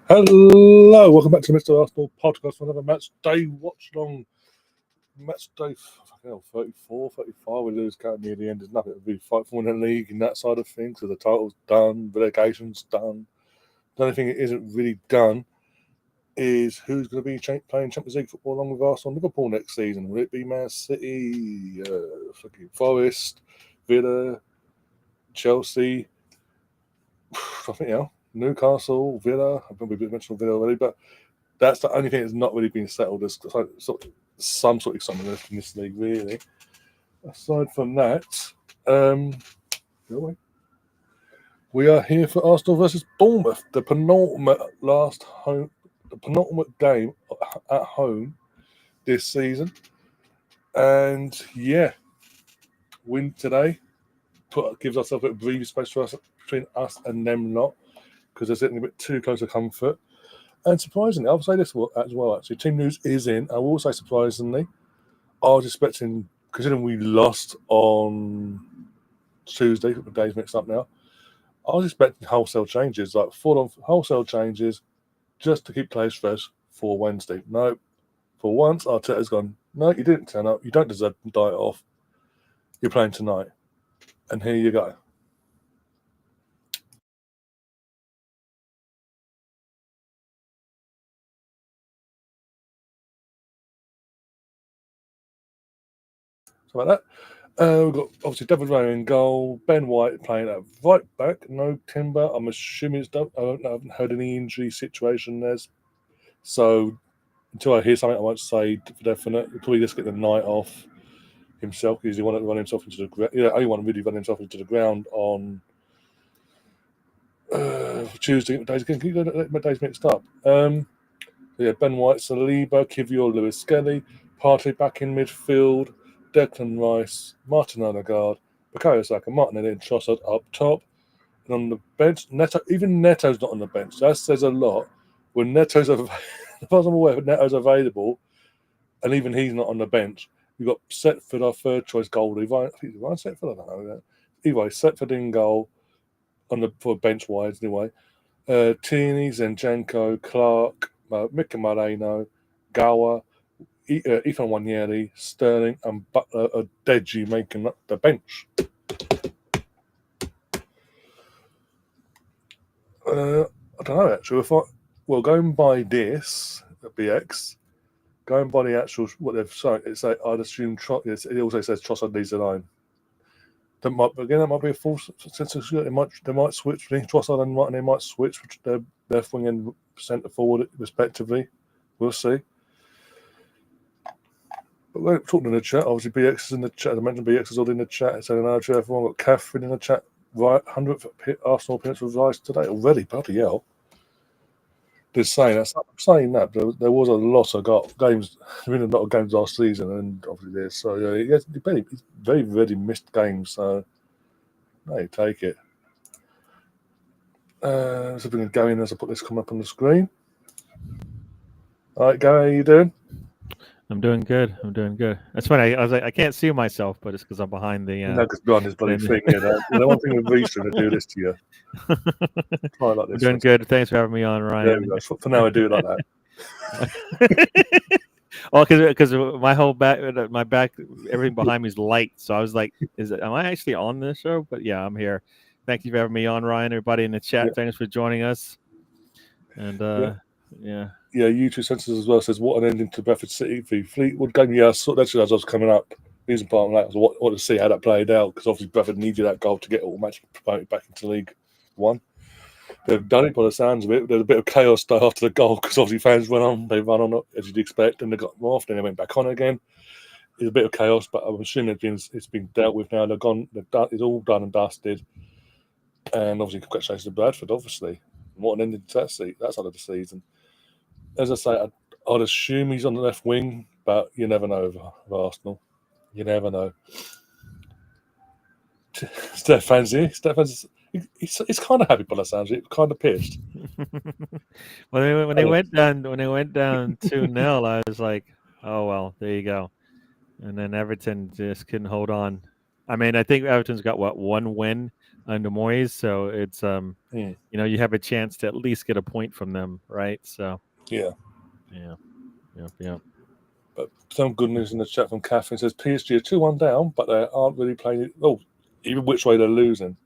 Hello, welcome back to the Mr. Arsenal podcast for another match day watchalong. Match day 34, 35. We lose count near the end. There's nothing to be fight for in the league and that side of things. So the title's done, relegation's done. The only thing that isn't really done is who's going to be playing Champions League football along with Arsenal and Liverpool next season. Will it be Man City, Forest, Villa, Chelsea? I think, Newcastle, Villa. I've probably mentioned Villa already, but that's the only thing that's not really been settled. There's some sort of excitement in this league, really. Aside from that, we are here for Arsenal versus Bournemouth, the penultimate game at home this season. And win today gives ourselves a bit of breathing space for us between us and them lot, because they're sitting a bit too close to comfort. And surprisingly, I'll say this as well, actually. Team news is in. I will say surprisingly, I was expecting, considering we lost on Tuesday, the days mixed up now, I was expecting wholesale changes, like full-on wholesale changes, just to keep players fresh for Wednesday. No, for once, Arteta's gone, no, you didn't turn up. You don't deserve to die off. You're playing tonight. And here you go. So about that. We've got obviously David Raya in goal, Ben White playing at right back, no Timber. I'm assuming it's done. I haven't heard any injury situation there. So until I hear something, I won't say for definite. He'll probably just get the night off himself, because he wanted to run himself into the ground. Yeah, only one really run himself into the ground on Tuesday. What days again? Can you get my days mixed up? Ben White, Saliba, Kivior, Lewis Skelly, Partey back in midfield, Declan Rice, Martin Odegaard, Bukayo Saka, Martinelli and Trossard up top. And on the bench, even Neto's not on the bench. That says a lot. When Neto's available, as far as I'm aware, Neto's available, and even he's not on the bench. You've got Setford, our third choice goalie. I think it's Ryan Setford, I don't know that. Anyway, Setford in goal for bench wise anyway. Tierney, Zinchenko, Clark, Mika Moreno, Gower, Ethan Wanyeri, Sterling, and Butler are Deji making up the bench. I don't know, actually. Going by this, BX, going by the actual, what they've said, I'd assume it also says Trossard needs a line. That might be a false sense of security. They might switch between Trossard and Martin. They might switch their left wing and centre forward respectively. We'll see. But we're talking in the chat. Obviously, BX is in the chat. I mentioned BX is all in the chat. So now everyone got Catherine in the chat. Right, 100th Arsenal appearance with Rice today already. Bloody hell! Just saying that there was a lot of games. There's been a lot of games last season, and obviously this. So it's very, very missed games. So no, take it. So we're going to go in as I put this coming up on the screen. All right, Gary, how you doing? I'm doing good. That's funny. I was like, I can't see myself, but it's because I'm behind the. No, because behind this bloody thing. The one thing with Reese to do this to you. Try like this. I'm doing good. Thanks for having me on, Ryan. There we go. For now, I do it like that. Oh, because my whole back, everything behind me is light. So I was like, am I actually on this show? But yeah, I'm here. Thank you for having me on, Ryan. Everybody in the chat, thanks for joining us. And YouTube Census as well says, what an ending to Bradford City v Fleetwood game. Yeah, that's as I was coming up. Using part of that was what to see how that played out, because obviously Bradford needed that goal to get automatically promoted back into League One. They've done it by the sounds of it. There's a bit of chaos after the goal, because obviously fans they run on as you'd expect, and they got off, then they went back on again. It's a bit of chaos, but I'm assuming it's been dealt with now. It's all done and dusted. And obviously, congratulations to Bradford, obviously. What an ending to that side of the season. As I say, I'd assume he's on the left wing, but you never know with Arsenal. You never know. Stefan's he's kind of happy by the sounds of it, kind of pissed. when they went down 2-0, I was like, oh well, there you go. And then Everton just couldn't hold on. I mean, I think Everton's got one win under Moyes. So it's you have a chance to at least get a point from them, right? So Yeah. Yeah. But some good news in the chat from Catherine says PSG are 2-1 down, but they aren't really playing. Oh, even which way they're losing.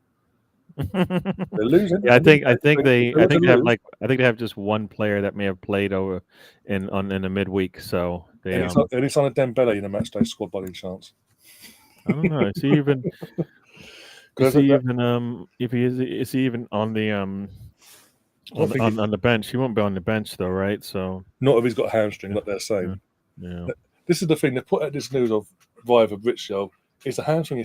They're losing. Yeah, I think they lose. they have just one player that may have played over in the midweek. So they And it's on a Dembele in a matchday squad by any chance. I don't know. Is he even if he is he even on the on the bench? He won't be on the bench though, right? So not if he's got a hamstring, like they're saying. Yeah. This is the thing they put out this news of via Richard. It's a hamstring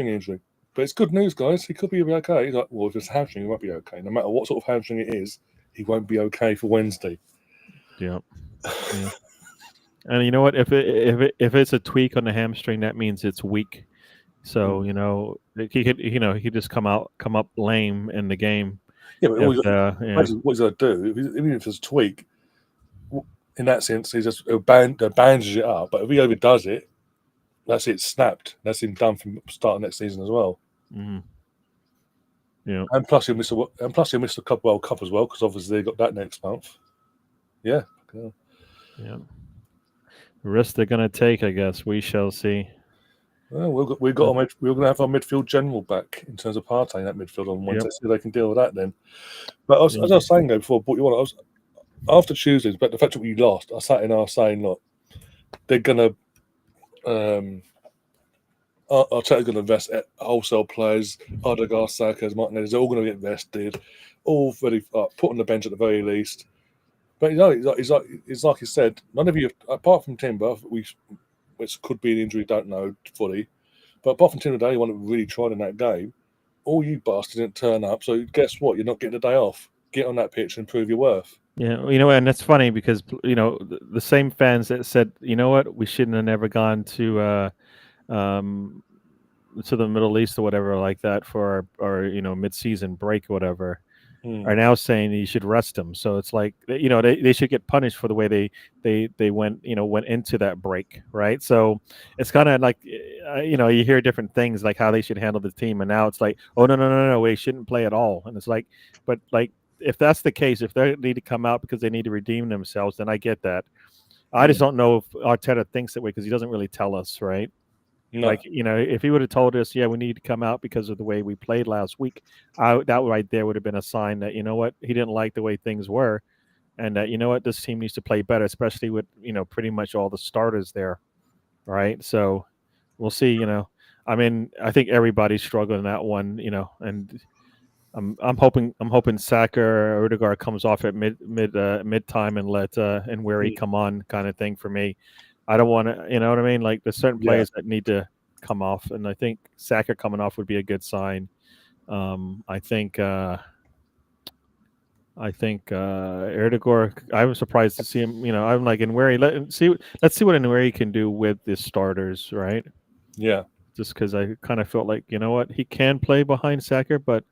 injury. But it's good news, guys. He could be okay. He's like, well, if it's a hamstring, he won't be okay. No matter what sort of hamstring it is, he won't be okay for Wednesday. Yeah. And you know what? If it's a tweak on the hamstring, that means it's weak. So he could just come up lame in the game. Yeah, but what he's got to do, even if it's a tweak, in that sense, he just bandages it up. But if he overdoes it, that's it snapped. That's him done from start of next season as well. Mm-hmm. Yeah, and plus he'll miss a Cup World Cup as well because obviously they got that next month. Yeah. Yeah. The risk they're going to take, I guess. We shall see. Well, we're going to have our midfield general back in terms of Partey in that midfield on Wednesday, so they can deal with that then. But as I was saying though before I brought you on, after Tuesdays, but the fact that we lost, I sat in our saying, look, they're going to Arteta's going to invest at wholesale players, Odegaard, Saka, Martinez, they're all going to get invested, all ready put on the bench at the very least. But it's like you said, none of you, apart from Timber, which could be an injury, don't know fully. But apart from Timber, the only one that really tried in that game, all you bastards didn't turn up. So guess what? You're not getting a day off. Get on that pitch and prove your worth. Yeah, and that's funny because the same fans that said, you know what, we shouldn't have never gone to the Middle East or whatever like that for our mid-season break or whatever. Are now saying you should rest them. So it's like they should get punished for the way they went into that break, right? So it's kind of like you hear different things like how they should handle the team, and now it's like, oh no, we shouldn't play at all. And it's like, but like if that's the case, if they need to come out because they need to redeem themselves, then I get that. I just don't know if Arteta thinks that way because he doesn't really tell us, right? No. Like, if he would have told us, yeah, we need to come out because of the way we played last week, that right there would have been a sign that, he didn't like the way things were. And that, this team needs to play better, especially with, pretty much all the starters there. Right. So we'll see, I mean, I think everybody's struggling in that one, and I'm hoping Saka or Odegaard comes off at mid time and let Nweri come on kind of thing for me. I don't want to, you know what I mean? Like there's certain players that need to come off, and I think Saka coming off would be a good sign. I think Erdegaard. I was surprised to see him. I'm like Nweri. Let's see what Nweri can do with the starters, right? Yeah. Just because I kind of felt like he can play behind Saka, but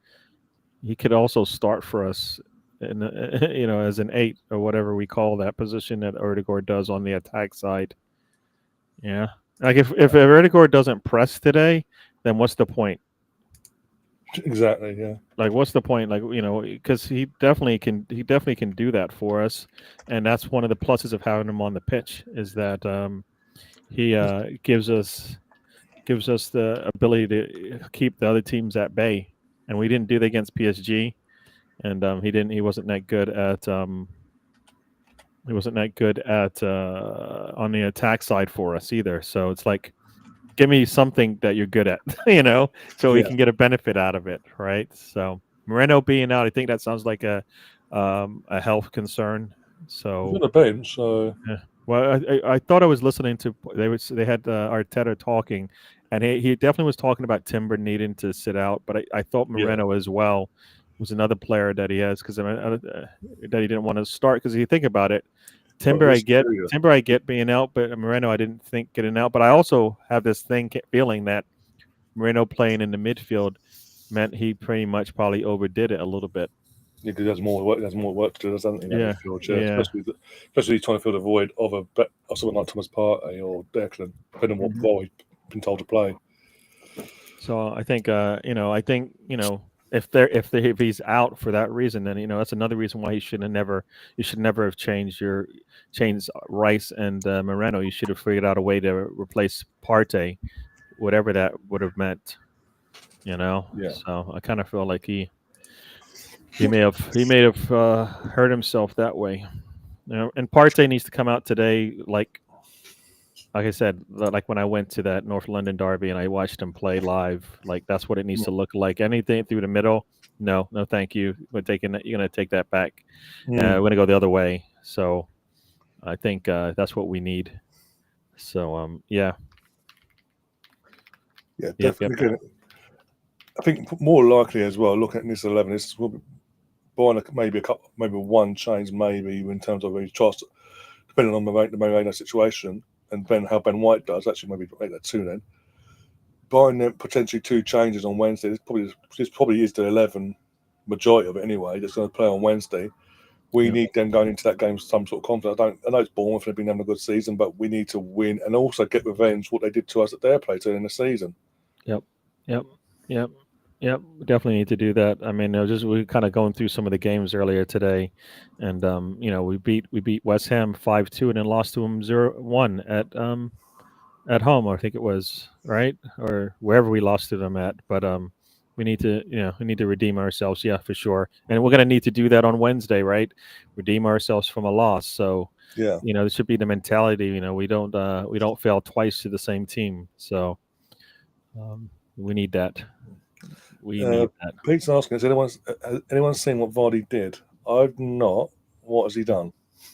he could also start for us, as an 8 or whatever we call that position that Erdegaard does on the attack side. Yeah, like if Erdegaard doesn't press today, then what's the point? Exactly. Yeah. Like, what's the point? Like, because he definitely can do that for us, and that's one of the pluses of having him on the pitch is that he gives us the ability to keep the other teams at bay, and we didn't do that against PSG, and he wasn't that good at on the attack side for us either. So it's like, give me something that you're good at, so we can get a benefit out of it, right? So Moreno being out, I think that sounds like a health concern. So he's on the bench. So yeah. Well, I thought I was listening to they had Arteta talking, and he definitely was talking about Timber needing to sit out, but I thought Moreno as well was another player that he has because that he didn't want to start because if you think about it, Timber I get being out, but Moreno I didn't think getting out. But I also have this feeling that Moreno playing in the midfield meant he pretty much probably overdid it a little bit. Yeah, because there's more work to do, doesn't he? Yeah. Especially trying to fill the void of someone like Thomas Partey or Declan, depending on what role he's been told to play. So I think if he's out for that reason, then that's another reason why you should never have changed Rice and Moreno. You should have figured out a way to replace Partey, whatever that would have meant. Yeah. So I kind of feel like he may have hurt himself that way. And Partey needs to come out today, like I said, like when I went to that North London derby and I watched him play live, like that's what it needs to look like. Anything through the middle, no, thank you. We're taking that. You're going to take that back. We're going to go the other way. So I think that's what we need. So yeah. Yeah, definitely. Yep. I think more likely as well. Looking at this 11, this will be buying maybe one change, maybe in terms of trust, depending on the Moreno situation and how Ben White does. Actually, maybe make that 2 then. Buying them potentially 2 changes on Wednesday. This probably is the 11 majority of it anyway. That's going to play on Wednesday. We need them going into that game with some sort of confidence. I know it's Bournemouth, they've been having a good season, but we need to win and also get revenge what they did to us at their place in the season. Yep. Definitely need to do that. I mean, we're kind of going through some of the games earlier today, and we beat West Ham 5-2 and then lost to them 0-1 at home. I think it was right or wherever we lost to them at. But we need to redeem ourselves, yeah, for sure. And we're going to need to do that on Wednesday, right? Redeem ourselves from a loss. So yeah, this should be the mentality. We don't fail twice to the same team. So we need that. We need that. Pete's asking, has anyone seen what Vardy did? I've not. What has he done?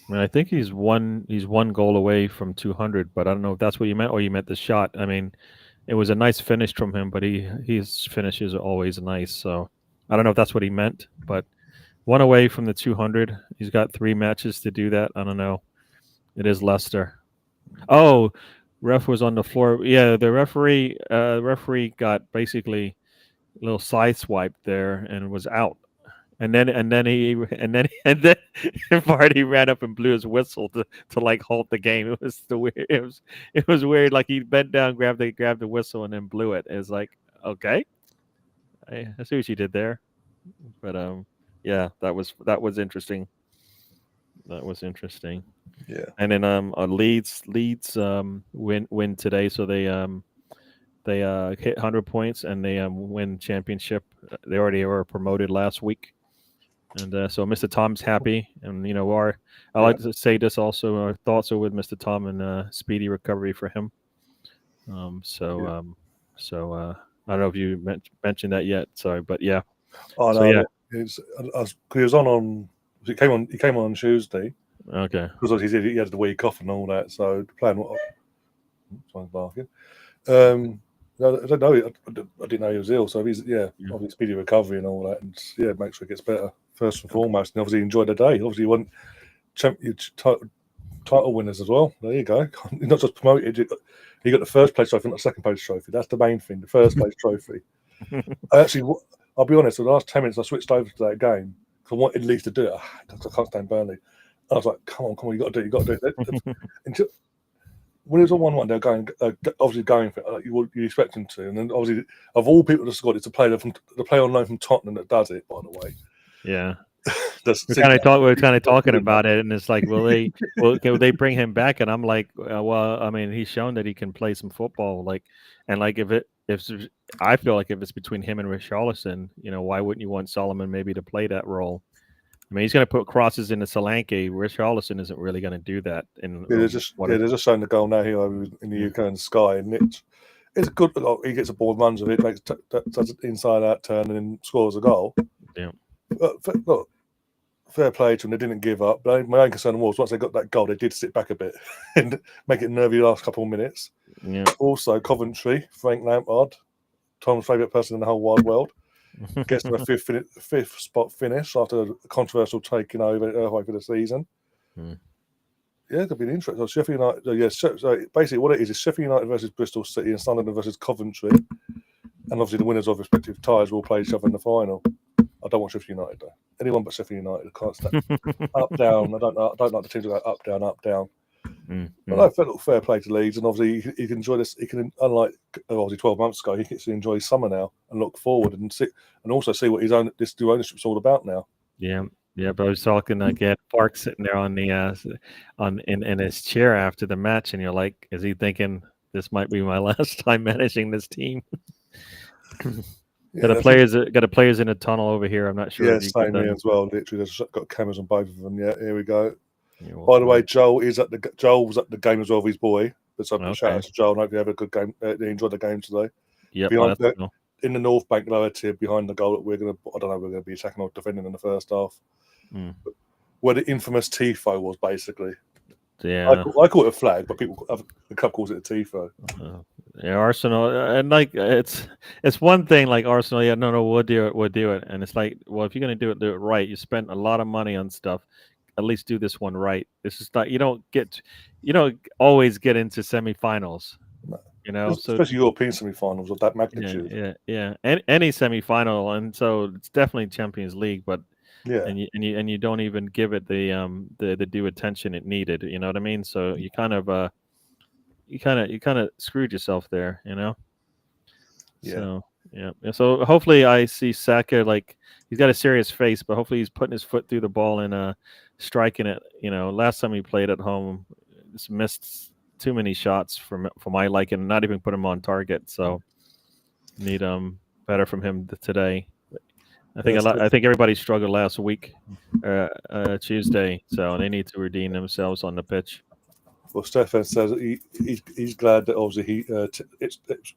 I mean, I think he's one goal away from 200, but I don't know if that's what you meant or you meant the shot. I mean, it was a nice finish from him, but his finishes are always nice. So I don't know if that's what he meant, but one away from the 200. He's got 3 matches to do that. I don't know. It is Leicester. Oh, ref was on the floor. Yeah, the referee got basically a little side swipe there and was out. And then Vardy ran up and blew his whistle to like halt the game. It was weird. Like he bent down, grabbed the whistle, and then blew it. It was like, okay, I see what you did there. But yeah, that was interesting. That was interesting. Yeah. And then Leeds win today, so they hit 100 points and they win championship. They already were promoted last week. And so Mr. Tom's happy, and I like to say this also. Our thoughts are with Mr. Tom and speedy recovery for him. So I don't know if you mentioned that yet. Sorry, but yeah. Oh no, yeah. He was on. He came on Tuesday. Okay. Because he had the week off and all that. So playing. Someone's barking. I don't know. I didn't know he was ill. So he's obviously speedy recovery and all that, and make sure he gets better first and foremost. And obviously enjoy the day. Obviously, you want title winners as well. There you go. You're not just promoted. You got the first place trophy, not the second place trophy. That's the main thing. The first place trophy. I'll be honest. For the last 10 minutes, I switched over to that game because I wanted Leeds to do it. I can't stand Burnley. I was like, come on, you got to do it. When it was on 1-1, they're going obviously going for it. You expect them to, and then obviously of all people that scored, it's the player on loan from Tottenham that does it. By the way, yeah. We're kind of talking about it, and it's like, will they bring him back? And I'm like, well, I mean, he's shown that he can play some football. I feel like if it's between him and Richarlison, why wouldn't you want Solomon maybe to play that role? I mean, he's going to put crosses into Solanke. Richarlison isn't really going to do that. They're just showing the goal now here in the UK and Sky, and it's good. He gets a ball, runs with it, does an inside out turn, and then scores a goal. Yeah. Look, fair play to them. They didn't give up. But my own concern was once they got that goal, they did sit back a bit and make it nervy the last couple of minutes. Yeah. Also, Coventry, Frank Lampard, Tom's favourite person in the whole wide world, gets to a fifth spot finish after a controversial taking over halfway for the season. Yeah, it could be an interesting. So Sheffield United, so basically what it is Sheffield United versus Bristol City and Sunderland versus Coventry, and obviously the winners of respective ties will play each other in the final. I don't want Sheffield United though. Anyone but Sheffield United. I can't stand up down. I don't like the teams that go up down. But I felt fair play to Leeds, and obviously he can enjoy this. He can, unlike obviously 12 months ago, he gets to enjoy summer now and look forward and also see what this new ownership's all about now. Yeah, but I was talking again. Park sitting there on the in his chair after the match, and you're like, is he thinking this might be my last time managing this team? Got a players in a tunnel over here. I'm not sure. Yeah, same here as well. Literally, there's got cameras on both of them. Yeah, here we go. By the way, Joel was at the game as well with his boy. So shout out to Joel. I hope you have a good game. They enjoyed the game today. Yeah, in the North Bank lower tier behind the goal that we're going to be attacking or defending in the first half. Where the infamous Tifo was basically. Yeah, I call it a flag, but the club calls it a Tifo. Yeah, Arsenal, and like it's one thing like Arsenal. Yeah, no, we'll do it, and it's like, well, if you're gonna do it right. You spent a lot of money on stuff. At least do this one right. This is not you don't always get into semifinals. No. Especially European semifinals of that magnitude. Yeah. Any semifinal, and so it's definitely Champions League, but and you don't even give it the due attention it needed. You know what I mean? So you kind of screwed yourself there. Yeah. So So hopefully I see Saka, like he's got a serious face, but hopefully he's putting his foot through the ball and striking it. Last time he played at home, just missed too many shots for my liking, not even put him on target. So need better from him today. I think everybody struggled last week, Tuesday, so they need to redeem themselves on the pitch. Well, Stefan says he's glad that obviously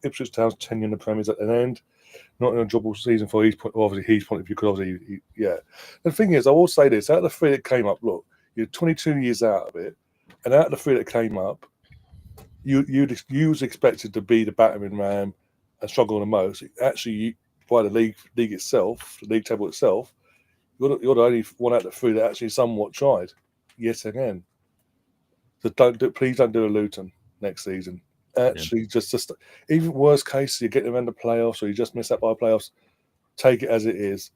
Ipswich Town's tenure in the Premier is at an end. Not an enjoyable season for his point of view, because obviously, The thing is, I will say this: out of the three that came up, look, you're 22 years out of it, and out of the three that came up, you was expected to be the battering ram and struggle the most. Actually, by the league itself, the league table itself, you're the only one out of the three that actually somewhat tried. Yet again. So please don't do a Luton next season. Actually, just even worst case, you get them in the playoffs or you just miss out by playoffs. Take it as it is.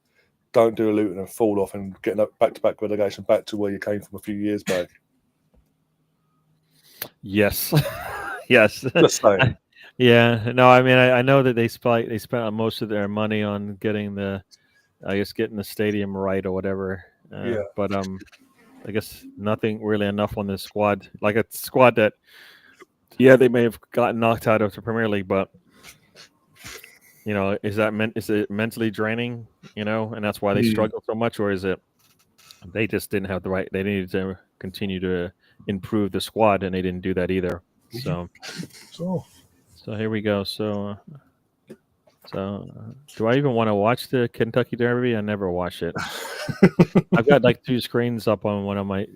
Don't do a Luton and fall off and get back-to-back relegation back to where you came from a few years back. Yes, yes. Just saying. Yeah, no, I mean, I know that they spent most of their money on getting the stadium right or whatever. But I guess nothing really enough on this squad. Like a squad that, they may have gotten knocked out of the Premier League, but is it mentally draining? And that's why they struggle so much, or is it they just didn't have the right? They needed to continue to improve the squad, and they didn't do that either. So here we go. So do I even want to watch the Kentucky Derby? I never watch it. I've got like two screens up on one of my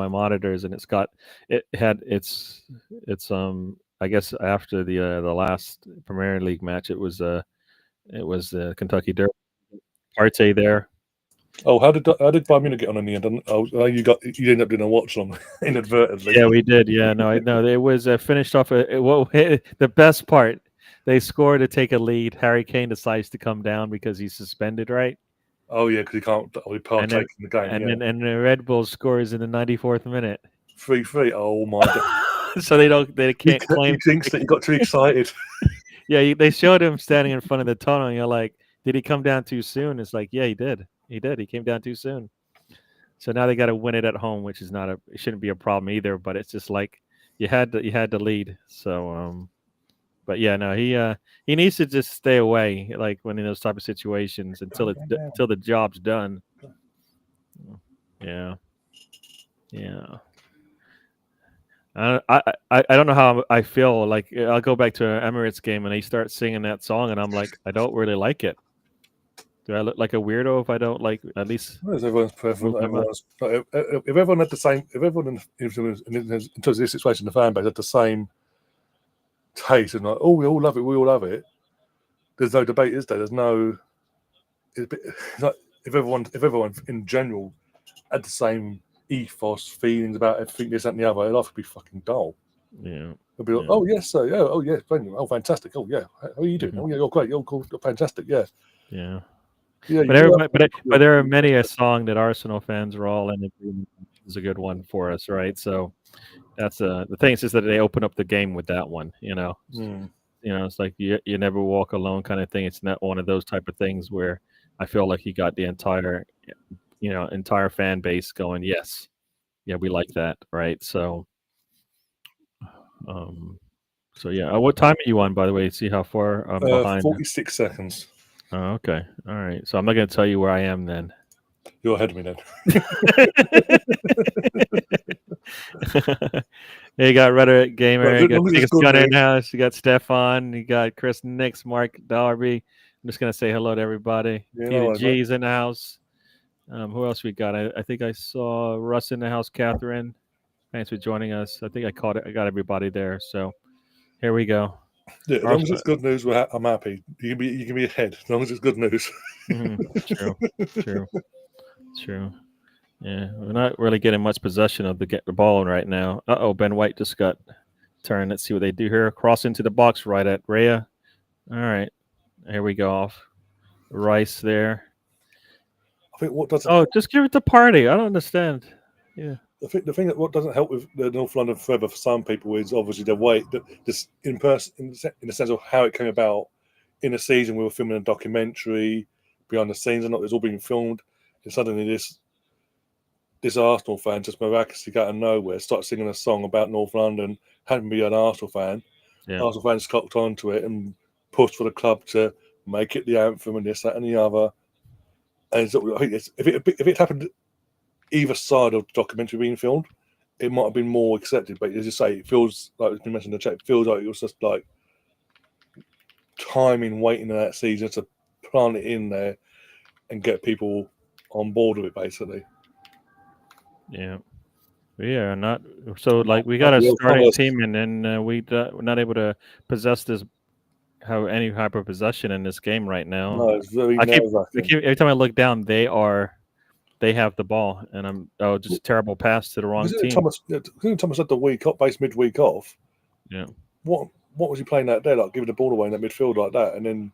monitors, and it's I guess after the last Premier League match, it was the Kentucky Derby. Partey there. Oh, how did Bayern Munich get on in the end? You ended up doing a watchalong inadvertently. Yeah, we did. Yeah, no, it was finished off. The best part. They score to take a lead. Harry Kane decides to come down because he's suspended, right? Oh yeah, because he can't partake in the game. And the Red Bull scores in the 94th minute. 3-3. Oh my god! So they can't claim. He thinks that he got too excited. Yeah, they showed him standing in front of the tunnel, and you're like, did he come down too soon? It's like, yeah, he did. He came down too soon. So now they got to win it at home, which is it shouldn't be a problem either. But it's just like you had to lead. So. But yeah, no, he needs to just stay away, like when in those type of situations until the job's done. Yeah. I don't know how I feel. Like I'll go back to an Emirates game and they start singing that song, and I'm like, I don't really like it. Do I look like a weirdo if I don't like at least? Everyone's preference. If everyone had the same, if everyone in terms of this situation, the fan base had the same taste and like, oh, we all love it. There's no debate, is there? There's no. Like if everyone in general had the same ethos, feelings about everything, this, that, and the other, life would be fucking dull. Yeah. It'd be like, oh yes, sir, yeah, oh yeah, oh fantastic, oh yeah, how are you doing? Oh yeah, you're great, you're cool, you're fantastic, yeah. Yeah. But there are many a song that Arsenal fans are all in agreement is a good one for us, right? So That's the thing is just that they open up the game with that one. It's like you never walk alone kind of thing. It's not one of those type of things where I feel like you got the entire fan base going, yes, yeah, we like that, right? So, yeah. What time are you on, by the way? See how far I'm behind. 46 seconds. Oh, okay, all right. So I'm not going to tell you where I am then. You're ahead of me then. You got Rhetoric Gamer, you got Biggest Gunner in the house, you got Stefan, you got Chris Nix, Mark Darby. I'm just gonna say hello to everybody. Peter G's in the house. Who else we got? I think I saw Russ in the house. Catherine, thanks for joining us. I think I got everybody there. So here we go. Yeah, as long as it's good news, I'm happy. You can be ahead as long as it's good news. True. Yeah, we're not really getting much possession of the ball right now. Ben White just got turned. Let's see what they do here. Cross into the box right at Rhea. All right, here we go off. Rice there. I think what doesn't. Oh, just give it to Party. I don't understand. Yeah. I think the thing that what doesn't help with the North London Forever for some people is obviously the weight that this in the sense of how it came about. In a season, we were filming a documentary behind the scenes, and it's all being filmed, and suddenly this Arsenal fan just miraculously out of nowhere started singing a song about North London, hadn't been an Arsenal fan. Yeah. Arsenal fans clocked onto it and pushed for the club to make it the anthem and this, that, and the other. And so I think if it happened either side of the documentary being filmed, it might have been more accepted. But as you say, it feels like it's been mentioned in the chat. It feels like it was just like timing, waiting in that season to plant it in there and get people on board with it, basically. Yeah. Yeah, not so. Like we got a starting team, and then we're not able to possess any hyper possession in this game right now. No, it's very nerve-wracking. Every time I look down, they have the ball, and just a terrible pass to the wrong team. Thomas had the week off, base midweek off. Yeah. What was he playing that day? Like giving the ball away in that midfield like that, and then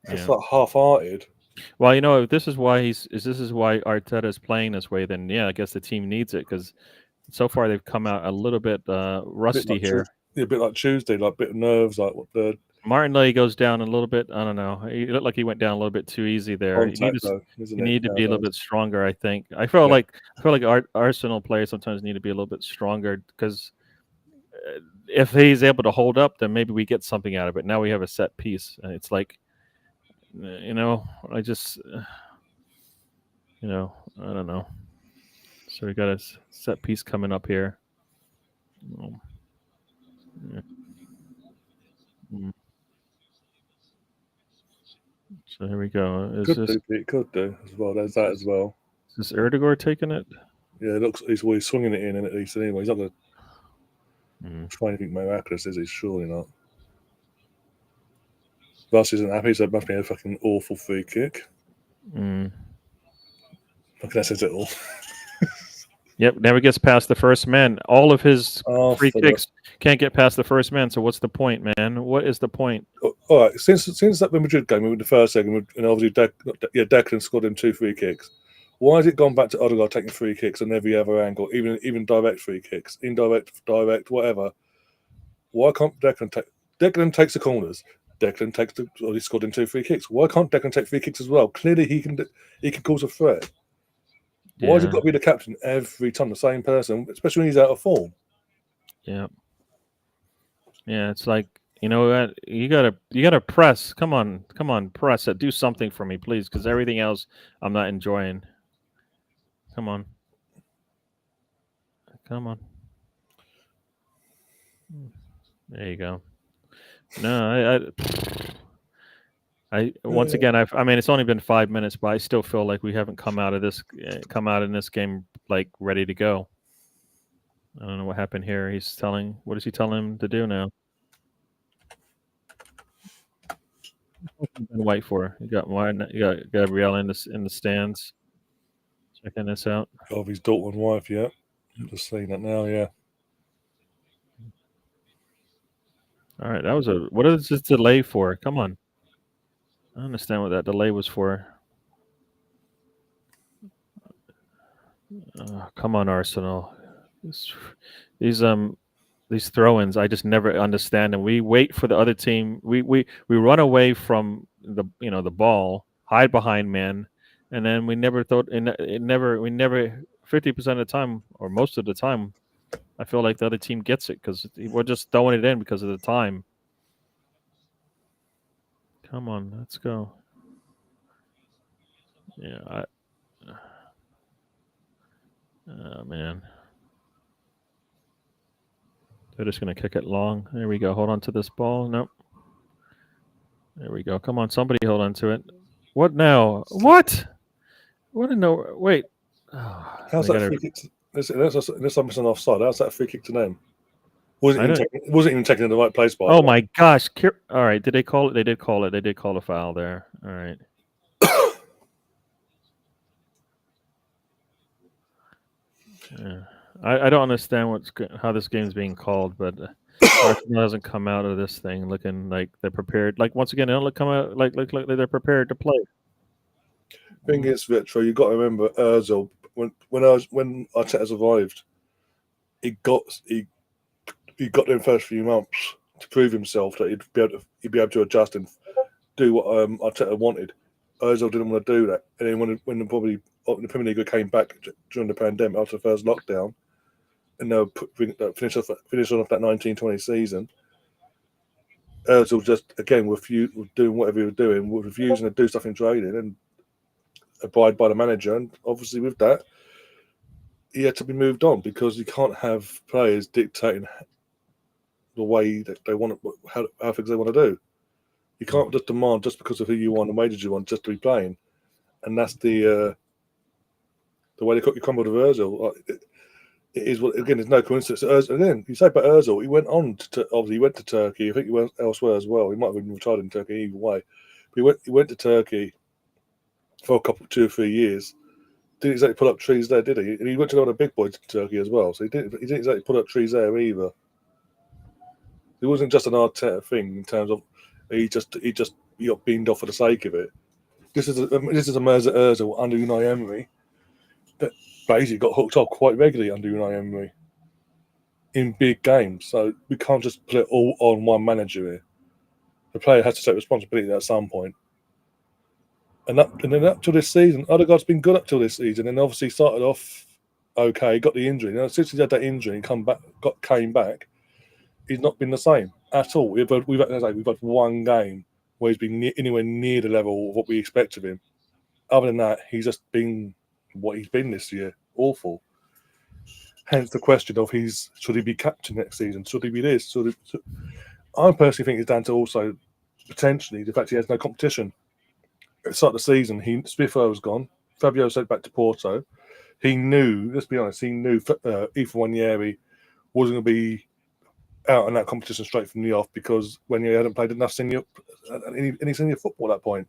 it's like half-hearted. Well, if this is why Arteta is playing this way, then yeah, I guess the team needs it because so far they've come out a little bit rusty here. A bit like Tuesday, like a bit of nerves, like what the Martinelli goes down a little bit. I don't know. He looked like he went down a little bit too easy there. You need to be a little bit stronger, I think. I feel like Arsenal players sometimes need to be a little bit stronger because if he's able to hold up, then maybe we get something out of it. Now we have a set piece, and it's like, I just, I don't know. So we got a set piece coming up here. Yeah. So here we go. It could do as well. There's that as well. Is Erdegaard taking it? Yeah, it looks he's swinging it in, and at least anyway, he's not going to try anything miraculous, is he? Surely not. Russ isn't happy, so it must be a fucking awful free kick. Fucking that says it all. Yep, never gets past the first man. All of his free kicks can't get past the first man. So what's the point, man? What is the point? All right, since that Madrid game, we were in the first second, and obviously Declan scored him 2 free kicks. Why has it gone back to Odegaard taking free kicks on every other angle, even direct free kicks, indirect, direct, whatever? Why can't Declan take? Declan takes the corners. Declan he scored him 2 free kicks. Why can't Declan take free kicks as well? Clearly, he can cause a threat. Why has it got to be the captain every time, the same person, especially when he's out of form? Yeah. Yeah, it's like, you gotta press. Come on, press it. Do something for me, please, because everything else I'm not enjoying. Come on. There you go. No, once again, it's only been 5 minutes, but I still feel like we haven't come out in this game like ready to go. I don't know what happened here. What is he telling him to do now? White for. You got Gabrielle in the stands. Checking this out. Of his daughter and wife, yeah. I'm just seeing that now, yeah. All right, what is this delay for? Come on. I understand what that delay was for. Come on, Arsenal. These throw-ins, I just never understand them. We wait for the other team. We run away from the ball, hide behind men, and then we never thought. It never. We never. 50% of the time, or most of the time, I feel like the other team gets it because we're just throwing it in because of the time. Come on, let's go. Yeah. Oh man. They're just going to kick it long. There we go. Hold on to this ball. Nope. There we go. Come on, somebody hold on to it. What now? What? What in the wait? Oh, How's that free kick? Unless I'm missing offside. How's that free kick to them? Wasn't even taken in the right place, by the way. My gosh! All right, did they call it? They did call it. They did call a foul there. All right. Yeah. I don't understand how this game's being called, but Arsenal hasn't come out of this thing looking like they're prepared. Like once again, they don't come out like they're prepared to play. Thing is, Retro, you got to remember Özil. When Arteta survived, he got them first few months to prove himself that he'd be able to adjust and do what Arteta wanted. Özil didn't want to do that, and then when the Premier League came back during the pandemic after the first lockdown, and they'll finish off that 1920 season, Özil just again was doing whatever he was doing, was refusing to do stuff in training and abide by the manager, and obviously with that, he had to be moved on because you can't have players dictating the way that they want to, how things they want to do. You can't just demand just because of who you want and wages you want just to be playing, and that's the way they crumbled with Özil. It is what again. There's no coincidence. Again, you say about Özil, he went on to obviously he went to Turkey. I think he went elsewhere as well. He might have been retired in Turkey either way. But he went to Turkey for a couple, 2 or 3 years. Didn't exactly pull up trees there, did he? And he went to go on a big boy to Turkey as well. So he didn't exactly pull up trees there either. It wasn't just an Arteta thing in terms of he got beamed off for the sake of it. This is a Mesut Özil under Unai Emery that basically got hooked up quite regularly under Unai Emery in big games. So we can't just put it all on one manager here. The player has to take responsibility at some point. And then up to this season, Odegaard's been good up till this season, and obviously started off okay, got the injury. Now since he's had that injury and came back, he's not been the same at all. We've had one game where he's been anywhere near the level of what we expect of him. Other than that, he's just been what he's been this year. Awful. Hence the question of should he be captain next season? Should he be this? I personally think it's down to also potentially the fact he has no competition. At the start of the season, Smith Rowe was gone. Fabio sent back to Porto. He knew, let's be honest, Ethan Wanyeri wasn't going to be out in that competition straight from the off because Wanyeri hadn't played enough any senior football at that point.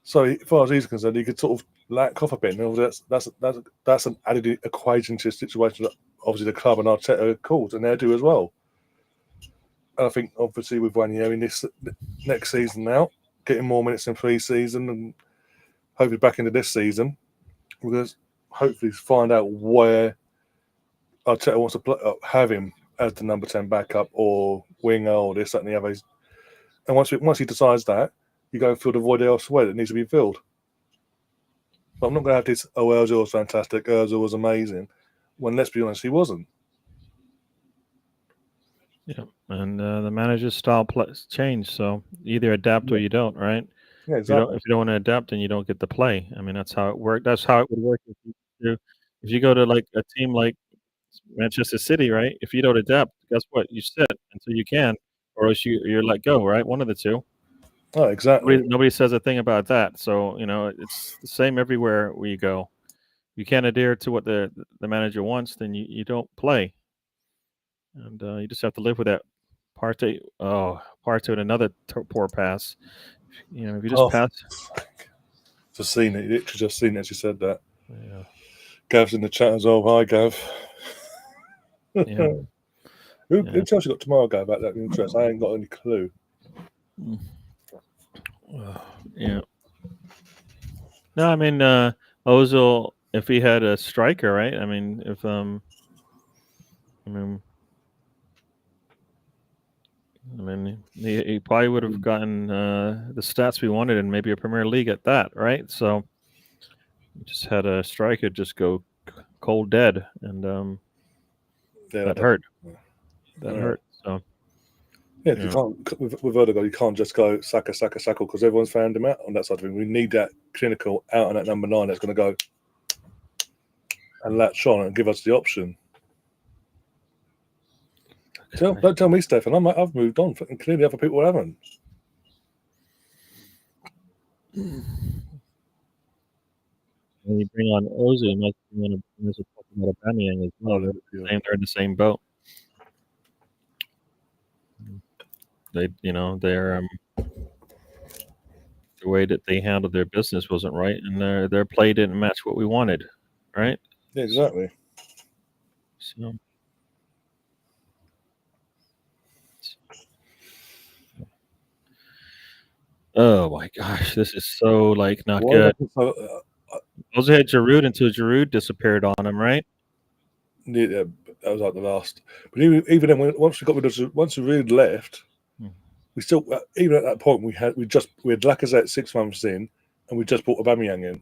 So as far as he's concerned, he could sort of lack off a bit. And that's an added equation to a situation that obviously the club and Arteta called, and they do as well. And I think obviously with Wanyeri this next season now, getting more minutes in pre-season and hopefully back into this season, we're going to hopefully find out where Arteta wants to have him as the number 10 backup or winger or this, that, and the other. And once he decides that, you go and fill the void elsewhere that needs to be filled. But I'm not going to have this, Özil was fantastic, Özil was amazing, when let's be honest, he wasn't. Yeah, and the manager's style changed, so either adapt or you don't, right? Yeah, exactly. If you don't want to adapt, then you don't get to play. I mean, that's how it worked. That's how it would work if you go to like a team like Manchester City, right? If you don't adapt, guess what? You sit until you can, or else you're let go, right? One of the two. Oh, exactly. Nobody says a thing about that. So it's the same everywhere where you go. You can't adhere to what the manager wants, then you don't play, and you just have to live with that. Partey with another poor pass. If you just pass. Just seen it. Literally just seen it as you said that. Yeah. Gav's in the chat as well. Hi, Gav. Yeah. Who tells you got tomorrow, Gav, about that interest? I ain't got any clue. Yeah. No, I mean Ozil, if he had a striker, right? I mean, if He probably would have gotten the stats we wanted and maybe a Premier League at that, right? So we just had a striker just go cold dead, and that hurt. That hurt. So yeah, you can't with Odegaard. You can't just go Saka because everyone's found him out on that side of thing. We need that clinical out on that number 9 that's going to go and latch on and give us the option. Don't tell me, Stefan. I've moved on, and clearly other people haven't. When you bring on Ozil, you might talk about Aubameyang as well. They're in the same boat. They're the way that they handled their business wasn't right, and their play didn't match what we wanted, right? Yeah, exactly. So. Oh my gosh, this is so not good. Also had Giroud until Giroud disappeared on him, right? Yeah, that was like the last. But even then, once Giroud left, we still even at that point we had Lacazette 6 months in, and we just brought Aubameyang in.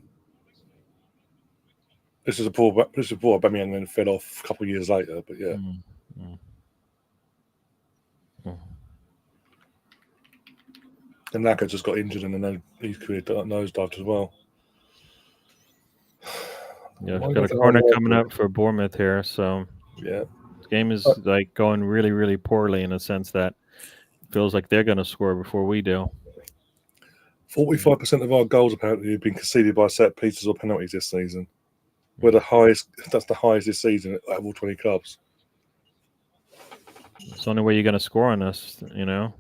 This is a poor Aubameyang then fell off a couple of years later, but yeah. And Lacazette just got injured, and then his career nosedived as well. Yeah, got a corner coming up for Bournemouth here, so yeah, the game is going really, really poorly in a sense that it feels like they're going to score before we do. 45% of our goals apparently have been conceded by set pieces or penalties this season. We're the highest. That's the highest this season out of all 20 clubs. It's the only way you're going to score on us, And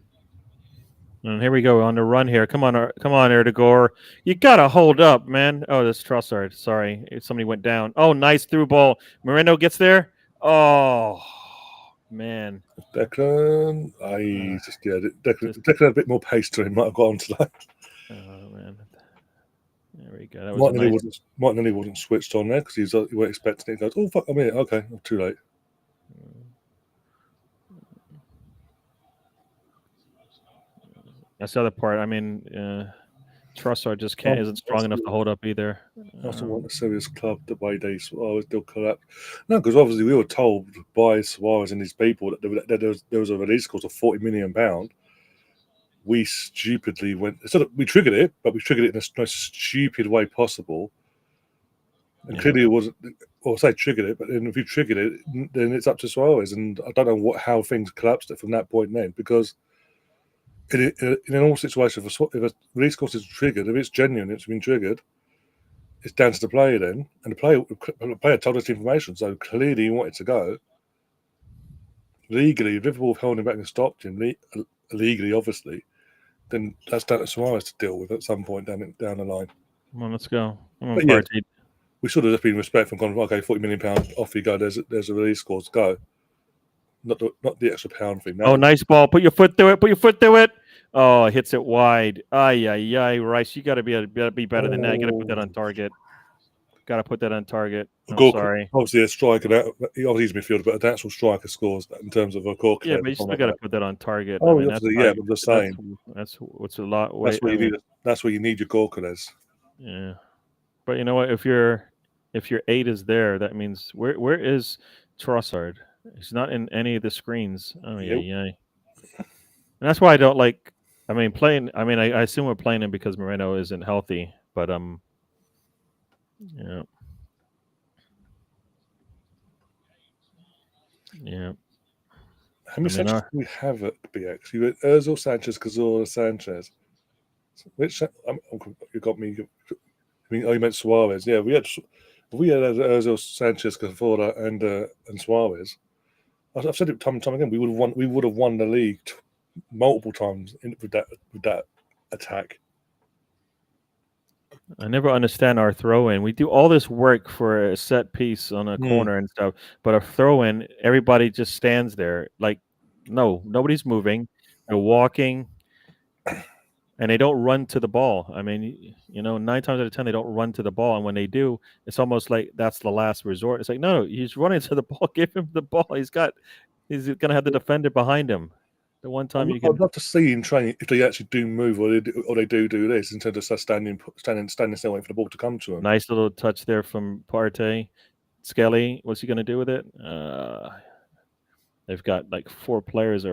here we go on the run here. Come on, Erdegaard. You got to hold up, man. Oh, that's Trossard. Sorry. Somebody went down. Oh, nice through ball. Moreno gets there. Oh, man. Declan. Declan had a bit more pace to him. Might have got on to that. Oh, man. There we go. That was Martinelli wasn't switched on there because he weren't expecting it. He goes, oh, fuck, I'm here. Okay, I'm too late. That's the other part. Trossard just isn't strong enough to hold up either. I also want a serious club the way they still collapse. No, because obviously we were told by Suarez and his people that there was a release clause of £40 million. We stupidly we triggered it, but we triggered it in the most stupid way possible. And clearly it wasn't, or say triggered it, but then if you triggered it, then it's up to Suarez. And I don't know how things collapsed it from that point then, because in all situations, if a release clause is triggered, if it's genuine, it's been triggered, it's down to the player then. And the player told us the information, so clearly he wanted to go. Legally, if Liverpool have held him back and stopped him, legally, obviously, then that's down to Suarez to deal with at some point down the line. Come on, let's go. We should have just been respectful and gone, okay, £40 million, off you go. There's a release clause, go. Not the extra pound thing. Oh, nice ball. Put your foot through it. Oh, it hits it wide. Rice, you got to be better than that. You got to put that on target. I'm sorry. Obviously, a striker, obviously he's midfielder, but an actual striker scores in terms of a core. Yeah, but you still got to put that on target. Oh, I'm just saying. That's what's a lot. That's where you need your Gorkales. Yeah, but you know what? If your 8 is there, that means where is Trossard? He's not in any of the screens. Oh yeah. And that's why I don't like. Playing. I assume we're playing him because Moreno isn't healthy, but yeah. Yeah. How many Sanchez do we have at BX? You got Ozil, Sanchez, Cazorla, Sanchez. Which you got me? You meant Suarez. Yeah, we had Ozil, Sanchez, Cazorla, and Suarez. I've said it time and time again. We would have won the league multiple times with that attack. I never understand our throw-in. We do all this work for a set piece on a corner and stuff, but a throw-in, everybody just stands there. Like, no, nobody's moving. They're walking. and they don't run to the ball. I mean, 9 times out of 10 they don't run to the ball, and when they do, it's almost like that's the last resort. It's like, no, he's running to the ball. Give him the ball. He's going to have the defender behind him. The one time you can. I'd love to see in training if they actually do move or they do this instead of just standing still waiting for the ball to come to them. Nice little touch there from Partey. Skelly, what's he going to do with it? They've got like 4 players. He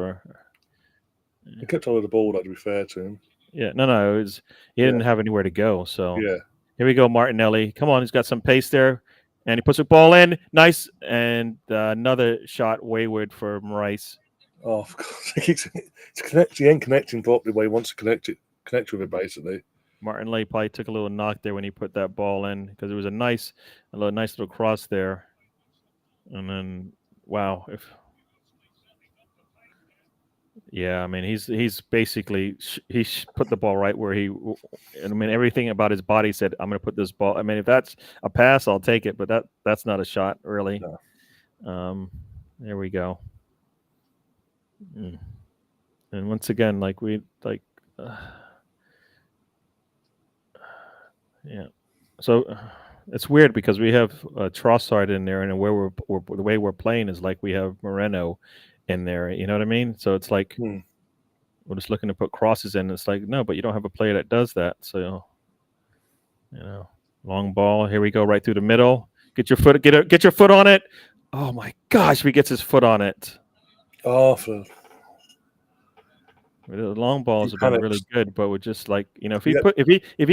kept hold of the ball, to be fair to him. Yeah, no, he didn't have anywhere to go. So yeah, here we go, Martinelli. Come on, he's got some pace there, and he puts the ball in. Nice, and another shot wayward for Rice. Oh, of course. He ain't connecting properly where he wants to connect with it, basically. Martinelli probably took a little knock there when he put that ball in because it was a nice little cross there. And then, wow. I mean, he's basically he put the ball right where everything about his body said, I'm going to put this ball. I mean, if that's a pass, I'll take it, but that's not a shot, really. No. There we go. And once again, yeah. So it's weird because we have Trossard in there, and the way we're playing is like we have Moreno in there. You know what I mean? So it's like we're just looking to put crosses in. It's like, no, but you don't have a player that does that. So long ball. Here we go, right through the middle. Get your foot on it. Oh my gosh, he gets his foot on it. Oh, the long balls have been really good, but we're just like, if he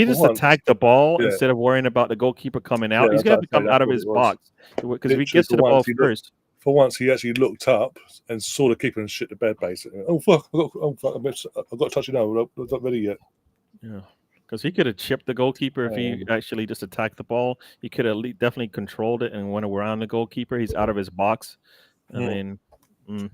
just attacked the ball instead of worrying about the goalkeeper coming out, he's gonna have to come out of his box because if he gets to the ball first. For once, he actually looked up and saw the keeper and shit the bed, basically. Oh fuck! I've got to touch it now. I'm not ready yet. Yeah, because he could have chipped the goalkeeper if he actually just attacked the ball. He could have definitely controlled it and went around the goalkeeper. He's out of his box. I mean, yeah.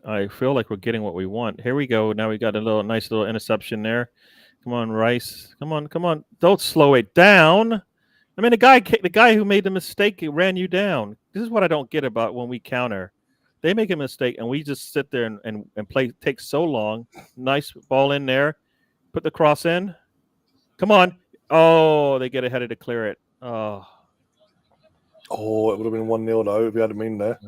I feel like we're getting what we want. Here we go. Now we got a nice little interception there. Come on, Rice. Come on. Don't slow it down. I mean, the guy who made the mistake ran you down. This is what I don't get about when we counter. They make a mistake and we just sit there and play. Takes so long. Nice ball in there. Put the cross in. Come on. Oh, they get ahead to clear it. Oh, it would have been 1-0 though if we had him in there.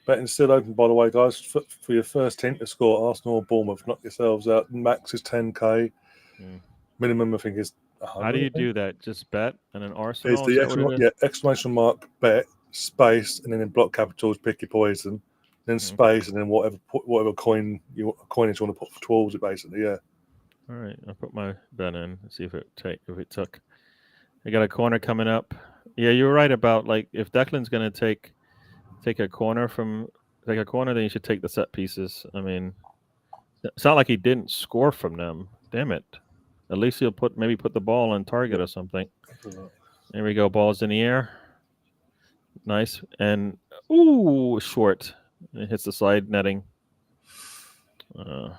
Betting still open, by the way, guys. For your first team to score, Arsenal or Bournemouth, knock yourselves out. Max is 10k. Minimum, I think, is 100. How do you do that? Just bet and then Arsenal? It's the exclamation mark, bet, space, and then in block capitals, pick your poison. Then space, and then whatever coinage you want to put towards it, basically. Yeah. All right, I'll put my bet in. Let's see if it took. I got a corner coming up. Yeah, you were right about if Declan's going to take a corner, then you should take the set pieces. I mean, it's not like he didn't score from them. Damn it. At least he'll put the ball on target or something. There we go. Ball's in the air. Nice. And, short. It hits the side netting. It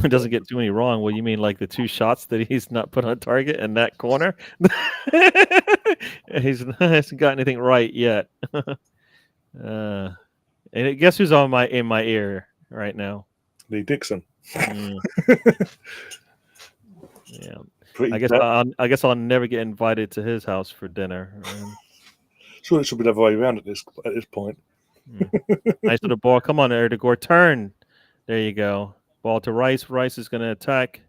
doesn't get too many wrong. Well, you mean like the 2 shots that he's not put on target in that corner? He hasn't got anything right yet. And guess who's in my ear right now? Lee Dixon. Yeah. I guess I'll never get invited to his house for dinner. Sure, it should be the other way around at this point. Nice little ball. Come on, Erdegaard, turn. There you go. Ball to Rice. Rice is going to attack.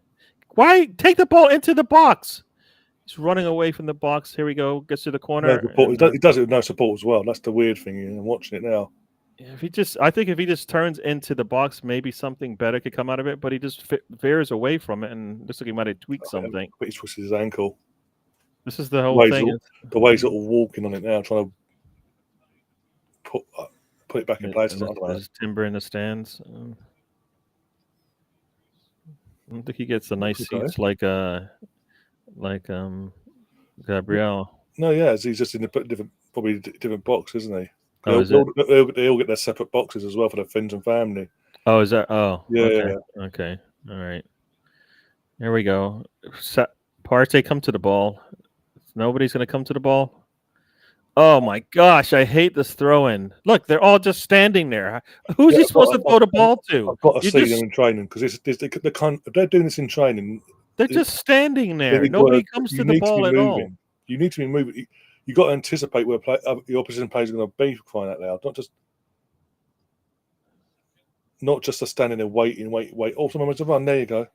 Why take the ball into the box? He's running away from the box. Here we go. Gets to the corner. He does it with no support as well. That's the weird thing. I'm watching it now. I think if he just turns into the box, maybe something better could come out of it. But he just veers away from it, and looks like he might have tweaked something. But he twisted his ankle. This is the whole thing. The way he's sort of walking on it now, trying to put it back in place. There's timber in the stands. I don't think he gets the nice seats like Gabriel. No, yeah, he's just in probably different box, isn't he? They all get their separate boxes as well for their friends and family. Oh, is that? Oh, yeah. Okay, all right. Here we go. Partey, come to the ball. Nobody's going to come to the ball. Oh my gosh, I hate this throw-in. Look, they're all just standing there. Who's he supposed to throw the ball to? I've got to You see them just in training because if they're doing this in training, they're just standing there. big word, Nobody comes to you the need to be ball at all. moving. You need to be moving. You got to anticipate where the opposition players are going to be, for crying out loud. Not just a standing there waiting. Oh, someone to run. There you go.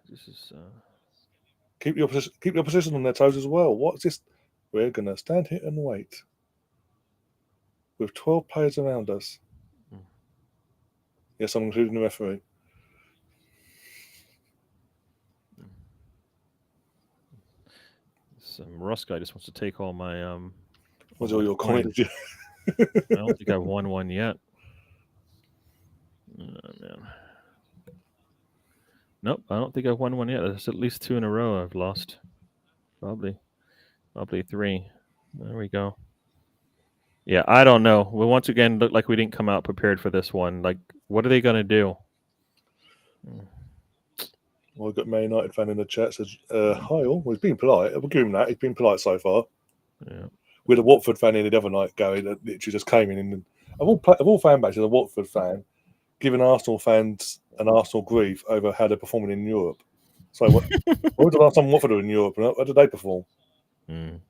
This is Keep your position on their toes as well. What's this? We're going to stand here and wait with 12 players around us. Yes, I'm including the referee. some Russ guy just wants to take all my What's all your coins? I don't think I've won one yet. Oh, man. Nope, I don't think I've won one yet. There's at least 2 in a row I've lost. Probably 3. There we go. Yeah, I don't know. We once again look like we didn't come out prepared for this one. Like, what are they going to do? Well, we've got Man United fan in the chat says, hi all. Well, he's been polite. We'll give him that. He's been polite so far. Yeah. We had a Watford fan in the other night, Gary, that literally just came in. And of all fan bases, a Watford fan giving Arsenal fans an Arsenal grief over how they're performing in Europe. So, what was the last time Watford were in Europe? And how did they perform? We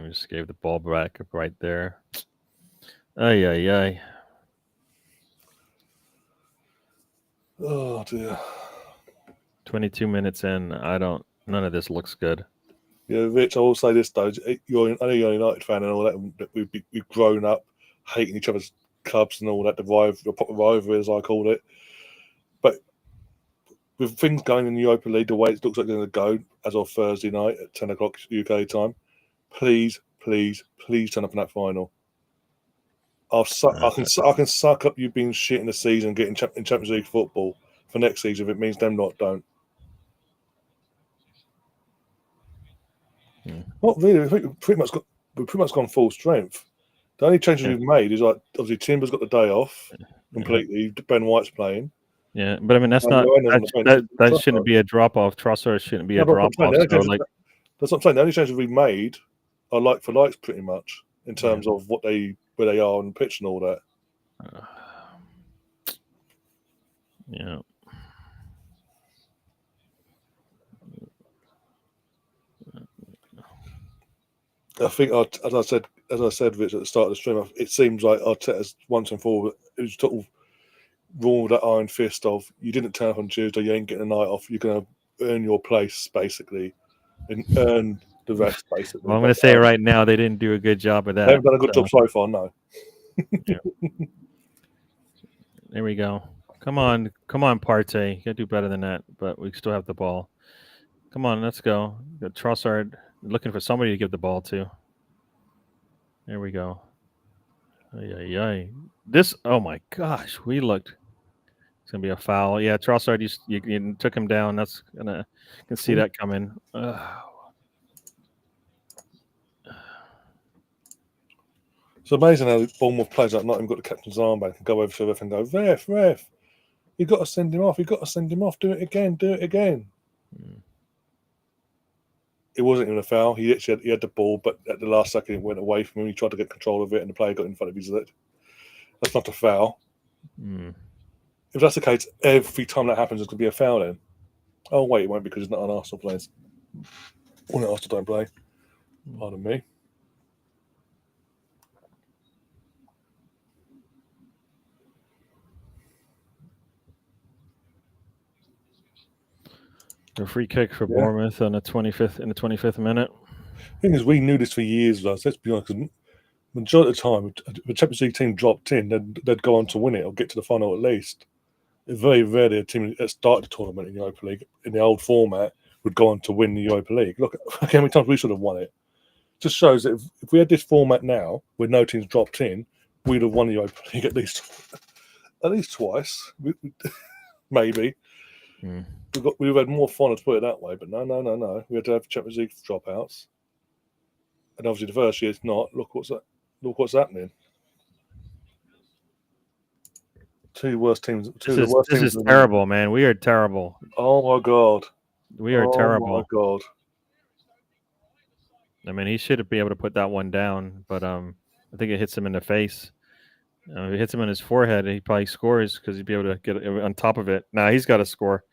just gave the ball back right there. Ay. Oh, dear. 22 minutes in. None of this looks good. Yeah, Rich, I will say this, though. I know you're a United fan and all that. We've grown up hating each other's clubs and all that, the proper rivalry, as I call it. But with things going in the Europa League, the way it looks like they're going to go as of Thursday night at 10 o'clock UK time, please turn up in that final. I can suck up you being shit in the season, getting in Champions League football for next season if it means them don't. Not really. We've pretty much gone full strength. The only changes we've made is like obviously Timber's got the day off completely. Ben White's playing. Yeah, but I mean that's not that shouldn't be a drop off. Trossard shouldn't be a drop off. That's what I'm saying. The only changes we've made are like for likes pretty much in terms of where they are on the pitch and all that. Yeah. I think, as I said, Rich, at the start of the stream, it seems like Arteta's once and for all, it was sort of ruled that iron fist of you didn't turn up on Tuesday, you ain't getting a night off, you're going to earn your place, basically, and earn the rest, basically. Well, I'm going to say right now they didn't do a good job of that. They haven't done a good job so far, no. Yeah. There we go. Come on, Partey. You got to do better than that, but we still have the ball. Come on, let's go. Got Trossard looking for somebody to give the ball to. There we go. This, oh my gosh, we looked. It's going to be a foul. Yeah, Trossard, you took him down. That's going to, you can see that coming. It's amazing how Bournemouth players like not even got the captain's armband can go over to the ref and go, ref, you got to send him off. Do it again. It wasn't even a foul. He actually had the ball, but at the last second it went away from him. He tried to get control of it, and the player got in front of his leg. That's not a foul. If that's the case, every time that happens, it's going to be a foul then. Oh, wait, it won't because it's not on Arsenal players. Well, no, Arsenal don't play. Pardon me. A free kick for Bournemouth on the 25th minute. The thing is, we knew this for years. Let's be honest. Majority of the time, if the Champions League team dropped in, they'd go on to win it or get to the final at least. Very rarely a team that started the tournament in the Europa League in the old format would go on to win the Europa League. Look how many times we should have won it. Just shows that if we had this format now, with no teams dropped in, we'd have won the Europa League at least twice, maybe. We've had more fun, to put it that way, but no. We had to have Champions League dropouts, and obviously the first year it's not. Look what's happening. Two worst teams. This is terrible, man. We are terrible. Oh my god. We are terrible. Oh my god. I mean, he should be able to put that one down, but I think it hits him in the face. If it hits him in his forehead, he probably scores because he'd be able to get on top of it. Now he's got to score.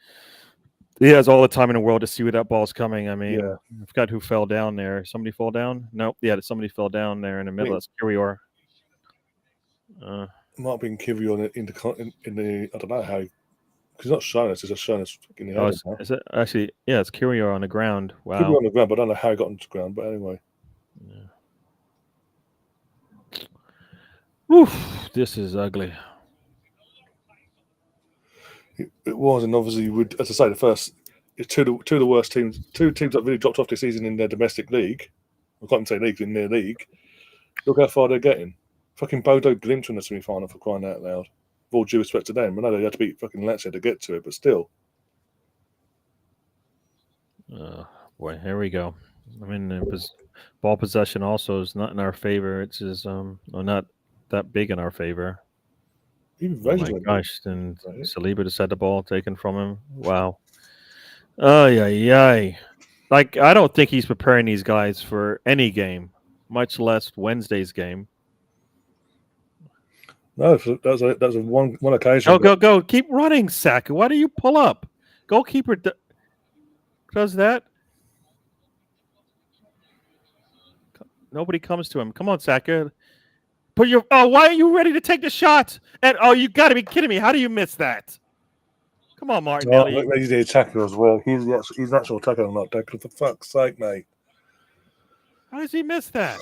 He has all the time in the world to see where that ball's coming. I mean, I forgot who fell down there. Somebody fell down? Nope. Yeah, somebody fell down there in the middle. That's Kirior. It might have been Kirior in the I don't know how. Because it's not showing us. It's just showing us in the head. Is it actually? Yeah, it's Kirior on the ground. Wow. Kirior on the ground, but I don't know how he got onto the ground. But anyway. Yeah. Oof, this is ugly. It was, and obviously, you would, as I say, the first two of the worst teams, two teams that really dropped off this season in their domestic league. I can't even say league, in their league. Look how far they're getting. Fucking Bodo Glimt in the semi-final, for crying out loud. With all due respect to them, I know they had to beat fucking Lazio to get to it, but still. Boy, here we go. I mean, ball possession also is not in our favor. It's just not that big in our favor. Even oh my gosh! Then Saliba just had the ball taken from him. Wow. Yeah. Like, I don't think he's preparing these guys for any game, much less Wednesday's game. No, that was a one occasion. Go! Keep running, Saka. Why do you pull up? Goalkeeper does that. Nobody comes to him. Come on, Saka. Why are you ready to take the shot? And you got to be kidding me! How do you miss that? Come on, Martinelli. He's the attacker as well. He's an actual attacker, not tackler. For fuck's sake, mate! How does he miss that?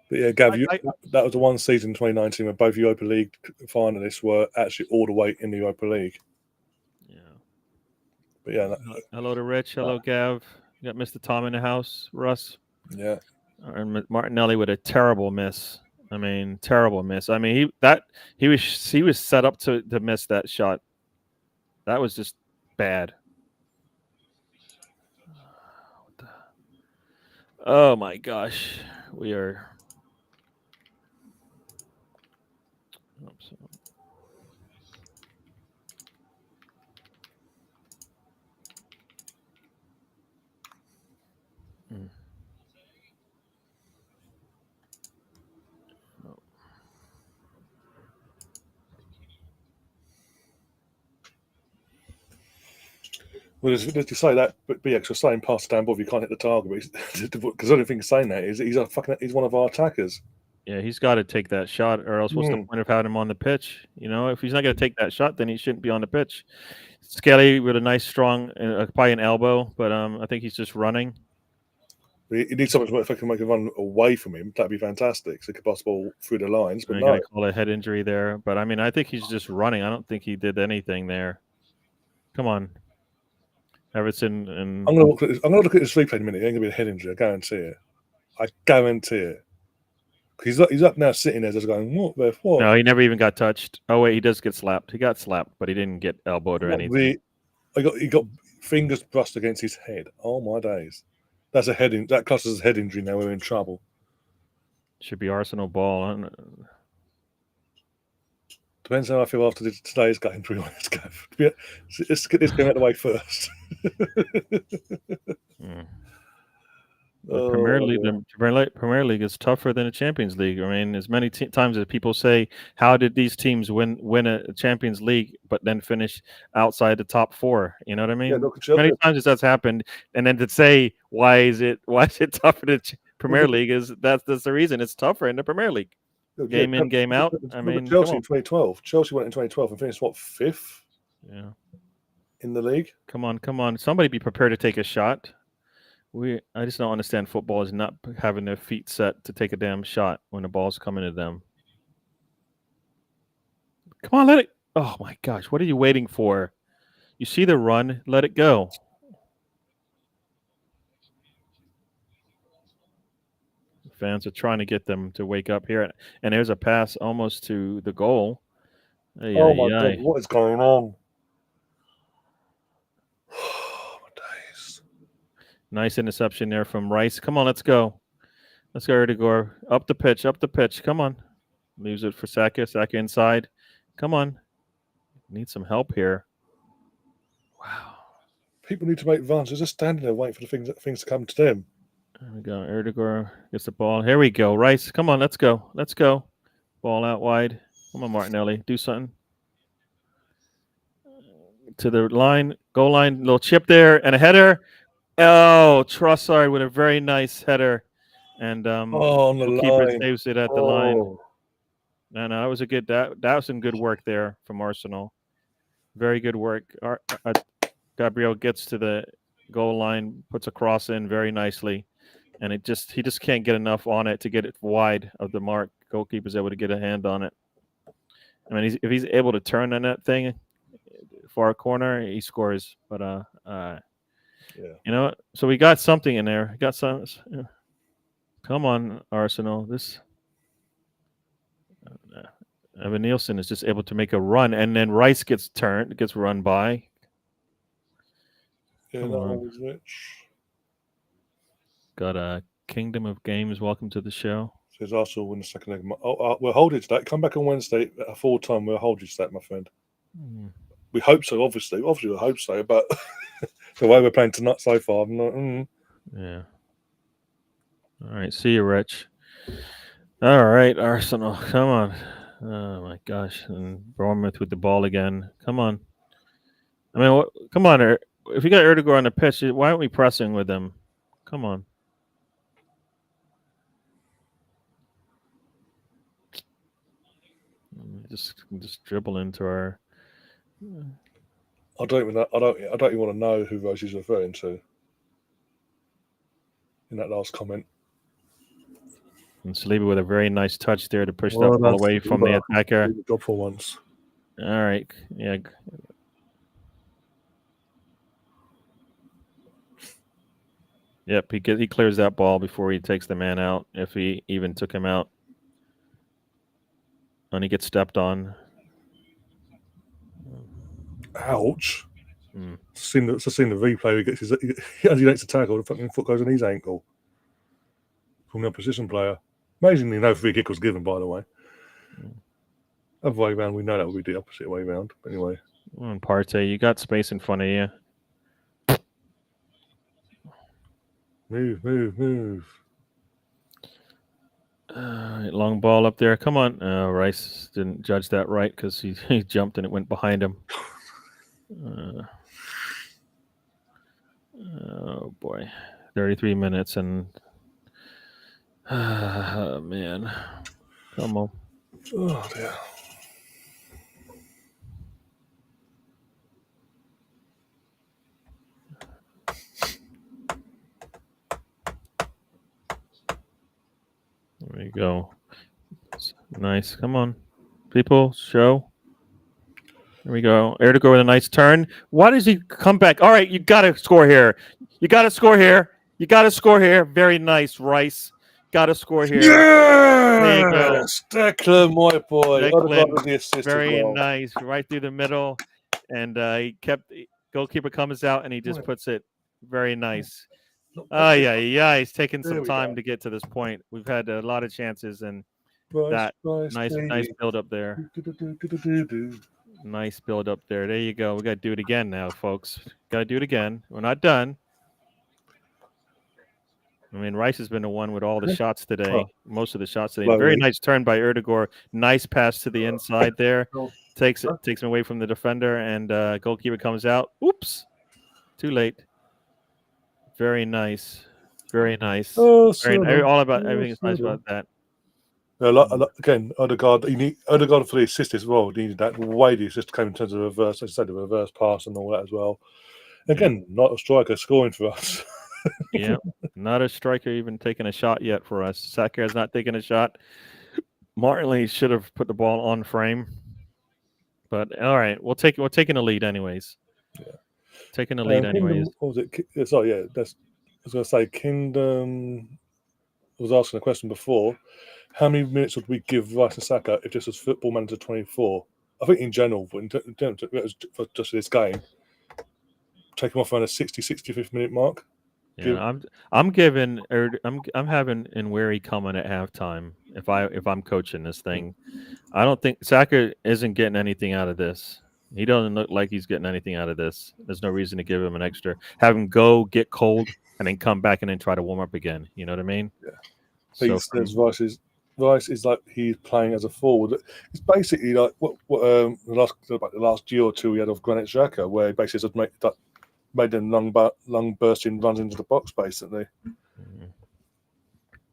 But yeah, Gav, that was the one season, 2019, where both Europa League finalists were actually all the way in the Europa League. Yeah. But yeah. Hello to Rich. Hello, Gav. You got Mr. Tom in the house, Russ. Yeah. And Martinelli with a terrible miss. I mean, terrible miss. I mean, he was set up to miss that shot. That was just bad. Oh my gosh, we are. Oops. Well, there's to say that, but BX was saying pass down ball if you can't hit the target. Because the only thing he's saying that is he's one of our attackers. Yeah, he's got to take that shot, or else what's the point of having him on the pitch? You know, if he's not going to take that shot, then he shouldn't be on the pitch. Skelly with a nice, strong, probably an elbow, but I think he's just running. He needs someone if I can make a run away from him. That'd be fantastic. So he could pass the ball through the lines. But no, call a head injury there. But I mean, I think he's just running. I don't think he did anything there. Come on, Everton. And I'm gonna look at this replay in a minute. It ain't gonna be a head injury. I guarantee it. I guarantee it. He's up now, sitting there, just going, "What the fuck?" No, he never even got touched. Oh wait, he does get slapped. He got slapped, but he didn't get elbowed or anything. He got fingers brushed against his head. Oh my days! That's a head in. That classes as a head injury. Now we're in trouble. Should be Arsenal ball. Depends how I feel after today's game. Let's get this game out of the way first. The Premier League is tougher than the Champions League. I mean, as many times as people say, how did these teams win a Champions League but then finish outside the top four? You know what I mean? Yeah, many times as that's happened, and then to say why is it tougher than the Premier League is that's the reason it's tougher in the Premier League. Game in, game out. I mean, Chelsea in 2012. Chelsea went in 2012 and finished fifth? Yeah, in the league. Come on! Somebody be prepared to take a shot. I just don't understand football is not having their feet set to take a damn shot when the ball's coming to them. Come on, let it. Oh my gosh, what are you waiting for? You see the run, let it go. Fans are trying to get them to wake up here, and there's a pass almost to the goal. My God, what is going on? Nice interception there from Rice. Come on, let's go. Let's go, Erdegaard. Up the pitch. Come on. Leaves it for Saka. Saka inside. Come on. Need some help here. Wow. People need to make runs. They're just standing there waiting for the things to come to them. There we go. Erdegaard gets the ball. Here we go. Rice, come on, let's go. Let's go. Ball out wide. Come on, Martinelli. Do something. To the line, goal line, little chip there, and a header. Oh, Trossard with a very nice header. And on the goalkeeper line. saves it at the line. No, that was a good. That was some good work there from Arsenal. Very good work. Gabriel gets to the goal line, puts a cross in very nicely, and he just can't get enough on it to get it wide of the mark. Goalkeeper's able to get a hand on it. I mean, if he's able to turn on that thing far corner, he scores. But yeah. You know, so we got something in there. Got some. Come on, Arsenal. This. Evan Nielsen is just able to make a run, and then Rice gets run by. Yeah, that was rich. Got a Kingdom of Games. Welcome to the show. Says Arsenal win the second leg. We'll hold it to that. Come back on Wednesday at full time. We'll hold you to that, my friend. We hope so. Obviously, we hope so. But the way we're playing tonight so far, I'm not. Yeah. All right. See you, Rich. All right, Arsenal. Come on. Oh my gosh! And Bournemouth with the ball again. Come on. I mean, come on. If you got Erdegaard on the pitch, why aren't we pressing with him? Come on. Just dribble into our. I don't even want to know who Rose is referring to in that last comment. And Saliba with a very nice touch there to push that ball away from the attacker. Job for once. All right. Yeah. Yep. He clears that ball before he takes the man out, if he even took him out. And he gets stepped on. Ouch. Seen the replay. He gets as he makes a tackle, the fucking foot goes on his ankle from the opposition player. Amazingly, no free kick was given, by the way. Other way around, we know that would be the opposite way around. But anyway. Partey, you got space in front of you. Move. Long ball up there. Come on. Rice didn't judge that right because he jumped and it went behind him. Oh, boy. 33 minutes and... man. Come on. Oh, dear. There you go. Nice. Come on. People, show. There we go. Erdegaard with a nice turn. Why does he come back? All right, you got to score here. You got to score here. Very nice, Rice. Got to score here. Yeah! There you go. Declan, my boy. Declan, very nice. Right through the middle. And goalkeeper comes out and he just puts it very nice. He's taken some time to get to this point. We've had a lot of chances and nice build up there. Nice build up there. There you go. We got to do it again now, folks. Got to do it again. We're not done. I mean, Rice has been the one with all the shots today. Most of the shots today. Very nice turn by Erdegaard. Nice pass to the inside there. Takes him away from the defender, and goalkeeper comes out. Oops. Too late. Very nice. Very nice. All about everything is nice about that. Again, Odegaard for the assist as well. Needed that. The way the assist came in terms of reverse, as I said, the reverse pass and all that as well. Again, not a striker scoring for us. Yeah, not a striker even taking a shot yet for us. Saka has not taken a shot. Martinelli should have put the ball on frame. But all right, we're taking a lead anyways. Yeah. Taking a lead anyways. What was it? Sorry, yeah. I was going to say Kingdom was asking a question before. How many minutes would we give Rice and Saka if this was Football Manager 24? I think in general, but for just this game, take him off around the 65th minute mark. Yeah, I'm having Nweri coming at halftime if I'm coaching this thing. I don't think Saka isn't getting anything out of this. He doesn't look like he's getting anything out of this. There's no reason to give him an extra. Have him go get cold and then come back and then try to warm up again. You know what I mean? Yeah. So He says Rice is like he's playing as a forward. It's basically like what the last year or two we had of Granit Xhaka, where he basically just made them long bursting runs into the box basically.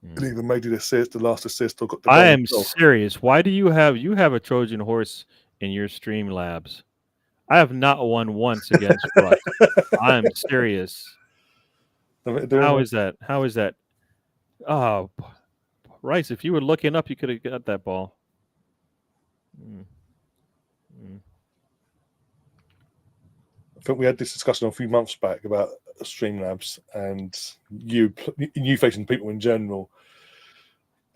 And even made the last assist, or got the. I am serious. Why do you have a Trojan horse in your stream labs? I have not won once against Russ. I'm serious. How is that? How is that? Oh, Rice, if you were looking up, you could have got that ball. I think we had this discussion a few months back about Streamlabs and you facing people in general.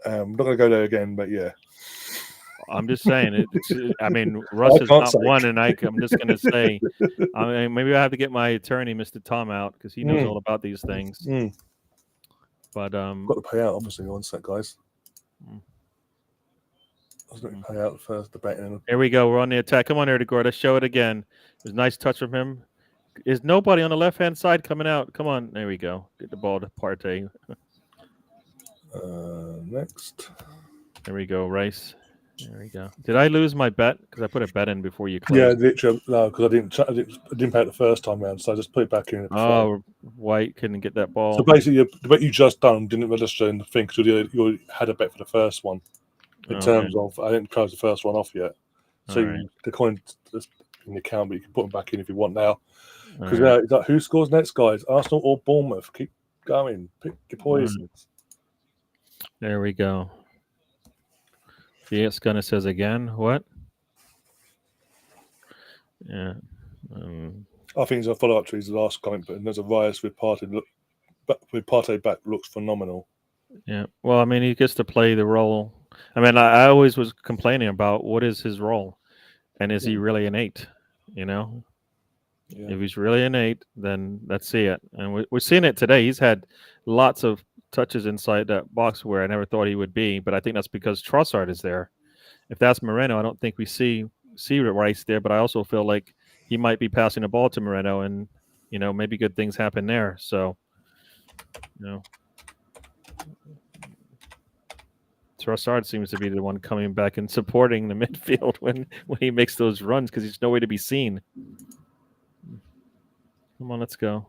I'm not going to go there again, but yeah. I'm just saying. I mean, Russ is not one, and I'm just going to say, I mean, maybe I have to get my attorney, Mr. Tom, out because he knows all about these things. But got to pay out, obviously, on set, guys. I was going to pay out first, the betting. Here we go. We're on the attack. Come on, Erdegaard. Let's show it again. There's a nice touch from him. Is nobody on the left-hand side coming out? Come on. There we go. Get the ball to Partey. Next. There we go, Rice. There we go. Did I lose my bet? Because I put a bet in before you closed. Yeah, literally. No, because I didn't pay it the first time round, so I just put it back in. Oh, White couldn't get that ball. So basically, the bet you just done didn't register in the thing because you had a bet for the first one. In terms of, I didn't close the first one off yet. So the coin is in the account, but you can put them back in if you want now. Because now it's like, who scores next, guys? Arsenal or Bournemouth? Keep going. Pick your poisons. There we go. Yes, Gunnar says again. What? Yeah. I think it's a follow-up to his last comment, but there's a Rice with Partey back looks phenomenal. Yeah. Well, I mean, he gets to play the role. I mean, I always was complaining about what is his role, and is he really an 8? You know, if he's really an 8, then let's see it. And we're seeing it today. He's had lots of touches inside that box where I never thought he would be, but I think that's because Trossard is there. If that's Moreno, I don't think we see Rice there, but I also feel like he might be passing the ball to Moreno, and maybe good things happen there. So, Trossard seems to be the one coming back and supporting the midfield when he makes those runs because he's nowhere to be seen. Come on, let's go.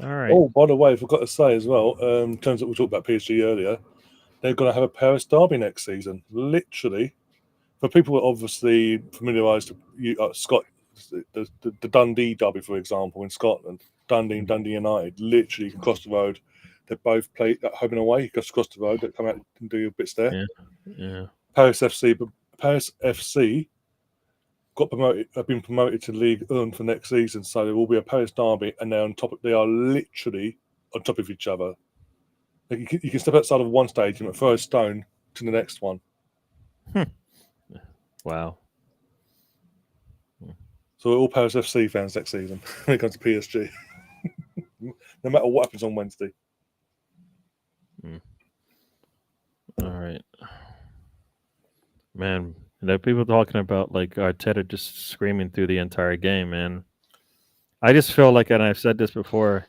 All right. Oh, by the way, I forgot to say as well, in terms of we talked about PSG earlier, they're going to have a Paris derby next season. Literally, for people who are obviously familiarised, Scott, the Dundee derby, for example, in Scotland, Dundee and Dundee United, literally you can cross the road. They both play at home and away. You just cross the road, they come out and do your bits there. Yeah. Paris FC have been promoted to League 1 for next season, so there will be a Paris derby, and they are literally on top of each other. Like you can step outside of one stadium and throw a stone to the next one. Wow. So we're all Paris FC fans next season when it comes to PSG. No matter what happens on Wednesday. All right. Man, there are people talking about like Arteta just screaming through the entire game, man. I just feel like, and I've said this before,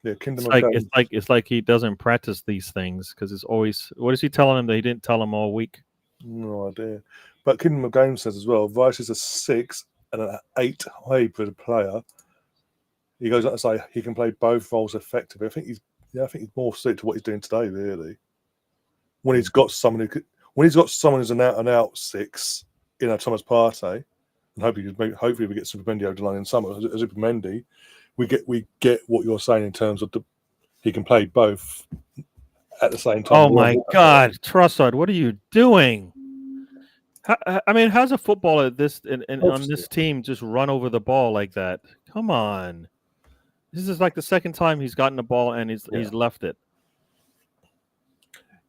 it's like he doesn't practice these things because it's always, what is he telling him that he didn't tell him all week? No idea. But Kingdom of Game says as well, Rice is a 6 and an 8 hybrid player. He goes on to say he can play both roles effectively. I think he's more suited to what he's doing today, really. When he's got someone who's an out 6, Thomas Partey, and hopefully we get Supermendi over the line in summer. Supermendi, we get what you're saying in terms of he can play both at the same time. Oh my God, Trossard, what are you doing? How's a footballer on this team just run over the ball like that? Come on. This is like the second time he's gotten the ball and he's left it.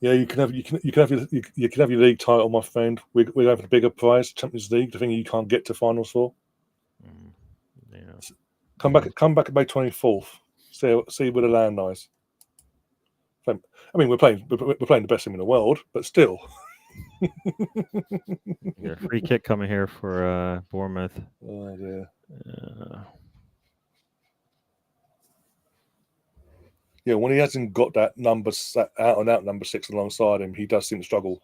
Yeah, you can have your league title, my friend. We're having a bigger prize, Champions League, the thing you can't get to finals for. Yeah. Come back at May 24th. See where the land lies. I mean, we're playing the best team in the world, but still. Yeah, free kick coming here for Bournemouth. Oh dear. Yeah, when he hasn't got that out and out number 6 alongside him, he does seem to struggle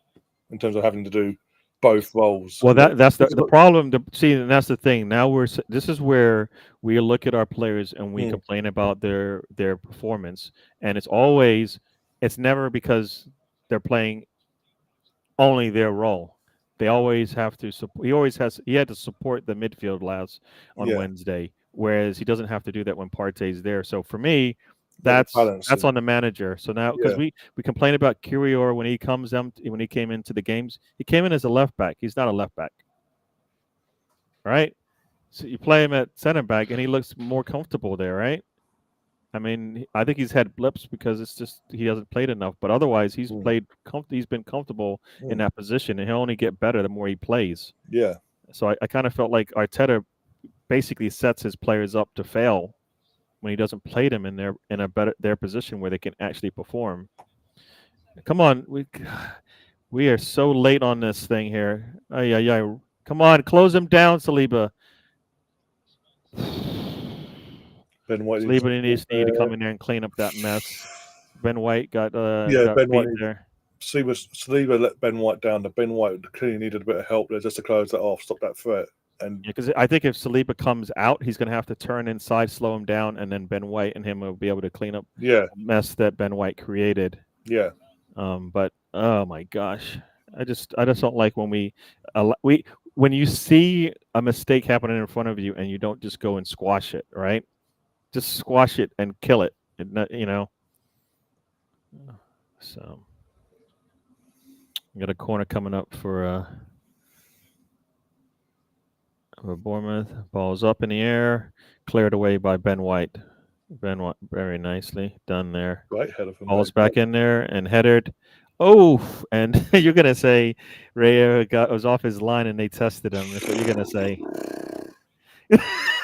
in terms of having to do both roles. Well, that's the problem. See, and that's the thing. Now this is where we look at our players and we complain about their performance, and it's never because they're playing only their role. They always have to support. He had to support the midfield lads on Wednesday, whereas he doesn't have to do that when Partey's there. So for me, that's on the manager. So now, because we complain about Curior when he came into the games, he came in as a left back. He's not a left back, right? So you play him at center back, and he looks more comfortable there, right? I mean, I think he's had blips because it's just he hasn't played enough. But otherwise, he's he's been comfortable in that position, and he'll only get better the more he plays. Yeah. So I kind of felt like Arteta basically sets his players up to fail when he doesn't play them in their position where they can actually perform. Come on, we are so late on this thing here. Yeah. Come on, close him down, Saliba. Ben White needs to come in there and clean up that mess. Ben White got Ben White there. Saliba let Ben White down. Ben White clearly needed a bit of help there just to close that off, stop that threat. And because I think if Saliba comes out, he's going to have to turn inside, slow him down, and then Ben White and him will be able to clean up the mess that Ben White created. Yeah. But oh my gosh, I just don't like when when you see a mistake happening in front of you and you don't just go and squash it, right? Just squash it and kill it, So, we got a corner coming up for Bournemouth. Ball's up in the air, cleared away by Ben White. Ben White, very nicely done there. Right header from Ball's back in there and headed. Oh, and you're gonna say Ray was off his line and they tested him. That's what you're gonna say.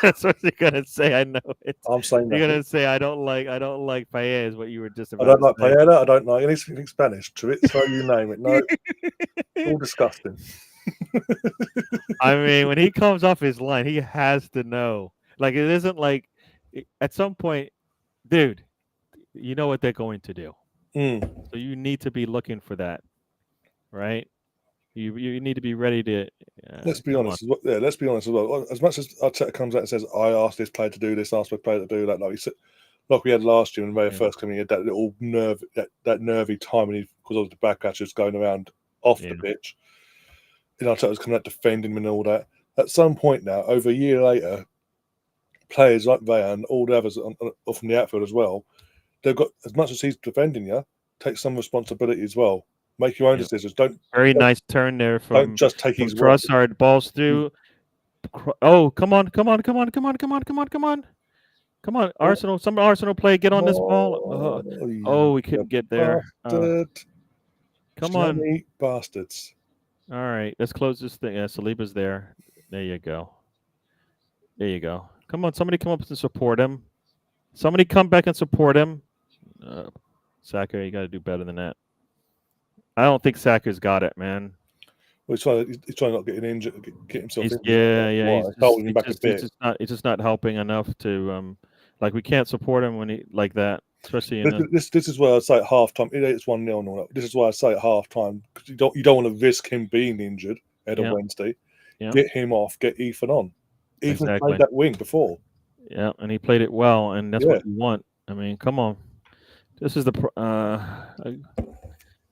That's what you're gonna say. I know it. I'm saying you're gonna say I don't like paella is what you were just about. I don't like paella. I don't like anything Spanish to it. So you name it. No, all disgusting. I mean, when he comes off his line, he has to know. Like it isn't like at some point, dude, you know what they're going to do. So you need to be looking for that, right? You need to be ready to. Let's be honest. Let's be honest as well. As much as Arteta comes out and says, "I asked this player to do this, asked this player to do that," like we had last year when Ray first came in, he had that little that nervy time when because of the backcatchers going around off the pitch. And Arteta was coming out defending him and all that. At some point now, over a year later, players like Ray and all the others from the outfield as well, they've got, as much as he's defending you, take some responsibility as well. Make your own decisions. Nice turn there from. Don't just take his Trossard. Balls through. Oh, come on! Arsenal, some Arsenal play. Get on this ball. We couldn't get there. Come on, bastards! All right, let's close this thing. Saliba's there. There you go. Come on, somebody come up and support him. Somebody come back and support him. Saka, you got to do better than that. I don't think Saka's got it, man. Well, he's trying not to get injured, get himself injured. He's holding him back a bit. It's just not helping enough to like we can't support him when he like that, especially in this is where I say at half time. It's 1-0. This is why I say at half time because you don't want to risk him being injured ahead of Wednesday. Get him off. Get Ethan on. Ethan played that wing before. Yeah, and he played it well, and that's what you want. I mean, come on. This is the.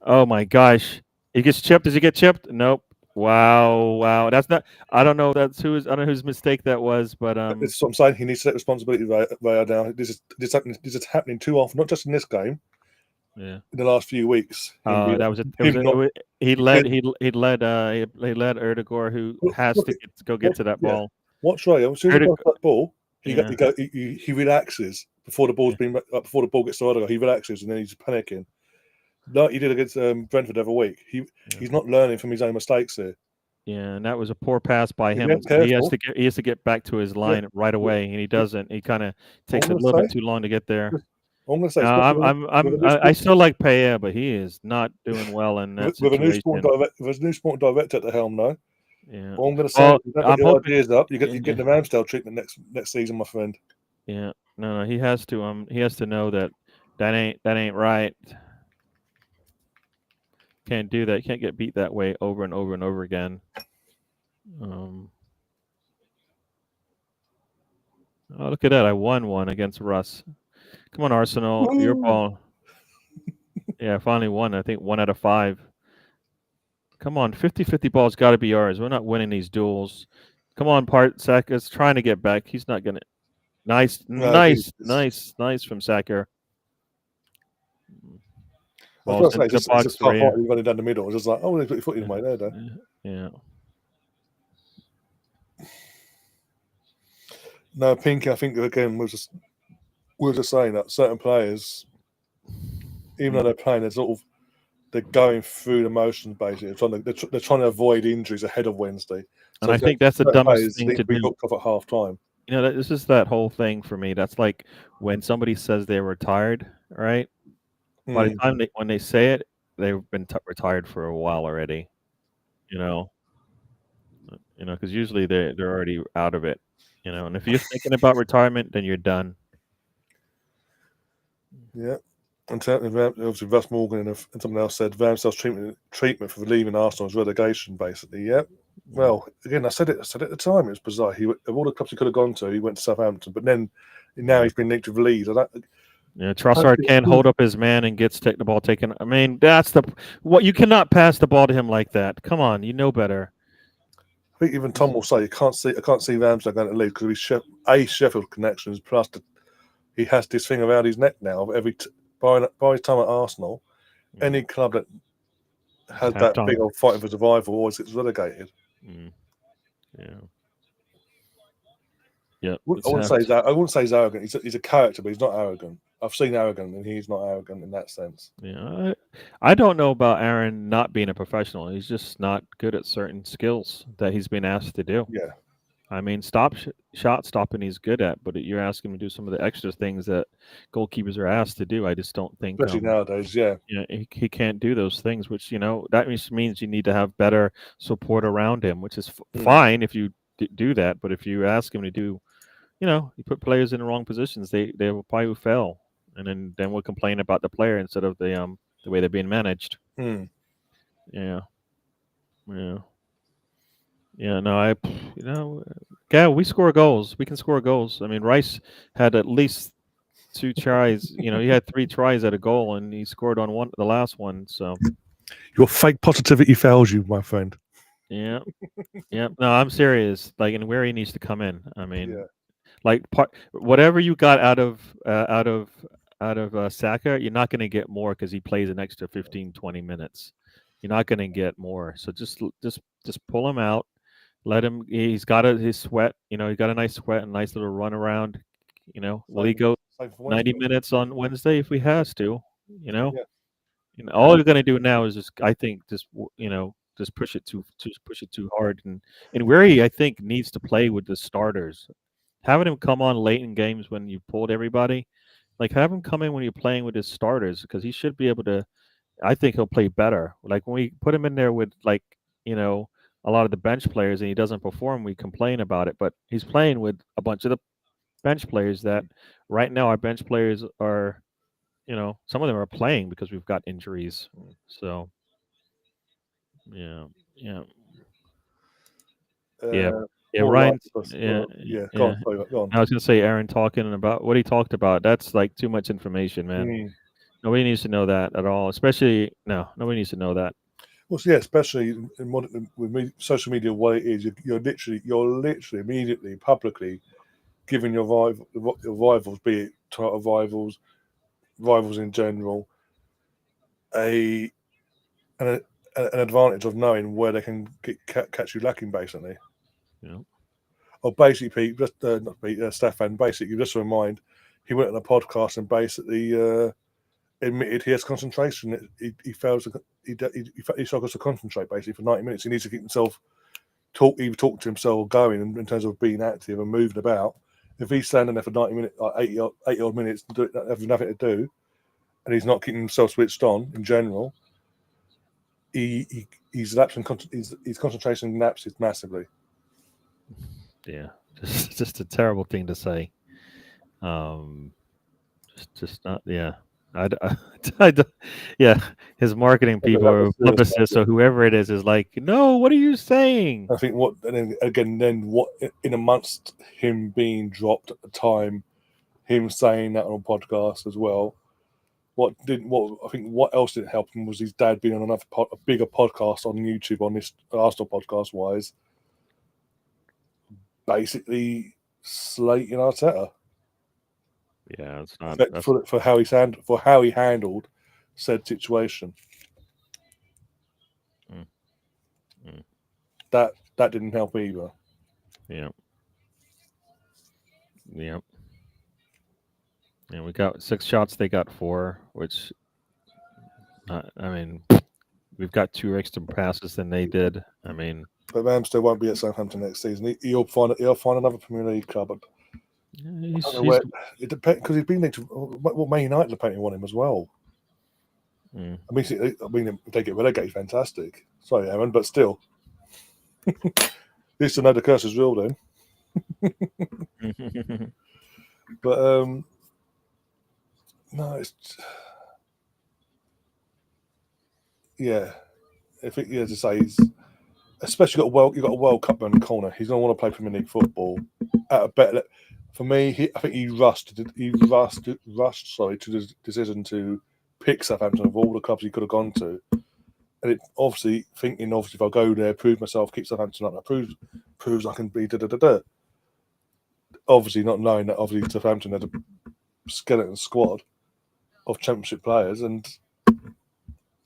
Oh my gosh! He gets chipped. Does he get chipped? Nope. Wow. That's not. I don't know. I don't know whose mistake that was, but This is what I'm saying. He needs to take responsibility right now. This is happening too often, not just in this game. Yeah. In the last few weeks. He led Erdegaard, who has to go get to that ball. Watch right. As soon as he got that ball, he relaxes before the ball's been before the ball gets to Erdegaard. He relaxes and then he's panicking. No, he did against Brentford the other week. He's not learning from his own mistakes here. Yeah, and that was a poor pass by him. He has to get back to his line right away, and he doesn't. He kind of takes a little bit too long to get there. I'm going to say, No, I still like Paya, but he is not doing well in that with a new sport director at the helm, though. Yeah. Well, I'm going to say, Well, if you don't I'm get your hoping. ideas up, you get the Ramsdale treatment next season, my friend. Yeah. No, he has to. He has to know that ain't right. Can't do that. Can't get beat that way over and over and over again. Oh, look at that! I won one against Russ. Come on, Arsenal, your ball. Yeah, I finally won. I think 1 out of 5. Come on, 50-50 ball's got to be ours. We're not winning these duels. Come on, Saka's trying to get back. He's not gonna. Nice from Saka. I was going to say, Into the box it's tough right here. running down the middle. It's just like, oh, they put your foot in the way there, though. Yeah. No, Pinky, I think, again, we're just saying that certain players, even though they're playing, they're going through the motions, basically. They're trying to avoid injuries ahead of Wednesday. And I think that's the dumbest thing to be do. hooked off at half time. You know, this is that whole thing for me. That's like when somebody says they're retired, right? By the time when they say it, they've been retired for a while already. You know, because usually they're already out of it. You know, and if you're thinking about retirement, then you're done. Yeah. And obviously, Russ Morgan and someone else said Ramsdale's treatment for leaving Arsenal is relegation, basically. Yeah. Well, again, I said it at the time. It was bizarre. Of all the clubs he could have gone to, he went to Southampton, but then now he's been linked with Leeds. Trossard can't hold up his man and gets the ball taken. I mean, that's what you cannot pass the ball to him like that. Come on, you know better. I think even Tom will say I can't see Ramsdale going to leave because he's Sheffield connections plus he has this thing around his neck now. By his time at Arsenal, any club that has that big old fighting for survival always gets relegated. Yeah. Yeah. I wouldn't say he's arrogant. He's a character, but he's not arrogant. I've seen arrogant, and he's not arrogant in that sense. Yeah, I don't know about Aaron not being a professional. He's just not good at certain skills that he's been asked to do. Yeah. I mean, shot stopping he's good at, but you're asking him to do some of the extra things that goalkeepers are asked to do. I just don't think, especially nowadays, yeah. He can't do those things, which that means you need to have better support around him, which is fine if you do that. But if you ask him to do, you put players in the wrong positions, they will probably fail, and then we'll complain about the player instead of the way they're being managed. Yeah. Yeah, no, we score goals. We can score goals. I mean, Rice had at least 2 tries. He had 3 tries at a goal, and he scored on the last one. So your fake positivity fails you, my friend. Yeah, yeah. No, I'm serious. Like, and where he needs to come in. I mean, whatever you got out of Saka, you're not going to get more because he plays an extra 15-20 minutes. You're not going to get more. So just pull him out. Let him. He's got his sweat. He got a nice sweat, a nice little run around. Will he go 90 minutes on Wednesday if he has to? All you're going to do now is just push it too hard. And Weary, I think, needs to play with the starters. Having him come on late in games when you pulled everybody, have him come in when you're playing with his starters because he should be able to. I think he'll play better. Like when we put him in there with a lot of the bench players and he doesn't perform, we complain about it. But he's playing with a bunch of the bench players that right now our bench players are, some of them are playing because we've got injuries. So, yeah. Ryan. Go on. I was going to say Aaron talking about what he talked about. That's like too much information, man. Nobody needs to know that at all. Nobody needs to know that. Well, yeah, especially with social media, what it is, you're literally immediately publicly giving your rivals, be it title rivals in general, an advantage of knowing where they can catch you lacking, basically. Yeah. Or basically, Stefan. Basically, just to remind, he went on a podcast and basically admitted he has concentration. He fails. He struggles to concentrate basically for 90 minutes. He needs to keep himself talking to himself, going in terms of being active and moving about. if he's standing there for 90 minutes, like 80 odd minutes, having nothing to do, and he's not keeping himself switched on in general, his concentration lapses massively. Yeah, just a terrible thing to say. Just not. Yeah, yeah. His marketing people or publicists or whoever it is like, no, what are you saying? I think what in amongst him being dropped at the time, him saying that on a podcast as well. What else didn't help him was his dad being on a bigger podcast on YouTube on this Arsenal podcast wise, basically slating Arteta. Yeah, it's not for how he handled said situation. That didn't help either. Yeah. Yep. And we got 6 shots. They got 4, which I mean, we've got 2 extra passes than they did. I mean, but Ramsdale won't be at Southampton next season. He'll find another Premier League club. It depends because he's been linked to Man United apparently want him as well. I mean, if they get relegated, fantastic. Sorry, Aaron, but still, at least to know the curse is real then. But no, it's I think as I say, he's especially you've got a World Cup around the corner. He's going to want to play Premier League football at a better. For me, I think he rushed to the decision to pick Southampton of all the clubs he could have gone to, and it obviously if I go there, prove myself, keep Southampton up, proves I can be Obviously, not knowing that obviously Southampton had a skeleton squad of Championship players, and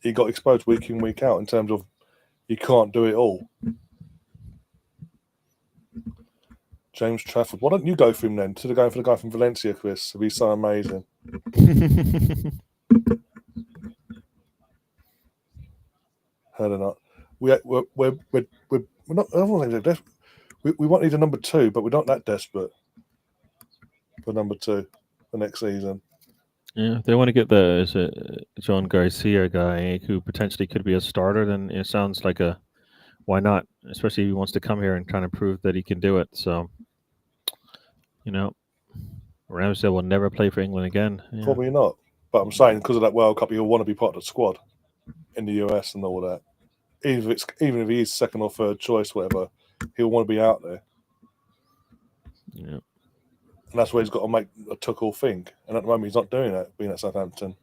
he got exposed week in, week out in terms of he can't do it all. James Trafford. Why don't you go for him then? Instead of going for the guy from Valencia, Chris. It'd be so amazing. Heard or not? We're not. I don't think we want need a number 2, but we're not that desperate for number 2 for next season. Yeah, if they want to get the John Garcia guy who potentially could be a starter, then it sounds like why not? Especially if he wants to come here and kind of prove that he can do it. So, Ramsdale will never play for England again. Yeah. Probably not. But I'm saying because of that World Cup, he'll want to be part of the squad in the US and all that. Even if he is second or third choice, whatever, he'll want to be out there. Yeah. And that's where he's got to make a Tuchel thing. And at the moment, he's not doing that, being at Southampton.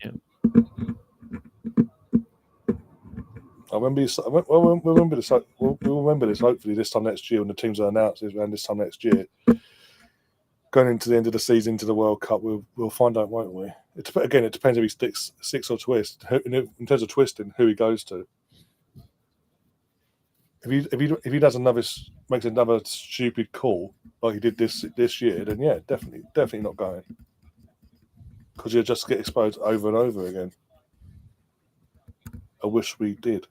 Yeah. We'll remember this. We'll remember this. Hopefully, this time next year, when the teams are announced, around this time next year, going into the end of the season, into the World Cup, we'll find out, won't we? It depends if he sticks or twist. In terms of twisting, who he goes to. If he makes another stupid call like he did this year, then yeah, definitely not going, because you'll just get exposed over and over again. I wish we did.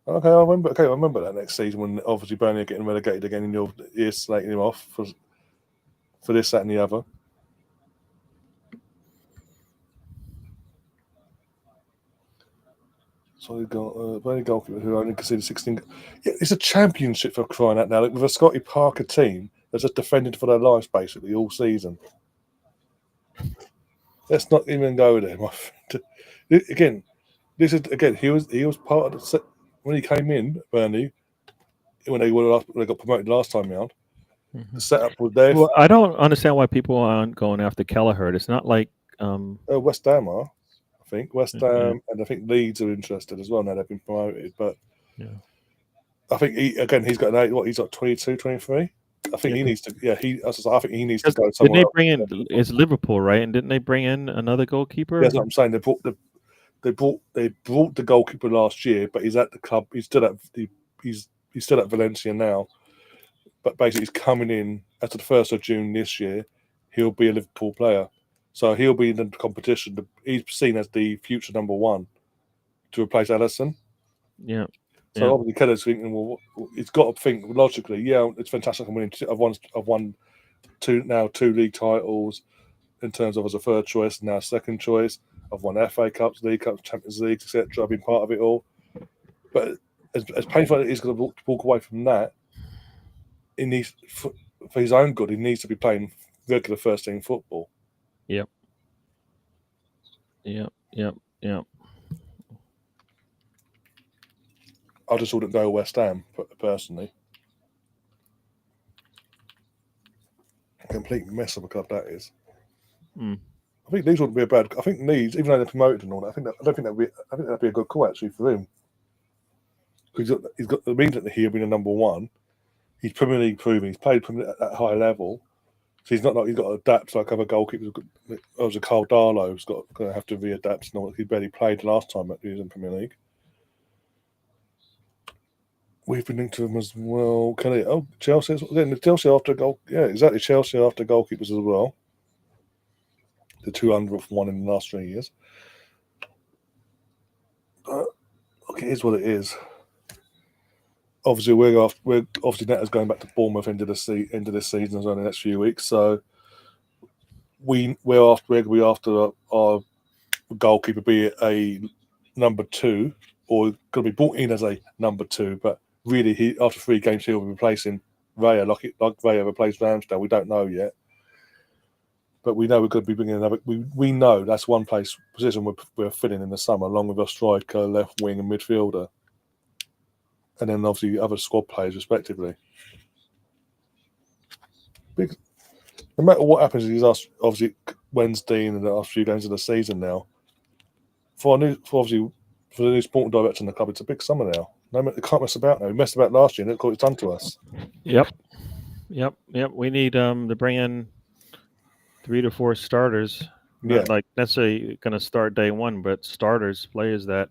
Okay, I remember that next season when obviously Burnley are getting relegated again, and you're slating him off for this, that, and the other. So they've got Burnley goalkeeper who only conceded 16. Yeah, it's a championship for crying out now. With a Scotty Parker team that's just defended for their lives basically all season. Let's not even go there, my friend. Again, he was part of the when he came in, Burnley, when they got promoted last time round. The setup was there. Well, I don't understand why people aren't going after Kelleher. It's not like West Ham are, I think. West Ham and I think Leeds are interested as well now they've been promoted. But I think he's got he's got 22, 23. I think he needs to. Yeah, I think he needs to go somewhere. Didn't they bring in? It's Liverpool, right? And didn't they bring in another goalkeeper? That's what I'm saying. They brought the goalkeeper last year, but he's at the club. He's still at Valencia now. But basically, he's coming in after the 1st of June this year. he'll be a Liverpool player. So he'll be in the competition. He's seen as the future number one to replace Alisson. Yeah. So obviously Keller's thinking, well, he's got to think logically. Yeah, it's fantastic. I'm winning. I've won two league titles in terms of as a third choice, now second choice. I've won FA Cups, League Cups, Champions League, etc. I've been part of it all. But as painful as it is going to walk away from that, he needs for his own good. He needs to be playing regular first team football. Yep. I just wouldn't go West Ham personally. A complete mess of a club that is. Mm. I think Leeds wouldn't be a bad. I think Leeds, even though they're promoted and all that, I think that'd be a good call actually for him. Because he's got immediately he'll be the number one. He's Premier League proven. He's played at that high level, so he's not like he's got to adapt like other goalkeepers. Obviously, Carl Darlow's going to have to readapt. And all. He barely played last time he was in Premier League. We've been linked to him as well. Chelsea after goal. Yeah, exactly. Chelsea after goalkeepers as well. The 200th one in the last 3 years. Look, it is what it is. Obviously, we're obviously Netta's going back to Bournemouth into this season as well in the next few weeks. So we're going to be after our goalkeeper, be it a number two or going to be brought in as a number two, but really, after 3 games, he'll be replacing Raya, like Raya replaced Ramsdale. We don't know yet, but we know we're going to be bringing another. We know that's one position we're filling in the summer, along with a striker, left wing, and midfielder, and then obviously other squad players respectively. No matter what happens, he's asked obviously Wednesday and the last few games of the season now. For the new sporting director in the club, it's a big summer now. No, it can't mess about now. We messed about last year, and look what it's done to us. Yep. We need to bring in 3 to 4 starters. Not like necessarily going to start day one, but starters, players that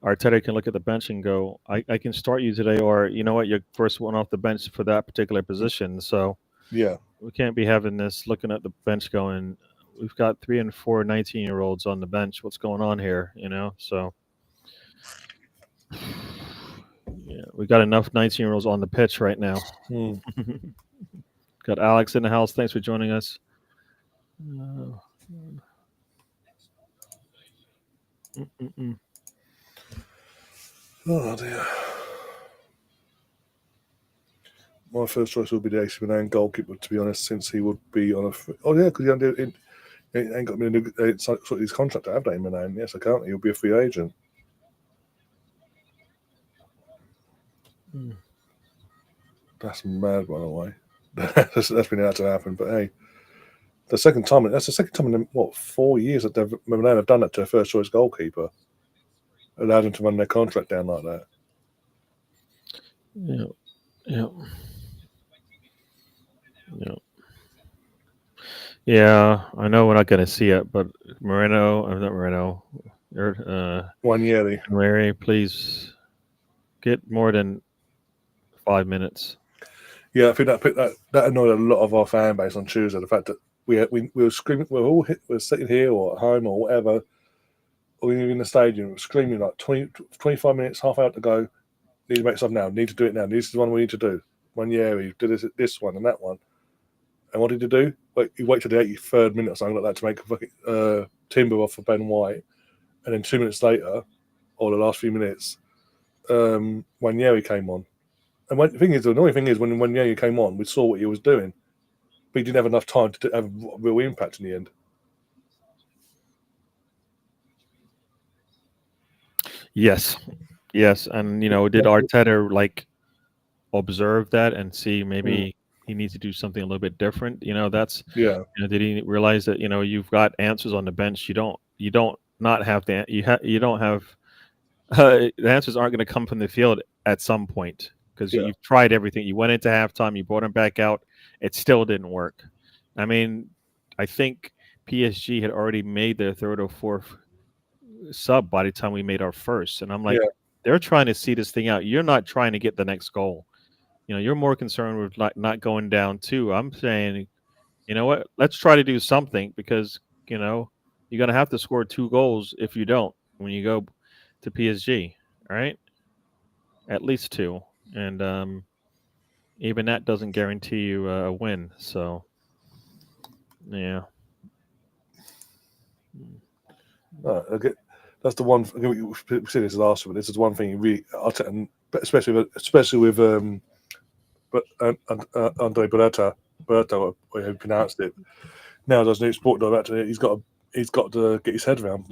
Arteta can look at the bench and go, I can start you today, or you know what, you're first one off the bench for that particular position. So yeah, we can't be having this looking at the bench going, we've got 3 and 4 19-year-olds on the bench. What's going on here? So yeah, we got enough 19-year-olds on the pitch right now. Got Alex in the house. Thanks for joining us. Oh dear. My first choice would be the AC Milan goalkeeper, to be honest, since he would be on a. Because he ain't got his contract, have they, Milan? Yes, I can't. He'll be a free agent. That's mad, by the way. That's been able to happen, but hey, that's the second time in 4 years that Milan have done that to a first choice goalkeeper, allowed him to run their contract down like that. Yeah, I know we're not going to see it, but Mary, please get more than 5 minutes. Yeah, I think that annoyed a lot of our fan base on Tuesday. The fact that we were screaming, we're sitting here or at home or whatever, or we were in the stadium, we're screaming like 25 minutes, half hour to go. Need to make stuff now. Need to do it now. This is the one we need to do. He did this one and that one. And what did he do? He waited to the 83rd minute or something like that to make a fucking timber off for Ben White, and then 2 minutes later, or the last few minutes, Wanyeri came on. And the annoying thing is when Wanyeri came on, we saw what he was doing, but he didn't have enough time to have a real impact in the end. Yes, and did Arteta observe that and see maybe he needs to do something a little bit different? Did he realize that you've got answers on the bench? You don't not have the the answers aren't going to come from the field at some point, because you've tried everything. You went into halftime, you brought him back out, it still didn't work. I mean, I think PSG had already made their 3rd or 4th sub by the time we made our first, and I'm like, they're trying to see this thing out. You're not trying to get the next goal. You're more concerned with not going down 2. I'm saying you know what? Let's try to do something because you're going to have to score 2 goals if you don't when you go to PSG, right? At least 2, and even that doesn't guarantee you a win. So, yeah. Okay. That's the one. We said this last week. This is one thing you really, especially with Andre Berto, or how you pronounced it. Now, as new sport director, he's got to get his head around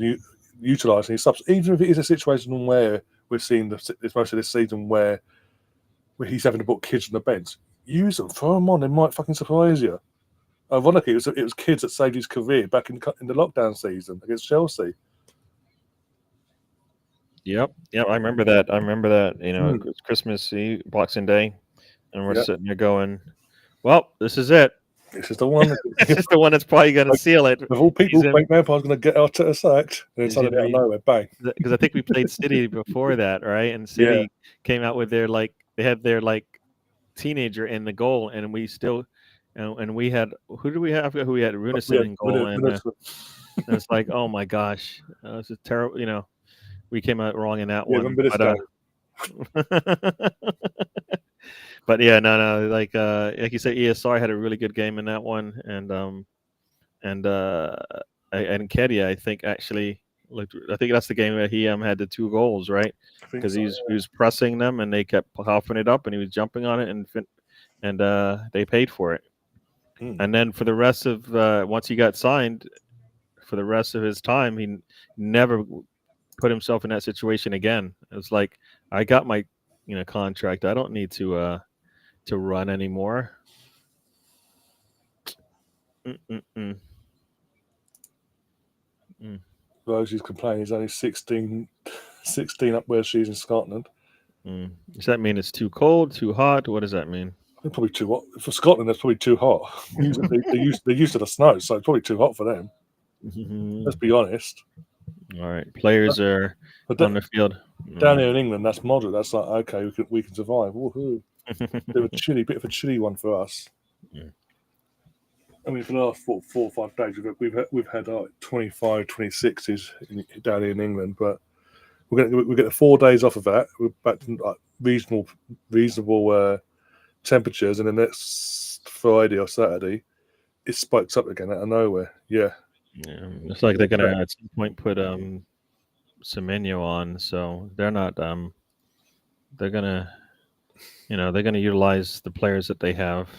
utilising his subs. Even if it is a situation where we've seen this most of this season where he's having to put kids on the bench, use them, throw them on. They might fucking surprise you. Ironically, it was kids that saved his career back in the lockdown season against Chelsea. Yep. I remember that. It was Christmas Eve, Boxing Day, and we're sitting there going, "Well, this is it. This is the one. This is the one that's probably going to seal it." Of all people, Frank Lampard's going to get Arteta sacked, and then He's suddenly out of nowhere, bang. Because I think we played City before that, right? And Yeah. City came out with they had their teenager in the goal, and we still, and we had who did we have? Who we had Runeson in goal, and it's like, oh my gosh, this is terrible. We came out wrong in that one. Remember this guy. But yeah, no, like you said, ESR had a really good game in that one, and Kedia, I think actually looked. I think that's the game where he had the 2 goals, right? Because he was pressing them, and they kept coughing it up, and he was jumping on it, and they paid for it. And then for the rest of once he got signed, for the rest of his time, he never put himself in that situation again. It was like, I got my contract. I don't need to run anymore. Rosie's complaining he's only 16 up where she's in Scotland. Does that mean it's too cold, too hot? What does that mean? Probably too hot for Scotland. That's probably too hot. They're used to the snow, so it's probably too hot for them. Let's be honest. All right, players are on the field. Down here in England, that's moderate. That's like, okay, we can survive. Woohoo! Bit of a chilly one for us. I mean, for the last 4 or 5 days, we've had 25, 26s down here in England, but we're getting 4 days off of that. We're back to reasonable temperatures, and the next Friday or Saturday, it spikes up again out of nowhere. Yeah, it's like they're gonna at some point put Semenyo on, so they're not. They're gonna utilize the players that they have,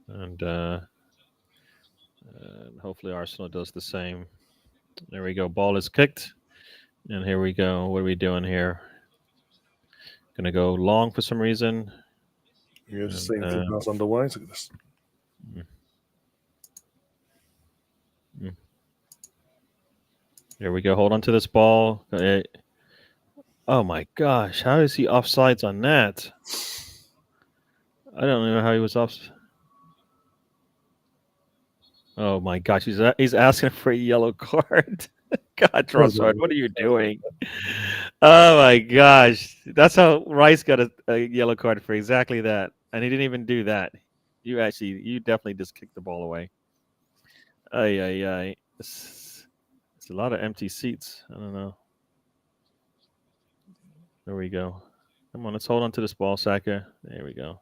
and hopefully Arsenal does the same. There we go. Ball is kicked, and here we go. What are we doing here? Gonna go long for some reason. You're just seeing things underway. Look at this. Here we go. Hold on to this ball. Oh my gosh! How is he offsides on that? I don't know how he was off. Oh my gosh! He's asking for a yellow card. God, Trossard, what are you doing? Oh my gosh! That's how Rice got a yellow card for exactly that, and he didn't even do that. You definitely just kicked the ball away. Ay. It's a lot of empty seats. I don't know. There we go. Come on, let's hold on to this ball, Saka. There we go.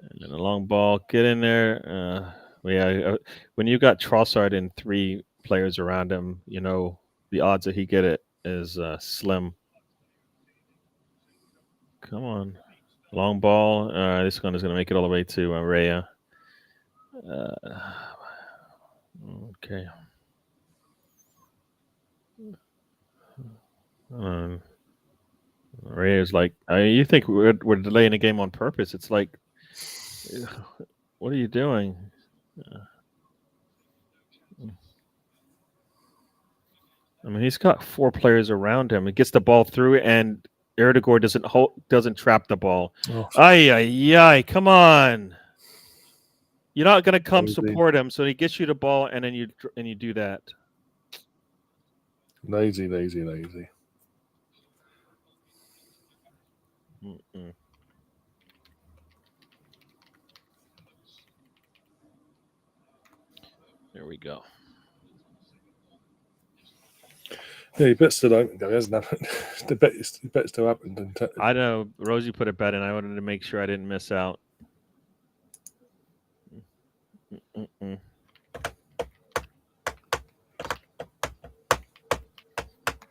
And then a long ball. Get in there. When you got Trossard and 3 players around him, the odds that he get it is slim. Come on. Long ball. This one is going to make it all the way to Raya. Okay. Raya is like, you think we're delaying the game on purpose? It's like, what are you doing? I mean, he's got 4 players around him. He gets the ball through, and Erdogan doesn't trap the ball. Ay, come on! You're not gonna come support him, so he gets you the ball, and then you do that. Lazy. There we go. Yeah, you bet still don't go, hasn't happened. The bet still happened. And I know Rosie put a bet in. I wanted to make sure I didn't miss out. Mm-mm.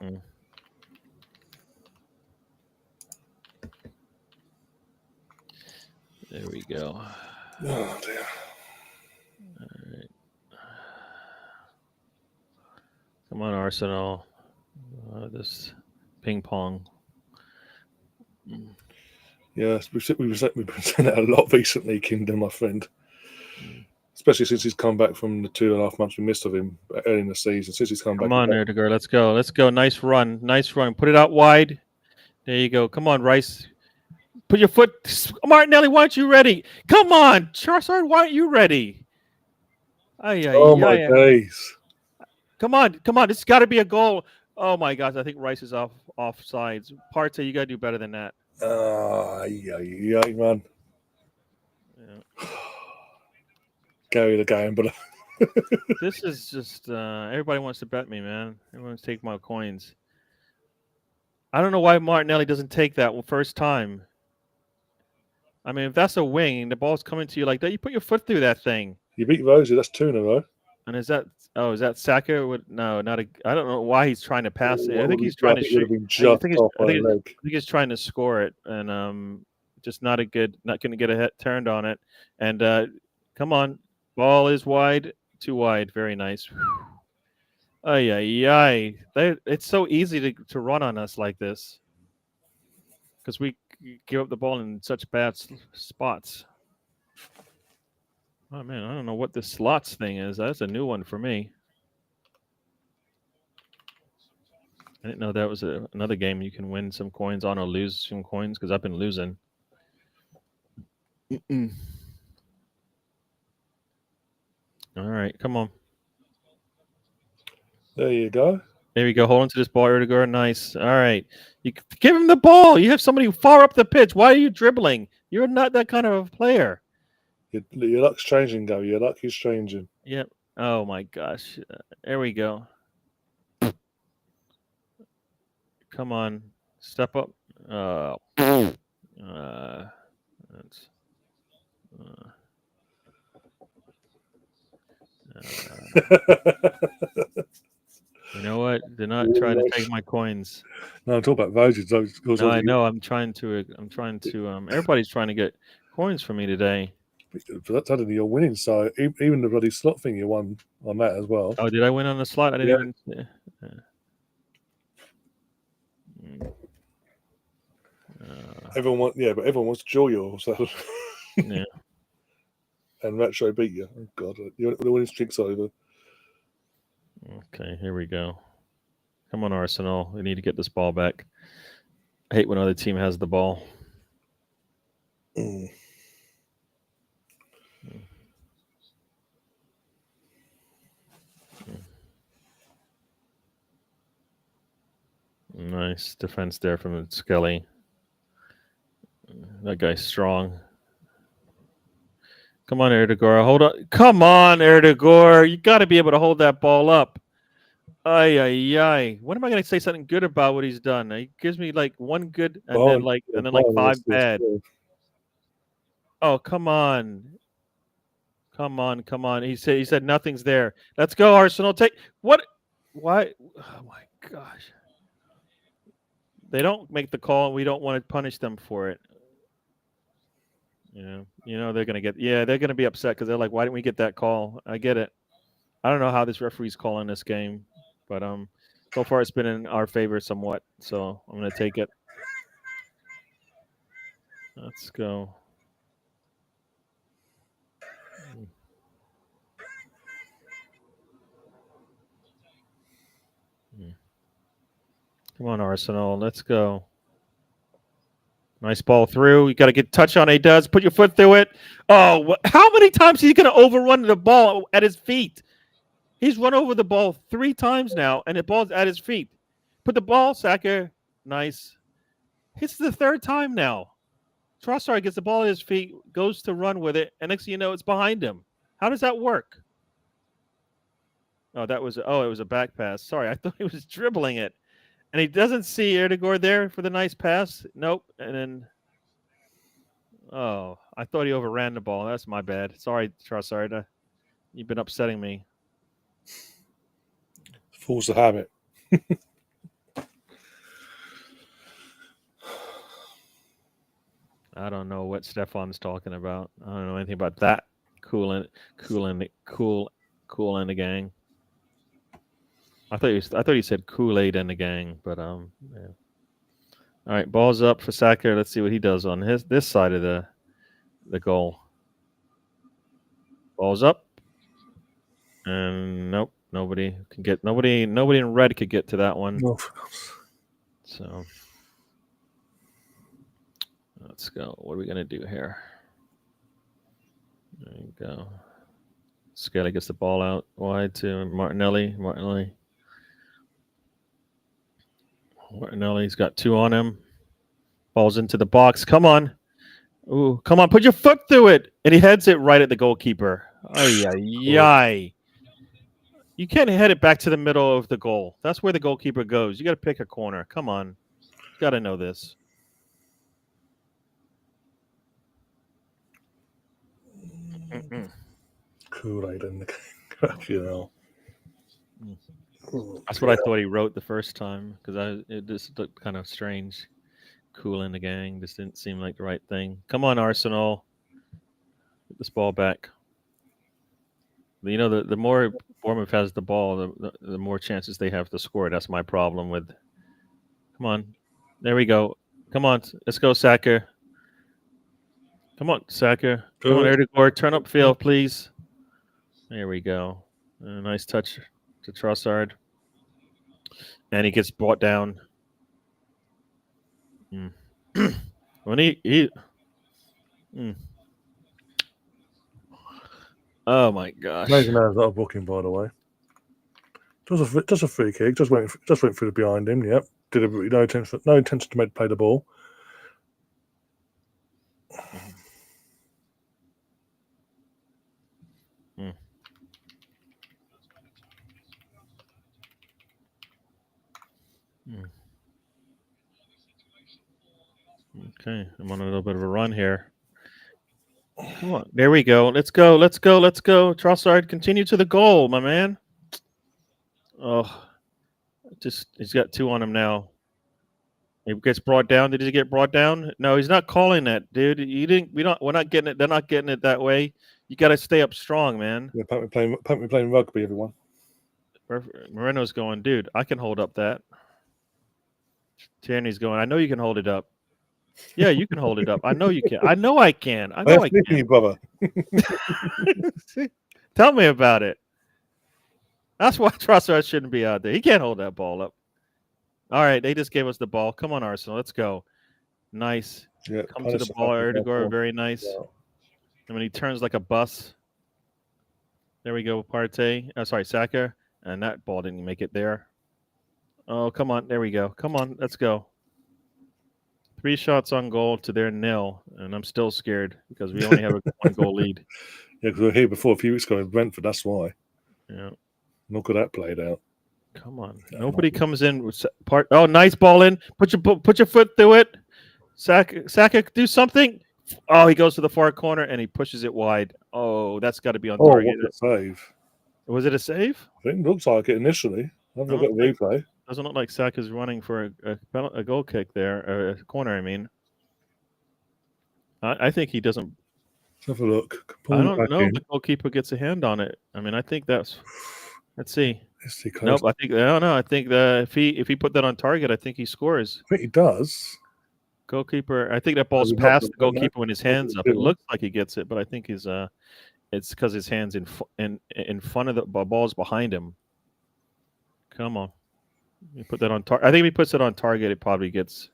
Mm. There we go. oh dear. All right. Come on, Arsenal. This ping pong. Yes, we've been saying that a lot recently, Kingdom, my friend. Especially since he's come back from the 2.5 months we missed of him early in the season. Since he's come back. Come on, Erdegaard. Let's go. Let's go. Nice run. Nice run. Put it out wide. There you go. Come on, Rice. Put your foot. Martinelli, why aren't you ready? Come on, Charizard, why aren't you ready? Oh my days. Come on. This has got to be a goal. Oh my gosh, I think Rice is offsides. Partey, you got to do better than that. Yeah, man. Yeah. Carry the game, but This is just everybody wants to bet me, man. Everyone wants to take my coins. I don't know why Martinelli doesn't take that first time. I mean, if that's a wing, the ball's coming to you like that, you put your foot through that thing. you beat Rosie. That's 2 in a row. And is that Saka? No, not a. I don't know why he's trying to pass it. I think he's trying to shoot. I think he's trying to score it, and just not going to get a hit turned on it. And come on, ball is wide, too wide. Very nice. Ay. It's so easy to run on us like this because we give up the ball in such bad spots. Oh man, I don't know what this slots thing is. That's a new one for me. I didn't know that was another game you can win some coins on or lose some coins because I've been losing. All right, come on. There you go. There we go. Hold on to this ball, Erdegaard. Nice. All right. You give him the ball. You have somebody far up the pitch. Why are you dribbling? You're not that kind of a player. Your luck's changing, Go. Your luck is changing. Yep. Oh my gosh. There we go. Come on. Step up. That's. You know what? They're not trying to take my coins. No, I'm talking about Rosie. No, I know. I'm trying to. Everybody's trying to get coins for me today. That's suddenly you're winning. So even the bloody slot thing you won on that as well. Oh, did I win on the slot? I didn't even. Everyone wants to jaw you. So yeah. And Retro beat you. Oh God, the winning streak's over. Okay, here we go. Come on, Arsenal. We need to get this ball back. I hate when other team has the ball. Nice defense there from Skelly. That guy's strong. Come on, Erdegaard. Hold on. Come on, Erdegaard. You got to be able to hold that ball up. Ay. When am I going to say something good about what he's done? He gives me like one good and then like 5 bad. Oh, come on. He said nothing's there. Let's go, Arsenal. Take what? Why? Oh my gosh. They don't make the call, and we don't want to punish them for it. You know they're gonna be upset because they're like, why didn't we get that call? I get it. I don't know how this referee's calling this game, but so far it's been in our favor somewhat. So I'm gonna take it. Let's go. Come on, Arsenal. Let's go. Nice ball through. You got to get touch on it. He does. Put your foot through it. Oh, how many times is he going to overrun the ball at his feet? He's run over the ball 3 times now, and the ball's at his feet. Put the ball, Saka. Nice. It's the 3rd time now. Trossard gets the ball at his feet, goes to run with it, and next thing you know, it's behind him. How does that work? Oh, it was a back pass. Sorry, I thought he was dribbling it. And he doesn't see Erdegaard there for the nice pass. Nope. And then, I thought he overran the ball. That's my bad. Sorry, Trossard. You've been upsetting me. Force the habit. I don't know what Stefan's talking about. I don't know anything about that. Cool in the gang. I thought he said Kool-Aid in the gang, but yeah. All right, ball's up for Saka. Let's see what he does on this side of the goal. Ball's up, and nope, nobody in red could get to that one. No. So let's go. What are we gonna do here? There you go. Skelly gets the ball out wide to Martinelli. Martinelli's got 2 on him. Ball's into the box. Come on. Ooh, come on. Put your foot through it. And he heads it right at the goalkeeper. Ay. You can't head it back to the middle of the goal. That's where the goalkeeper goes. You got to pick a corner. Come on. You got to know this. Kool-Aid in the game. You know. That's what I thought he wrote the first time because it just looked kind of strange. Cool in the gang. This didn't seem like the right thing. Come on, Arsenal. Get this ball back. You know, the more Bournemouth has the ball, the more chances they have to score. That's my problem with. Come on. There we go. Come on. Let's go, Saka. Come on, Saka. Come on, Erdegaard. Turn up field, please. There we go. A nice touch to Trossard. And he gets brought down. When he Oh my gosh! Amazing man's not a booking, by the way. Just a free kick. Just went through the behind him. Yep. Deliberately, no intention to play the ball. Okay, I'm on a little bit of a run here. Come on, there we go. Let's go. Trossard, continue to the goal, my man. Oh, he's got 2 on him now. He gets brought down. Did he get brought down? No, he's not calling that, dude. We're not getting it. They're not getting it that way. You got to stay up strong, man. Yeah, apparently playing rugby, everyone. Moreno's going, dude. I can hold up that. Tierney's going. I know you can hold it up. Yeah, you can hold it up. I know you can. I know I can. I know I can. You, brother. Tell me about it. That's why Trossard shouldn't be out there. He can't hold that ball up. All right, they just gave us the ball. Come on, Arsenal. Let's go. Nice. Yeah, come to the ball, Erdegaard. Very nice. Yeah. And when he turns like a bus. There we go, Partey. Saka. And that ball didn't make it there. Oh, come on. There we go. Come on. Let's go. 3 shots on goal to their 0, and I'm still scared because we only have a 1-goal lead. Yeah, because we were here before a few weeks ago in Brentford. That's why. Yeah. Look at that played out. Come on. Nobody comes in with Oh, nice ball in. Put your foot through it. Saka, do something. Oh, he goes to the far corner and he pushes it wide. Oh, that's got to be on target. What a save. Was it a save? I think it looks like it initially. I've looked at the replay. Doesn't look like Saka's running for a goal kick there, or a corner, I mean. I think he doesn't. Let's have a look. I don't know if the goalkeeper gets a hand on it. I mean, I think that's. Let's see. Nope. I don't know. I think that if he put that on target, I think he scores. I think he does. Goalkeeper. I think that ball's past the goalkeeper when his hands up. It looks like he gets it, but I think it's because his hands in front of the ball's behind him. Come on. You put that on target. I think if he puts it on target, it probably gets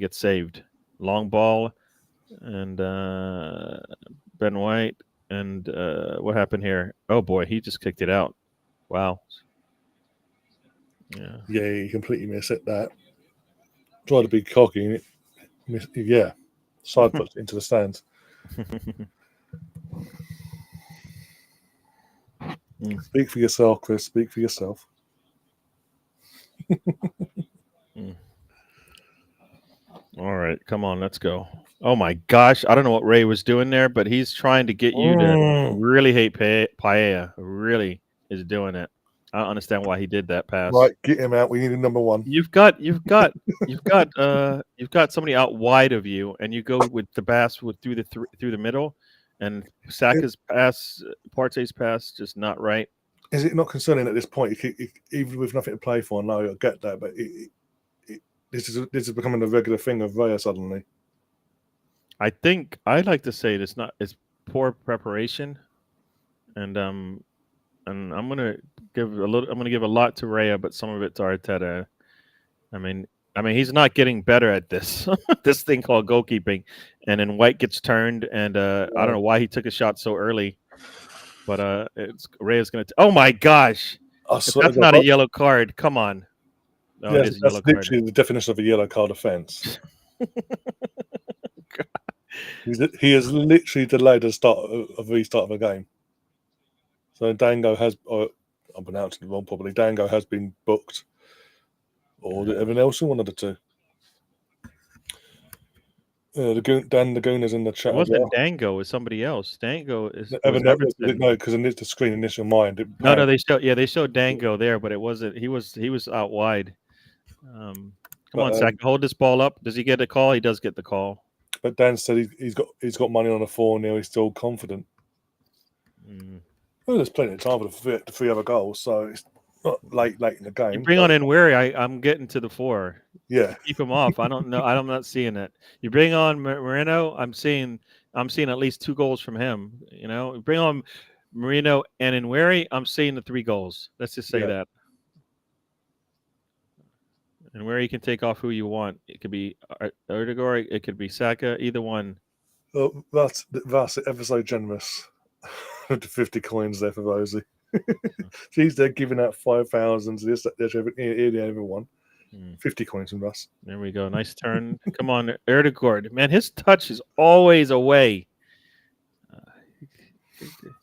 saved. Long ball, and Ben White, and what happened here? Oh boy, he just kicked it out. Wow. Yeah. Yeah, he completely missed it. That tried to be cocky. Yeah, side foot into the stands. Speak for yourself, Chris. Speak for yourself. All right, come on, let's go. Oh my gosh, I don't know what Ray was doing there, but he's trying to get you to really hate Paella. Really is doing it. I don't understand why he did that pass. Right, get him out. We need a number one. You've got somebody out wide of you, and you go with the pass through the middle, and Saka's pass, Partey's pass, just not right. Is it not concerning at this point? Even with nothing to play for, no, I get that, but this is becoming a regular thing of Raya suddenly. I think I'd like to say it's poor preparation, and I'm gonna give a lot to Raya, but some of it to Arteta. I mean he's not getting better at this this thing called goalkeeping, and then White gets turned, and I don't know why he took a shot so early, but Raya's gonna. Oh my gosh! If that's not a yellow card, come on. No, yes, that's literally the definition of a yellow card offence. He has literally delayed the restart of a game. So Dango has, I'm pronouncing it wrong probably, Dango has been booked. Or everyone else, one of the two. Dan Laguna's in the chat. It wasn't Dango, it was somebody else. Dango is no, because in the screen initial mind. No, they showed Dango there, but it wasn't. He was out wide. Come on, Saka, hold this ball up. Does he get a call? He does get the call. But Dan said he's got money on a 4-0. He's still confident. Well, there's plenty of time for the 3 other goals, so it's not late in the game. You bring on Nweri, I'm getting to the 4. Yeah, keep him off. I don't know. I'm not seeing it. You bring on Moreno, I'm seeing at least 2 goals from him. You know, you bring on Moreno and Nweri, I'm seeing the 3 goals. Let's just say that. And where you can take off who you want. It could be Erdegaard, it could be Saka, either one. Well, that's ever so generous. The 50 coins there for Rosie. She's there giving out 5,000 to this, everyone. 50 coins from Russ. There we go. Nice turn. Come on, Erdegaard. Man, his touch is always away.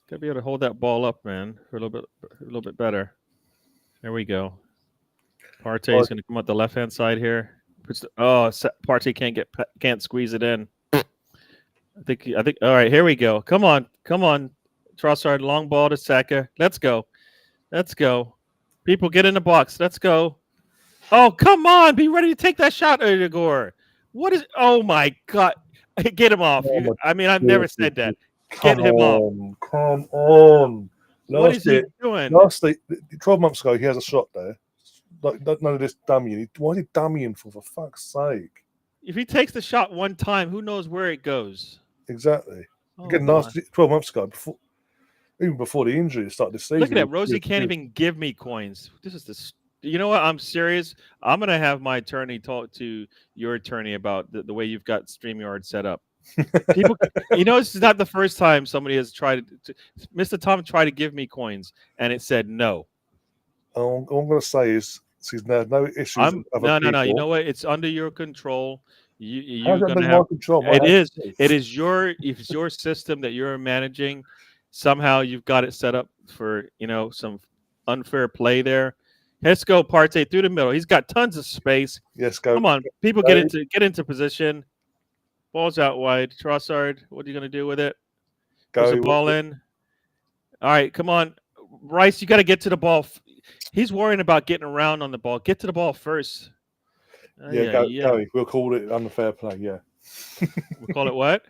Gotta be able to hold that ball up, man, for a little bit better. There we go. Partey is going to come out the left-hand side here. Partey can't squeeze it in. I think. All right, here we go. Come on. Trossard, long ball to Saka. Let's go. People, get in the box. Let's go. Oh, come on. Be ready to take that shot, Erdegaard. What is? Oh my God. Get him off. I've never said that. Get him off. Come on. What is he doing? 12 months ago, he has a shot there. None of this dummying. Why is he dummying for fuck's sake? If he takes the shot one time, who knows where it goes? Exactly. Again, 12 months ago, even before the injury started this season. Look at that. Rosie can't even give me coins. This is this. You know what? I'm serious. I'm going to have my attorney talk to your attorney about the way you've got StreamYard set up. People, this is not the first time somebody has tried to. Mr. Tom tried to give me coins, and it said no. All I'm going to say is, there's no issues. No. You know what? It's under your control. You're going to have control. It is your system that you're managing. Somehow you've got it set up for some unfair play there. Let's go, Partey through the middle. He's got tons of space. Yes, go. Come on, people, get into position. Ball's out wide. Trossard, what are you going to do with it? Push the ball in. All right, come on, Rice. You got to get to the ball. He's worrying about getting around on the ball. Get to the ball first. Go. We'll call it unfair play. Yeah. We'll call it what?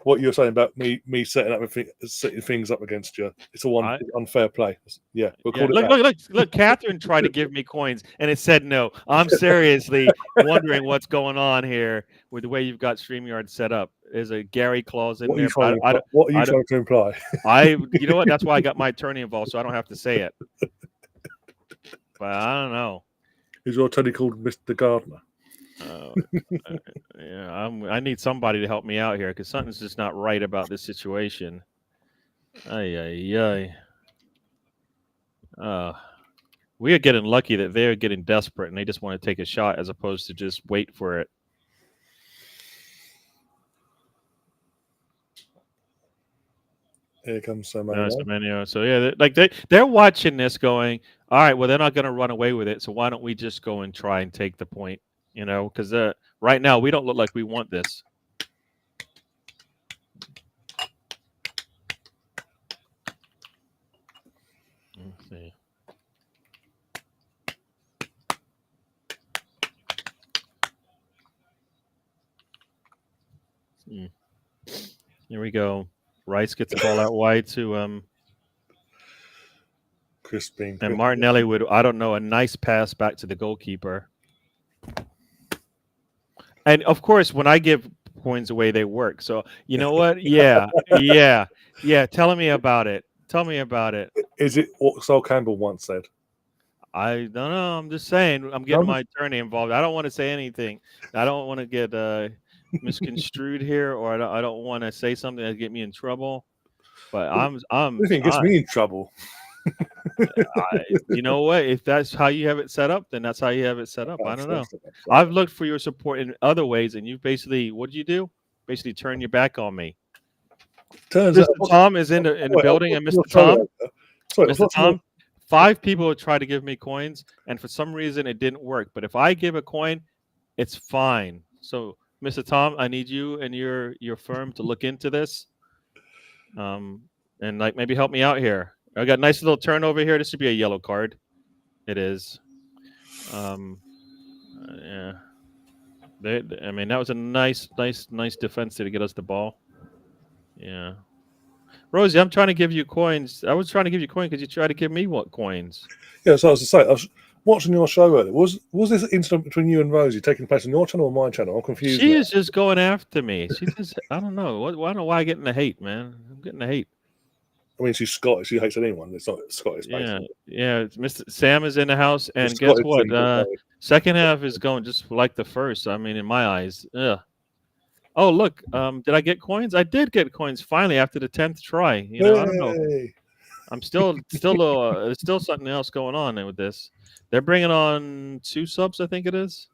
What you're saying about me setting things up against you. It's all unfair play. Yeah. We'll call it Look. Catherine tried to give me coins, and it said no. I'm seriously wondering what's going on here with the way you've got StreamYard set up. There's a Gary clause in there. What are you trying to imply? You know what? That's why I got my attorney involved, so I don't have to say it. But I don't know. Is your attorney called Mr. Gardner? I need somebody to help me out here because something's just not right about this situation. We are getting lucky that they're getting desperate and they just want to take a shot as opposed to just wait for it. Here comes No, Semenyo. Semenyo. So yeah, they're watching this, going, all right, well they're not going to run away with it, so why don't we just go and try and take the point? You know, because right now we don't look like we want this. Let's see. Here we go. Rice gets the ball out wide to Crispin. and Martinelli would, I don't know, a nice pass back to the goalkeeper. And of course, when I give coins away, they work. So you know what? Yeah. Tell me about it. Tell me about it. Is it what Sol Campbell once said? I don't know. I'm just saying. I'm getting my attorney involved. I don't want to say anything. I don't want to get misconstrued here, or I don't want to say something that get me in trouble. But I'm. You think it gets me in trouble? You know what? If that's how you have it set up, then that's how you have it set up. I don't know. I've looked for your support in other ways, and you basically, what did you do? Basically, turn your back on me. Turns Mr. Tom is in the building, and Mr. Tom, Mr. Tom, 5 people have tried to give me coins, and for some reason it didn't work. But if I give a coin, it's fine. So, Mr. Tom, I need you and your firm to look into this, and like maybe help me out here. I got a nice little turnover here. This should be a yellow card. It is. Yeah. I mean, that was a nice defense to get us the ball. Yeah. Rosie, I'm trying to give you coins. I was trying to give you coins because you tried to give me what coins? Yeah, so I was to say, I was watching your show earlier. Was this incident between you and Rosie taking place on your channel or my channel? I'm confused. She is just going after me. She just, I don't know. I don't know why I'm getting the hate, man. I'm getting the hate. I mean, she's Scottish. She hates anyone. It's not Scottish. Yeah. Mr. Sam is in the house, and guess what? Second half is going just like the first. I mean, in my eyes. Ugh. Oh, look. Did I get coins? I did get coins finally after the 10th try. You know, I don't know. I'm still there's still something else going on with this. They're bringing on 2 subs, I think it is.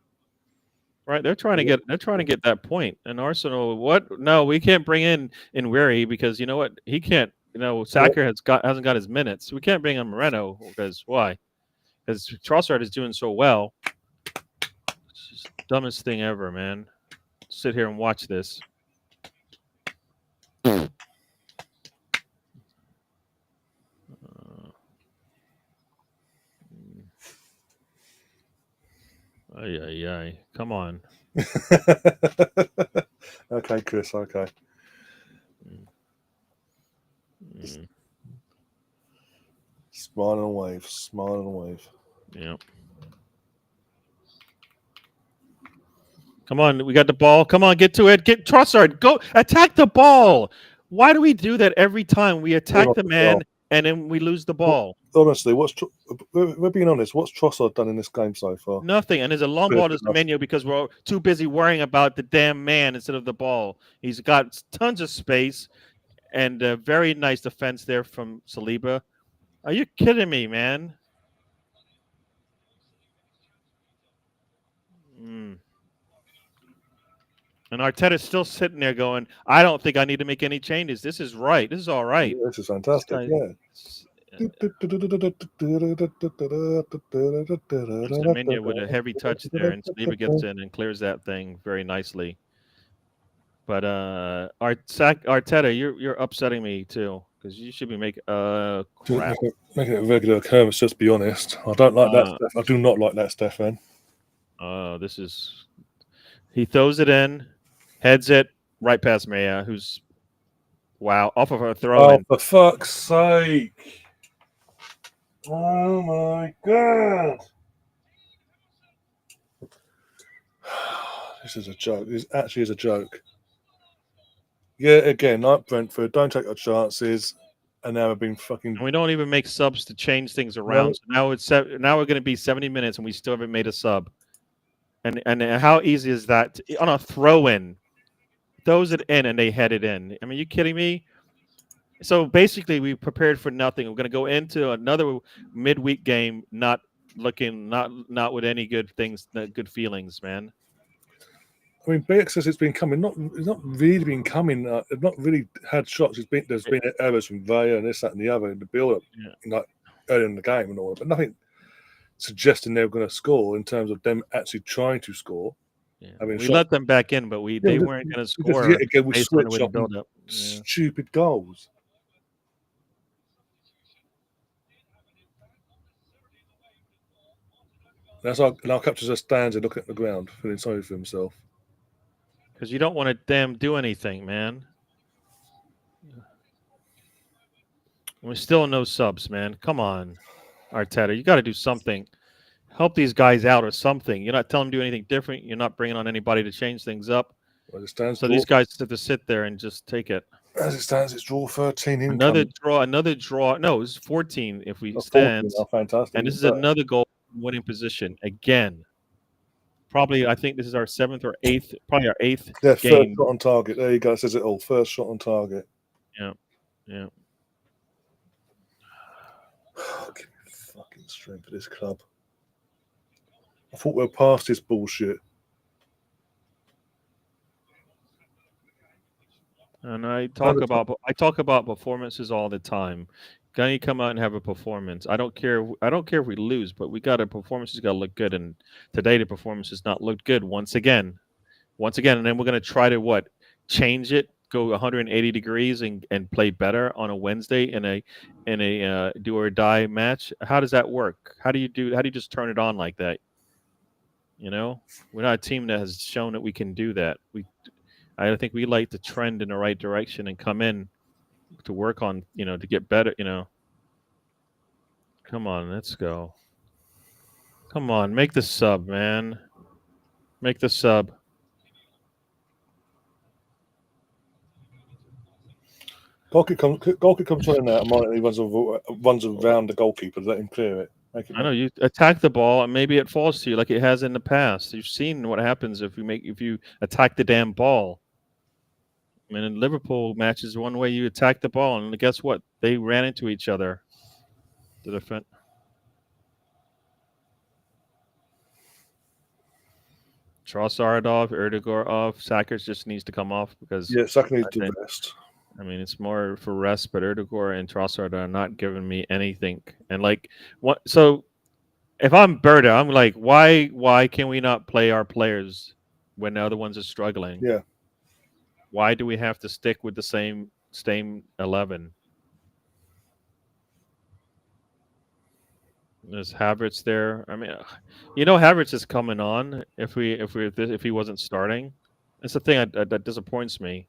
Right? They're trying to get that point. And Arsenal, what? No, we can't bring in Weary because you know what? He can't. You know, Saka hasn't got his minutes. We can't bring in Moreno because why? Because Trossard is doing so well. It's just the dumbest thing ever, man. Sit here and watch this. Ay. Come on. Okay, Chris. Okay. Smile and wave. Yeah. Come on, we got the ball. Come on, get to it. Get Trossard. Go attack the ball. Why do we do that every time? We attack the man and then we lose the ball. Honestly, we're being honest. What's Trossard done in this game so far? Nothing. And there's a long ball to Semenyo because we're too busy worrying about the damn man instead of the ball. He's got tons of space and a very nice defense there from Saliba. Are you kidding me, man? And Arteta's still sitting there going, I don't think I need to make any changes. This is right. This is all right. Yeah, this is fantastic. Semenyo with a heavy touch there, and Saliba gets in and clears that thing very nicely. But Arteta, you're upsetting me too because you should be making crap. Making it a regular occurrence. Just be honest. I don't like that. I do not like that, Stefan. This is. He throws it in, heads it right past Maya, who's off of her throw. Oh, for fuck's sake! Oh my god! This is a joke. This actually is a joke. Yeah, again, like Brentford, don't take your chances. And now we've been fucking. And we don't even make subs to change things around. No. So now we're going to be 70 minutes, and we still haven't made a sub. And how easy is that on a throw-in? Throws it in and they head it in. I mean, you kidding me? So basically, we prepared for nothing. We're going to go into another midweek game not with any good things, good feelings, man. I mean, BX says it's been coming. It's not really been coming. It's not really had shots. There's been errors from Vaya and this, that, and the other in the build-up, like early in the game and all. But nothing suggesting they were going to score in terms of them actually trying to score. Yeah. We let them back in, but they weren't going to score yet again, we based on the switch up build-up. Stupid goals. That's like, and our captain just stands and looking at the ground, feeling sorry for himself. Because you don't want to damn do anything, man. We're still no subs, man. Come on, Arteta. You got to do something. Help these guys out or something. You're not telling them to do anything different. You're not bringing on anybody to change things up. So these guys have to sit there and just take it. As it stands, it's draw 13 in. Another draw. No, it's 14 if we stand. Fantastic. And this is another goal winning position again. Probably, I think this is our 7th or 8th, probably our 8th game. First shot on target. There you go. It says it all. First shot on target. Yeah. Give me fucking strength for this club. I thought we were past this bullshit. And I talk about performances all the time. Can you come out and have a performance? I don't care if we lose, but performance has got to look good. And today the performance has not looked good once again. And then we're going to try to change it, go 180 degrees and play better on a Wednesday in a do or die match. How does that work? How do you just turn it on like that? You know, we're not a team that has shown that we can do that. I think we like to trend in the right direction and come in to work on, to get better, Come on, let's go. Come on, make the sub, man. Make the sub. Goalkeeper comes running out and he runs around the goalkeeper to let him clear it. I know you attack the ball and maybe it falls to you like it has in the past. You've seen what happens if you attack the damn ball. I mean, in Liverpool matches, one way you attack the ball, and guess what? They ran into each other. The defense. Trossard off, Erdegaard off. Sackers just needs to come off because Saka needs to rest. I mean, it's more for rest, but Erdegaard and Trossard are not giving me anything. And what? So, if I'm Berta, I'm like, why can we not play our players when the other ones are struggling? Yeah. Why do we have to stick with the same 11? There's Havertz there. I mean, Havertz is coming on if he wasn't starting. That's the thing that disappoints me.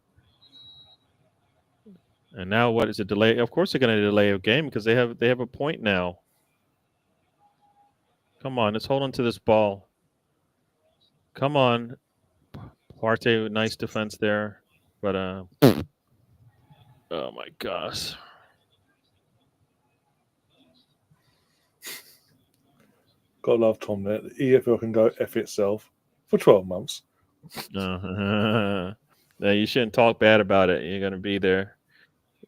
And now what is a delay? Of course they're going to delay a game because they have a point now. Come on, let's hold on to this ball. Come on, Partey, nice defense there. But oh my gosh. Gotta love Tom there. The EFL can go F itself for 12 months. No, you shouldn't talk bad about it. You're gonna be there.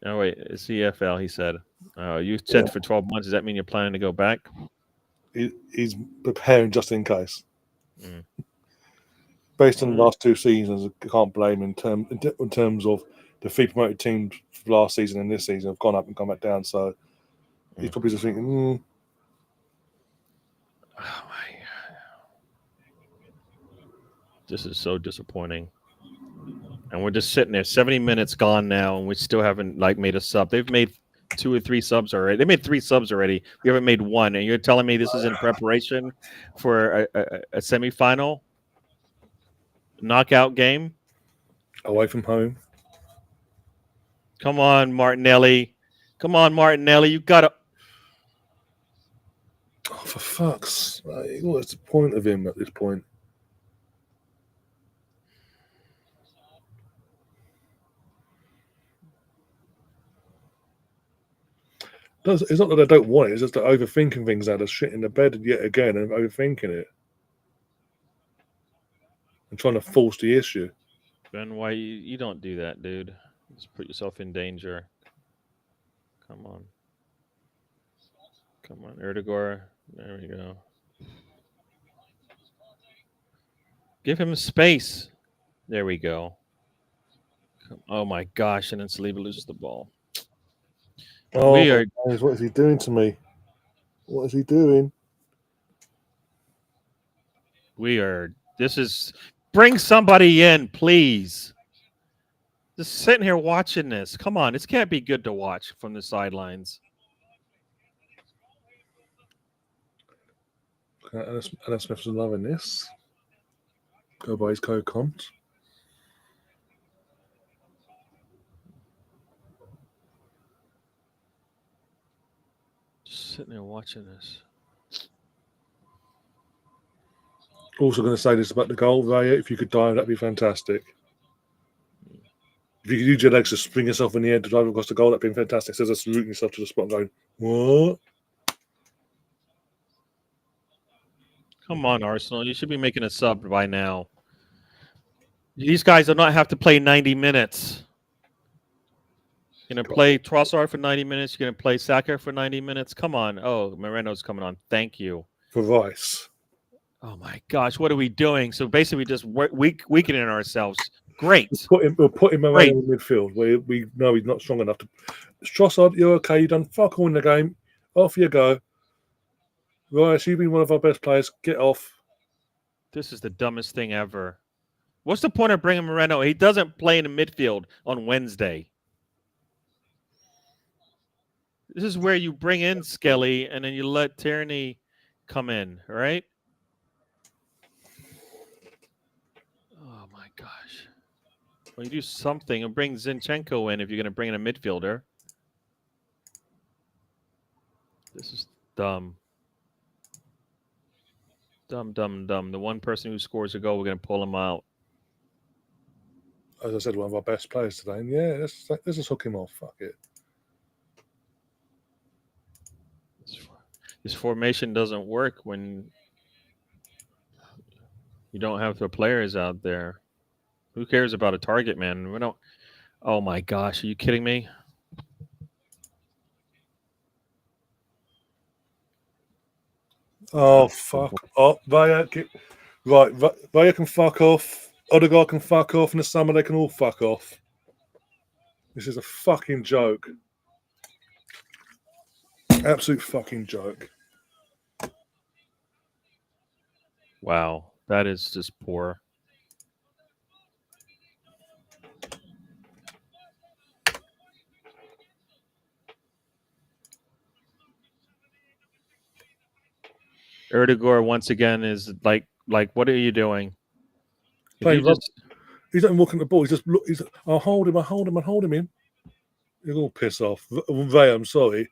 Oh wait, it's EFL, he said. You said for 12 months. Does that mean you're planning to go back? He's preparing just in case. Based on the last 2 seasons, I can't blame him in terms of the 3 promoted teams last season and this season have gone up and gone back down. So he's probably just thinking, Oh my God. This is so disappointing. And we're just sitting there, 70 minutes gone now, and we still haven't made a sub. They've made 2 or 3 subs already. They made 3 subs already. We haven't made 1, and you're telling me this is in preparation for a semifinal knockout game away from home. Come on, Martinelli. You gotta. Oh, for fuck's sake! What's the point of him at this point? It's not that I don't want it. It's just that overthinking things out of shit in the bed yet again and overthinking it and trying to force the issue. Ben, why you don't do that, dude? Just put yourself in danger. Come on, Erdegaard. There we go. Give him space. There we go. Oh my gosh! And then Saliba loses the ball. Oh, We are. what is he doing to me? What is he doing? This is. Bring somebody in, please. Just sitting here watching this. Come on, this can't be good to watch from the sidelines. Anna Smith's loving this. Go by his co-comps. Just sitting there watching this. Also going to say this about the goal, Raya. If you could dive, that'd be fantastic. If you could use your legs to spring yourself in the air to drive across the goal, that'd be fantastic. Instead of just rooting yourself to the spot and going, what? Come on, Arsenal. You should be making a sub by now. These guys do not have to play 90 minutes. You're going to play Trossard for 90 minutes. You're going to play Saka for 90 minutes. Come on. Oh, Moreno's coming on. Thank you. For Rice. Oh, my gosh. What are we doing? So basically, we just weakening ourselves. Great. We'll put him around in midfield where we know he's not strong enough to. Trossard, you're okay. You've done fuck all in the game. Off you go. Rice, you've been one of our best players. Get off. This is the dumbest thing ever. What's the point of bringing Moreno? He doesn't play in the midfield on Wednesday. This is where you bring in Skelly and then you let Tierney come in, right? Oh, my gosh. Well, you do something and bring Zinchenko in if you're going to bring in a midfielder. This is dumb. Dumb. The one person who scores a goal, we're going to pull him out. As I said, one of our best players today. And yeah, let's just hook him off. Fuck it. This formation doesn't work when you don't have the players out there. Who cares about a target man? We don't. Oh my gosh, are you kidding me? Oh fuck! Oh, Raya can fuck off. Odegaard can fuck off. In the summer, they can all fuck off. This is a fucking joke. Absolute fucking joke. Wow, that is just poor. Erdegaard once again is like, what are you doing? He's not even walking the ball. I'll hold him in. You're all piss off. Ray, I'm sorry.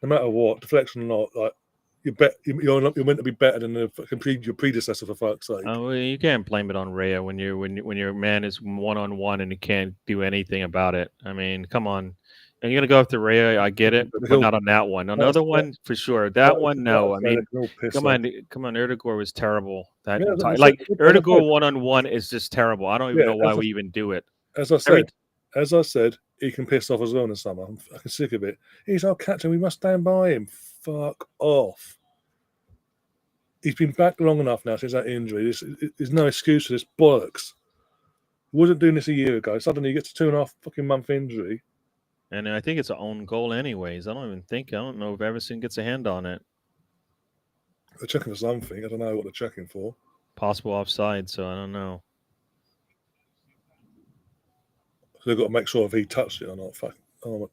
No matter what, deflection or not, like you're meant to be better than your predecessor, for fuck's sake. Well, you can't blame it on Raya when your man is 1-on-1 and you can't do anything about it. I mean, come on. And you're gonna go after Raya, I get it, but not on that one. Another one for sure. That one, no. I mean, come on. Erdegaard was terrible. Erdegaard 1-on-1 is just terrible. I don't even know why we even do it. As I said, he can piss off as well in the summer. I'm fucking sick of it. He's our captain. We must stand by him. Fuck off. He's been back long enough now since that injury. There's no excuse for this bollocks. He wasn't doing this a year ago. Suddenly he gets a 2.5 fucking month injury. And I think it's an own goal anyways. I don't know if Everson gets a hand on it. They're checking for something. I don't know what they're checking for. Possible offside, so I don't know. So they've got to make sure if he touched it or not.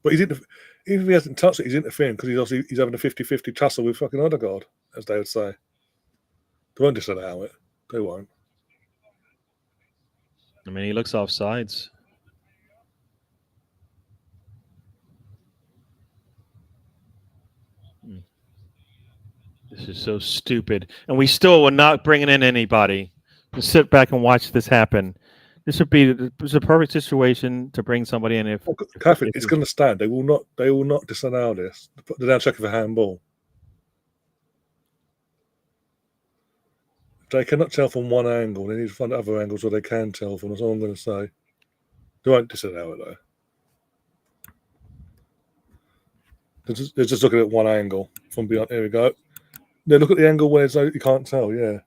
But even if he hasn't touched it, he's interfering because he's having a 50-50 tussle with fucking Odegaard, as they would say. They won't disallow it. They won't. I mean, he looks offsides. This is so stupid. And we still are not bringing in anybody. Just sit back and watch this happen. This would be the perfect situation to bring somebody in. Catherine, it's going to stand. They will not disallow this. They're now checking for handball. They cannot tell from one angle. They need to find other angles where they can tell from. That's all I'm going to say. They won't disallow it though. They're just looking at one angle from beyond. Here we go. They look at the angle where you can't tell. Yeah.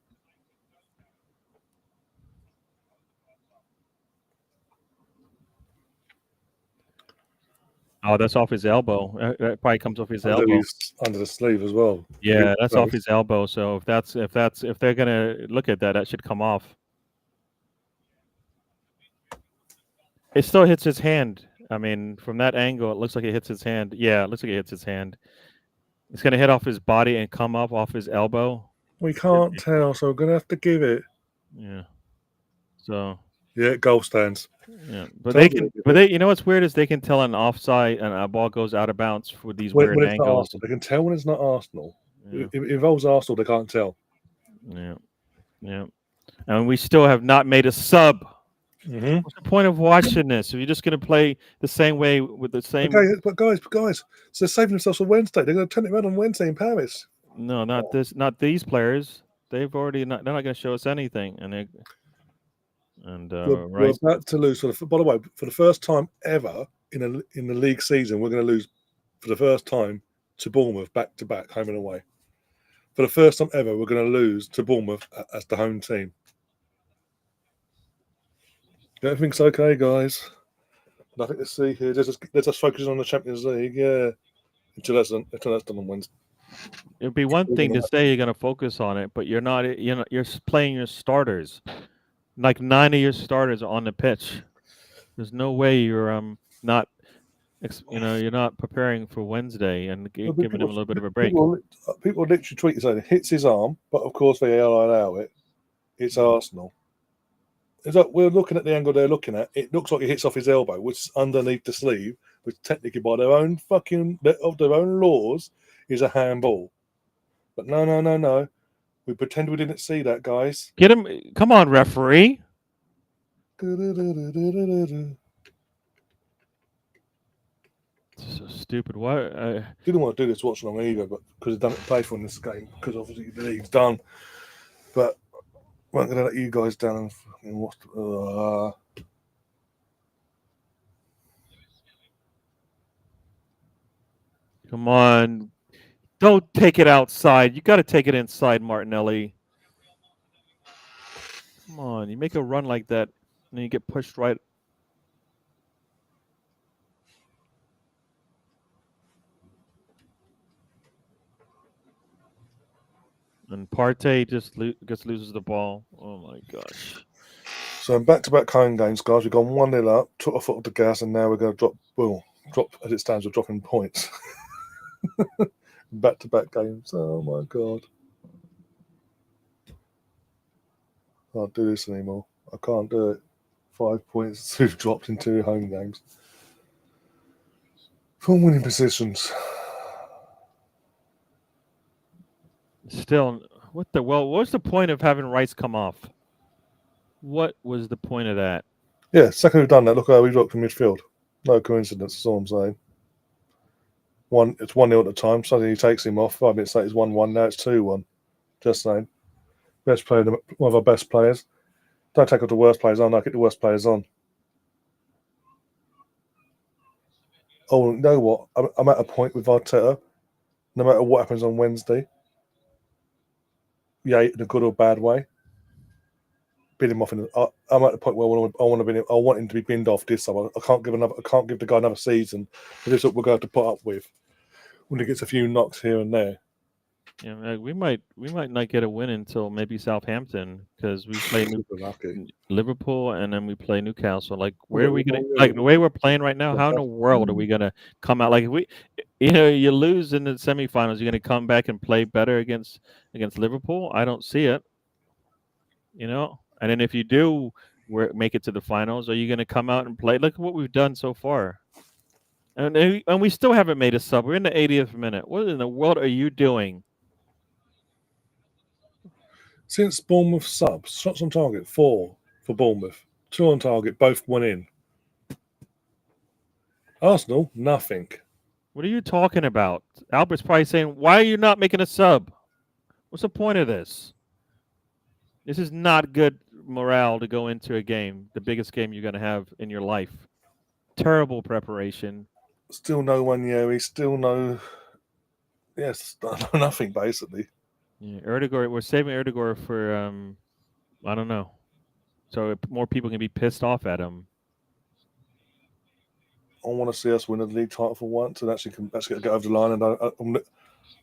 Oh, that's off his elbow. That probably comes off his under elbow. under the sleeve as well. Yeah, that's off his elbow. So if they're gonna look at that, that should come off. It still hits his hand. I mean, from that angle, it looks like it hits his hand. Yeah, it looks like it hits his hand. It's gonna hit off his body and come up off his elbow. We can't tell, so we're gonna have to give it. Yeah. So. Yeah, goal stands. Yeah, but they can. But they, you know, what's weird is they can tell an offside and a ball goes out of bounds for these weird when it's angles. Not Arsenal. They can tell when it's not Arsenal. Yeah. If it involves Arsenal, they can't tell. Yeah, yeah. And we still have not made a sub. Mm-hmm. What's the point of watching this? If you're just going to play the same way with the same. Okay, but guys, so they're saving themselves for Wednesday. They're going to turn it around on Wednesday in Paris. No, not this. Not these players. They've already not. They're not going to show us anything. We're about to lose by the way, for the first time ever in the league season, we're going to lose for the first time to Bournemouth back to back, home and away. For the first time ever, we're going to lose to Bournemouth as the home team. Everything's okay, guys. Nothing to see here. Let's just focus on the Champions League. Yeah, until that's done on Wednesday. It'd be one thing to say you're going to focus on it, but you're not. You're playing your starters. Like 9 of your starters are on the pitch. There's no way you're not. You're not preparing for Wednesday and giving them a little bit of a break. People literally tweet saying it hits his arm, but of course they allow it. It's Arsenal. It's like we're looking at the angle they're looking at. It looks like it hits off his elbow, which is underneath the sleeve, which technically by their own laws is a handball. But no. We pretend we didn't see that, guys. Get him! Come on, referee. So stupid. Why? Didn't want to do this Watchalong either, but because I don't play for in this game, because obviously the league's done. But weren't going to let you guys down and fucking watch. Come on. Don't take it outside. You got to take it inside, Martinelli. Come on. You make a run like that, and you get pushed right. And Partey just loses the ball. Oh, my gosh. So in back-to-back home games, guys, we've gone 1-0 up, took our foot off the gas, and now we're going to drop as it stands, we're dropping points. Back-to-back games. Oh, my God. I can't do this anymore. I can't do it. 5 points we've dropped in 2 home games. From winning positions. Still, what was the point of having Rice come off? What was the point of that? Yeah, second we've done that, look how we dropped in midfield. No coincidence, that's all I'm saying. It's 1-0 at the time, suddenly he takes him off. 5 minutes later, it's 1-1, now it's 2-1. Just saying. Best player, one of our best players. Don't take off the worst players on, get the worst players on. Oh, you know what? I'm at a point with Arteta, no matter what happens on Wednesday, yeah, in a good or bad way, bin him off. I'm at the point where I want him to be binned off this summer. I can't give the guy another season. This is what we're going to have to put up with when he gets a few knocks here and there. Yeah, we might not get a win until maybe Southampton, because we play Liverpool and then we play Newcastle. Like, where are we gonna the way we're playing right now? How in the world are we gonna come out? Like, you lose in the semifinals, you're gonna come back and play better against Liverpool? I don't see it. And then if you do make it to the finals, are you gonna come out and play? Look at what we've done so far. And we still haven't made a sub. We're in the 80th minute. What in the world are you doing? Since Bournemouth subs, shots on target 4 for Bournemouth, 2 on target, both went in. Arsenal, nothing. What are you talking about? Albert's probably saying, why are you not making a sub? What's the point of this? This is not good morale to go into a game, the biggest game you're going to have in your life. Terrible preparation. Still no Wanyeri, still no... Yes, nothing, basically. Yeah, Erdegaard, we're saving Erdegaard for, I don't know. So more people can be pissed off at him. I want to see us win the league title for once and actually get over the line. And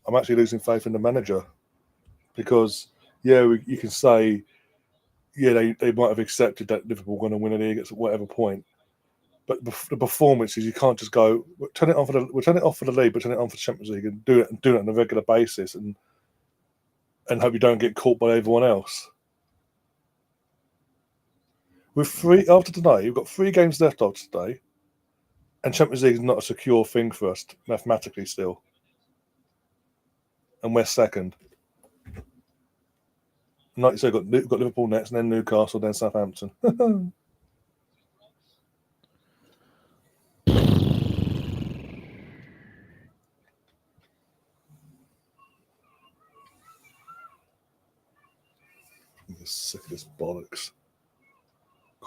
I'm actually losing faith in the manager because, you can say, they might have accepted that Liverpool were going to win the league at whatever point. But the performances, you can't just go, we'll turn it off for the league, but turn it on for the Champions League and do it on a regular basis and hope you don't get caught by everyone else. After today, we've got 3 games left after today, and Champions League is not a secure thing for us mathematically still. And we're second. Like you said, we've got Liverpool next, and then Newcastle, then Southampton. I'm sick of this bollocks.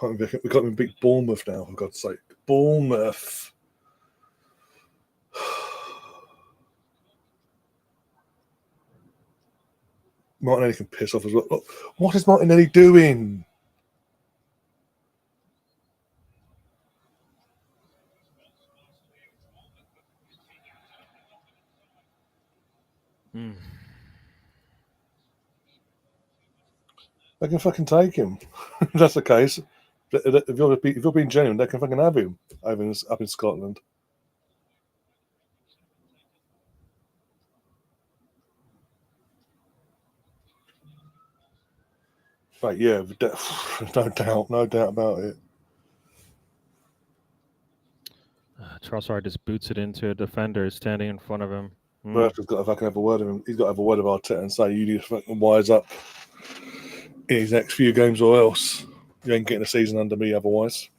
We can't even beat Bournemouth now, for God's sake. Bournemouth. Martinelli can piss off as well. Look, what is Martinelli doing? They can fucking take him. If that's the case. If you're being genuine, they can fucking have him up in Scotland. Right, yeah, no doubt about it. Trossard just boots it into a defender standing in front of him. Bertha's got to fucking have a word with him. He's got to have a word with Arteta and say, you need to fucking wise up in his next few games or else you ain't getting a season under me otherwise.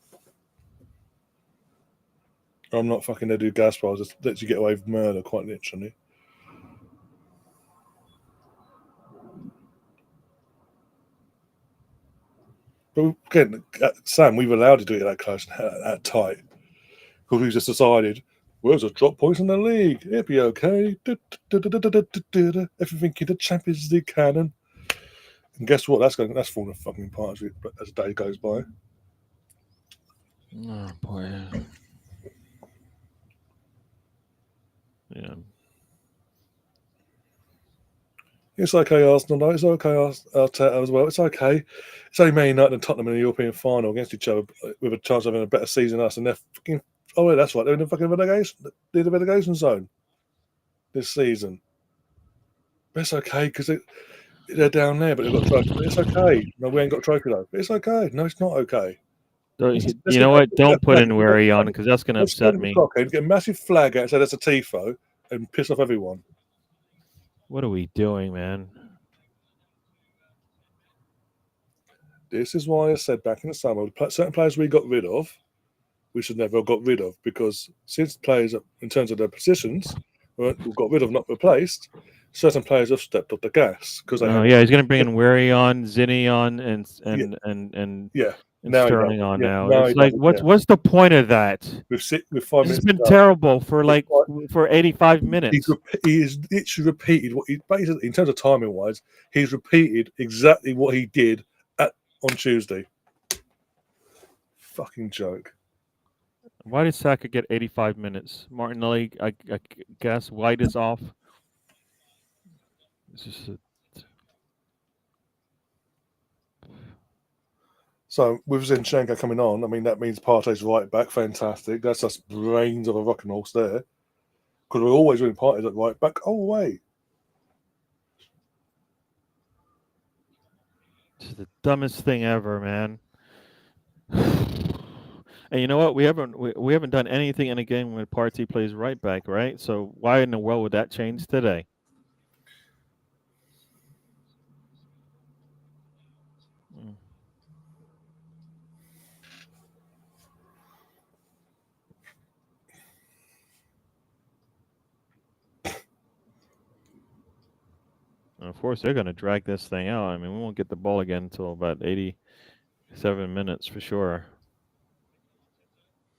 I'm not fucking going to do Gaspar. I'll just let you get away with murder, quite literally. But again, Sam, we've allowed to do it that close and that tight. Because we've just decided, where's a drop points in the league? It'll be okay. Everything in the Champions League canon. And guess what? That's falling fucking apart as the day goes by. Oh boy. Yeah. It's okay, Arsenal. No, it's okay, Arteta as well. It's okay. It's only Man United and Tottenham in the European final against each other with a chance of having a better season than us. And they're fucking. Oh, yeah, that's right. They're in the fucking relegation zone this season. But it's okay because they're down there, but they've got a trophy. It's okay. No, we ain't got a trophy though. It's okay. No, it's not okay. You know what? Don't put in Wary on because that's going to upset me. Get a massive flag out and say that's a tifo and piss off everyone. What are we doing, man? This is why I said back in the summer, certain players we got rid of, we should never have got rid of, because since players, in terms of their positions, we got rid of, not replaced, certain players have stepped up the gas. He's going to bring in Wary on, Zinni on, and Sterling on now. It's like, what's the point of that? With 5 minutes, it's been terrible for 85 minutes. He's literally repeated what he basically, in terms of timing wise, he's repeated exactly what he did on Tuesday. Fucking joke. Why did Saka get 85 minutes? Martinelli, I guess White is off. It's just So with Zinchenko coming on, I mean, that means Partey's right back. Fantastic. That's just brains of a rocking horse there. Because we're always winning Partey's at right back. Oh, wait. It's the dumbest thing ever, man. And you know what? We haven't done anything in a game when Partey plays right back, right? So why in the world would that change today? And of course, they're going to drag this thing out. I mean, we won't get the ball again until about 87 minutes for sure.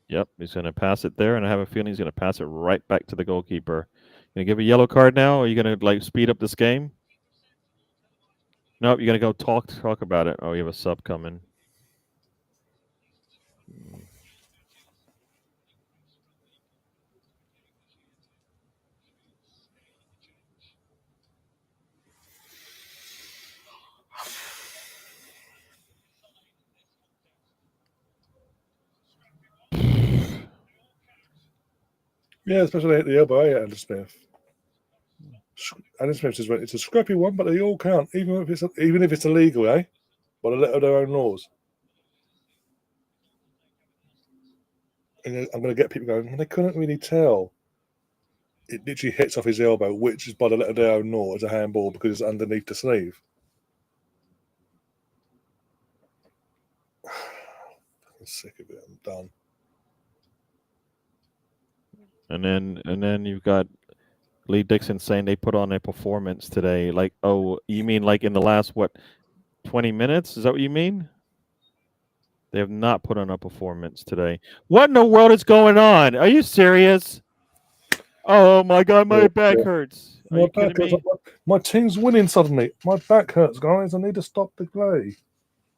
Yep, he's going to pass it there, and I have a feeling he's going to pass it right back to the goalkeeper. Going to give a yellow card now, or are you going to speed up this game? Nope, you're going to go talk about it. Oh, you have a sub coming. Yeah, especially at the elbow, Adam Smith. Adam Smith says it's a scrappy one, but they all count, even if it's illegal, eh? By the letter of their own laws. And I'm going to get people going, well, they couldn't really tell. It literally hits off his elbow, which is by the letter of their own law as a handball because it's underneath the sleeve. I'm sick of it. I'm done. And then you've got Lee Dixon saying they put on a performance today. Like, oh, you mean like in the last 20 minutes? Is that what you mean? They have not put on a performance today. What in the world is going on? Are you serious? Oh my God, my back hurts. Are you kidding me? My team's winning suddenly. My back hurts, guys. I need to stop the play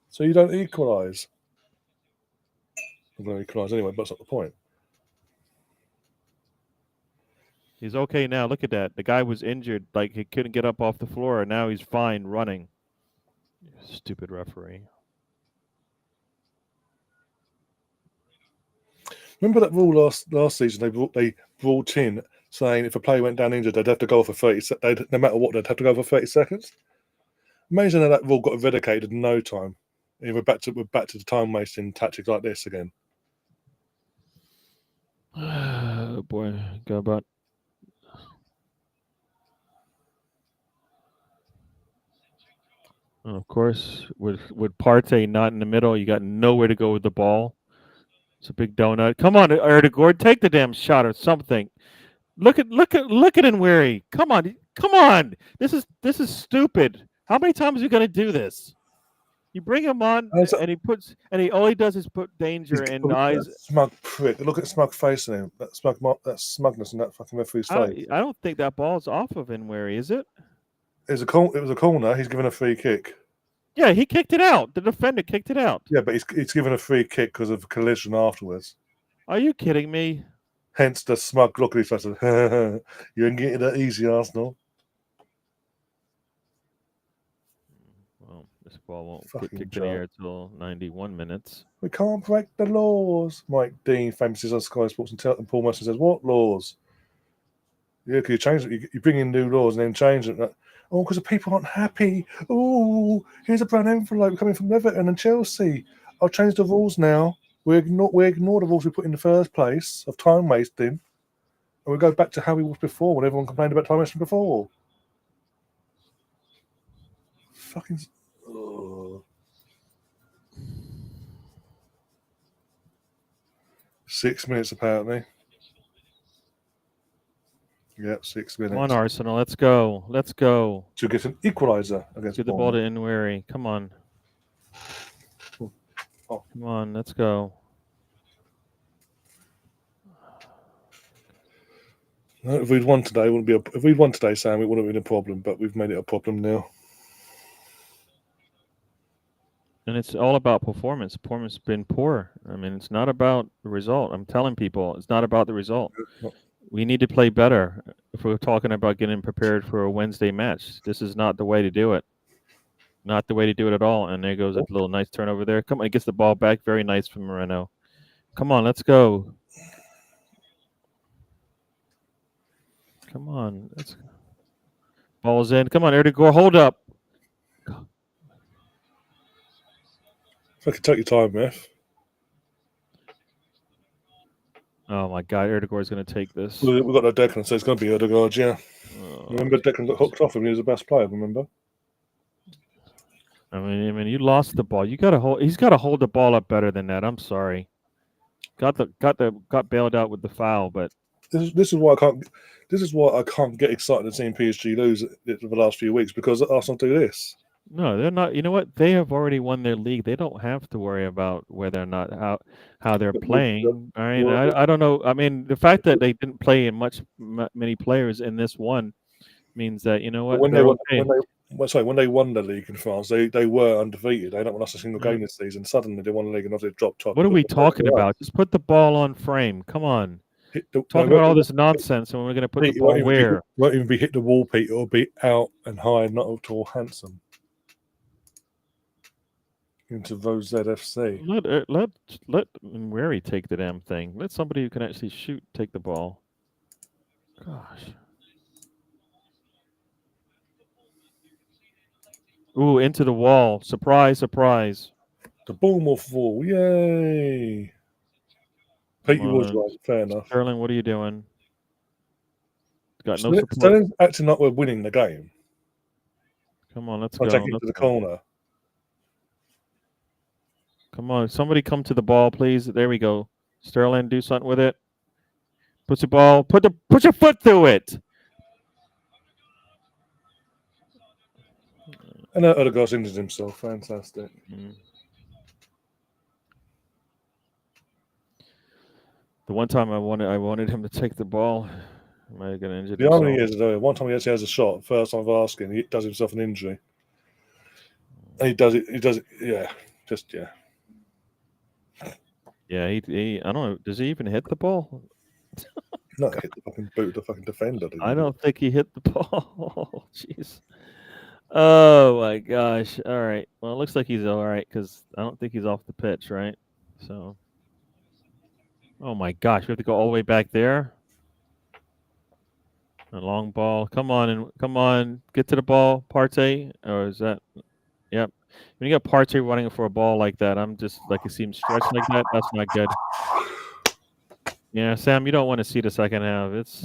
so you don't equalise. I'm going to equalise anyway, but that's not the point. He's okay now. Look at that. The guy was injured, like he couldn't get up off the floor, and now he's fine running. Stupid referee. Remember that rule last season? They brought in saying if a player went down injured, they'd have to go for 30. No matter what, they'd have to go for 30 seconds. Amazing how that rule got eradicated in no time. And we're back to the time wasting tactics like this again. Oh boy, go about. Of course, with Partey not in the middle, you got nowhere to go with the ball. It's a big donut. Come on, Erdegaard, take the damn shot or something. Look at Nweri. Come on. This is stupid. How many times are you gonna do this? You bring him on, and all he does is put danger in eyes. Smug prick. Look at smug face in him. That smugness in that fucking referee's face. I don't think that ball's off of Nweri, is it? It was a corner. He's given a free kick. Yeah, he kicked it out. The defender kicked it out. Yeah, but he's given a free kick because of collision afterwards. Are you kidding me? Hence the smug look at his face. You ain't getting that easy, Arsenal. Well, this ball won't get kicked in the air until 91 minutes. We can't break the laws. Mike Dean famously says on Sky Sports, and Paul Merson says, "What laws? Yeah, because you change it. You bring in new laws and then change it. Oh, because the people aren't happy. Oh, here's a brown envelope coming from Everton and Chelsea. I'll change the rules now. We ignore the rules we put in the first place of time wasting, and we go back to how we was before when everyone complained about time wasting before." Fucking. Oh. 6 minutes apparently. Yep, 6 minutes. Come on, Arsenal. Let's go. To get an equaliser against Get the ball to Nweri. Come on. Oh. Come on, let's go. If we'd won today, if we'd won today, Sam, it wouldn't have been a problem. But we've made it a problem now. And it's all about performance. Performance has been poor. I mean, it's not about the result. I'm telling people, it's not about the result. We need to play better if we're talking about getting prepared for a Wednesday match. This is not the way to do it. Not the way to do it at all. And there goes a little nice turnover there. Come on, he gets the ball back. Very nice from Moreno. Come on, let's go. Come on. Let's go. Ball's in. Come on, Erdegaard, hold up. Fucking take your time, Meth. Oh my God, Erdegaard's going to take this. We've got no Declan, so it's going to be Erdegaard, yeah. Remember Declan got hooked off him, he was the best player, remember? I mean, you lost the ball. He's got to hold the ball up better than that. I'm sorry. Got bailed out with the foul, but this is why I can't get excited at seeing PSG lose for the last few weeks, because Arsenal do this. No, they're not. You know what? They have already won their league. They don't have to worry about whether or not how they're playing. I mean, I don't know. I mean, the fact that they didn't play in many players in this one means that, you know what? When they won the league in France, they were undefeated. They don't won us a single game this season. Suddenly they won the league and they dropped top. What are we talking about? Just put the ball on frame. Come on. Talking about all this nonsense, and we're going to put the ball where? Won't even be hit the wall, Pete. It'll be out and high, not at all handsome. Into those ZFC. Let Nweri take the damn thing. Let somebody who can actually shoot take the ball. Gosh. Ooh, into the wall. Surprise, surprise. The Bournemouth wall. Yay. Pete, you was right. Fair enough. Sterling, what are you doing? Got no support. Sterling's acting like we're winning the game. Come on, let's I'll go. take it to the corner. Come on, somebody come to the ball, please. There we go. Sterling, do something with it. Put the ball. Put your foot through it. And Odegaard's injured himself. Fantastic. The one time I wanted him to take the ball. Am I going to injure The irony is, though, one time he actually has a shot. First time of asking, he does himself an injury. And he does it. Yeah. Just yeah. Yeah, he I don't know. Does he even hit the ball? No, hit the fucking boot of the fucking defender. I don't think he hit the ball. Jeez. Oh my gosh. All right. Well, it looks like he's all right because I don't think he's off the pitch, right? So. Oh my gosh, we have to go all the way back there. A long ball. Come on, get to the ball, Partey. Or is that? Yep. When you got Partey running for a ball like that, I'm just like you see him stretch like that. That's not good. Yeah, Sam, you don't want to see the second half. It's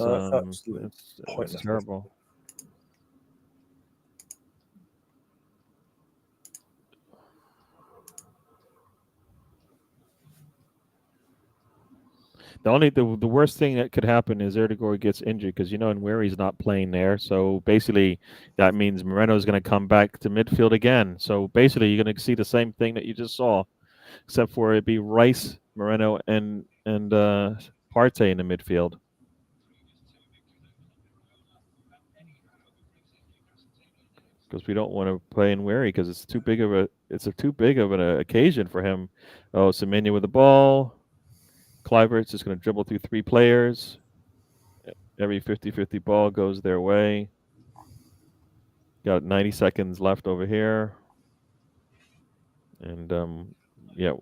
terrible. The worst thing that could happen is Erdegaard gets injured because Nweri's not playing there. So basically, that means Moreno's going to come back to midfield again. So basically, you're going to see the same thing that you just saw, except for it'd be Rice, Moreno, and Partey in the midfield. Because we don't want to play Nweri because it's too big of an occasion for him. Oh, Semenya with the ball. Kluivert's is going to dribble through 3 players. Every 50-50 ball goes their way. Got 90 seconds left over here. And, yeah.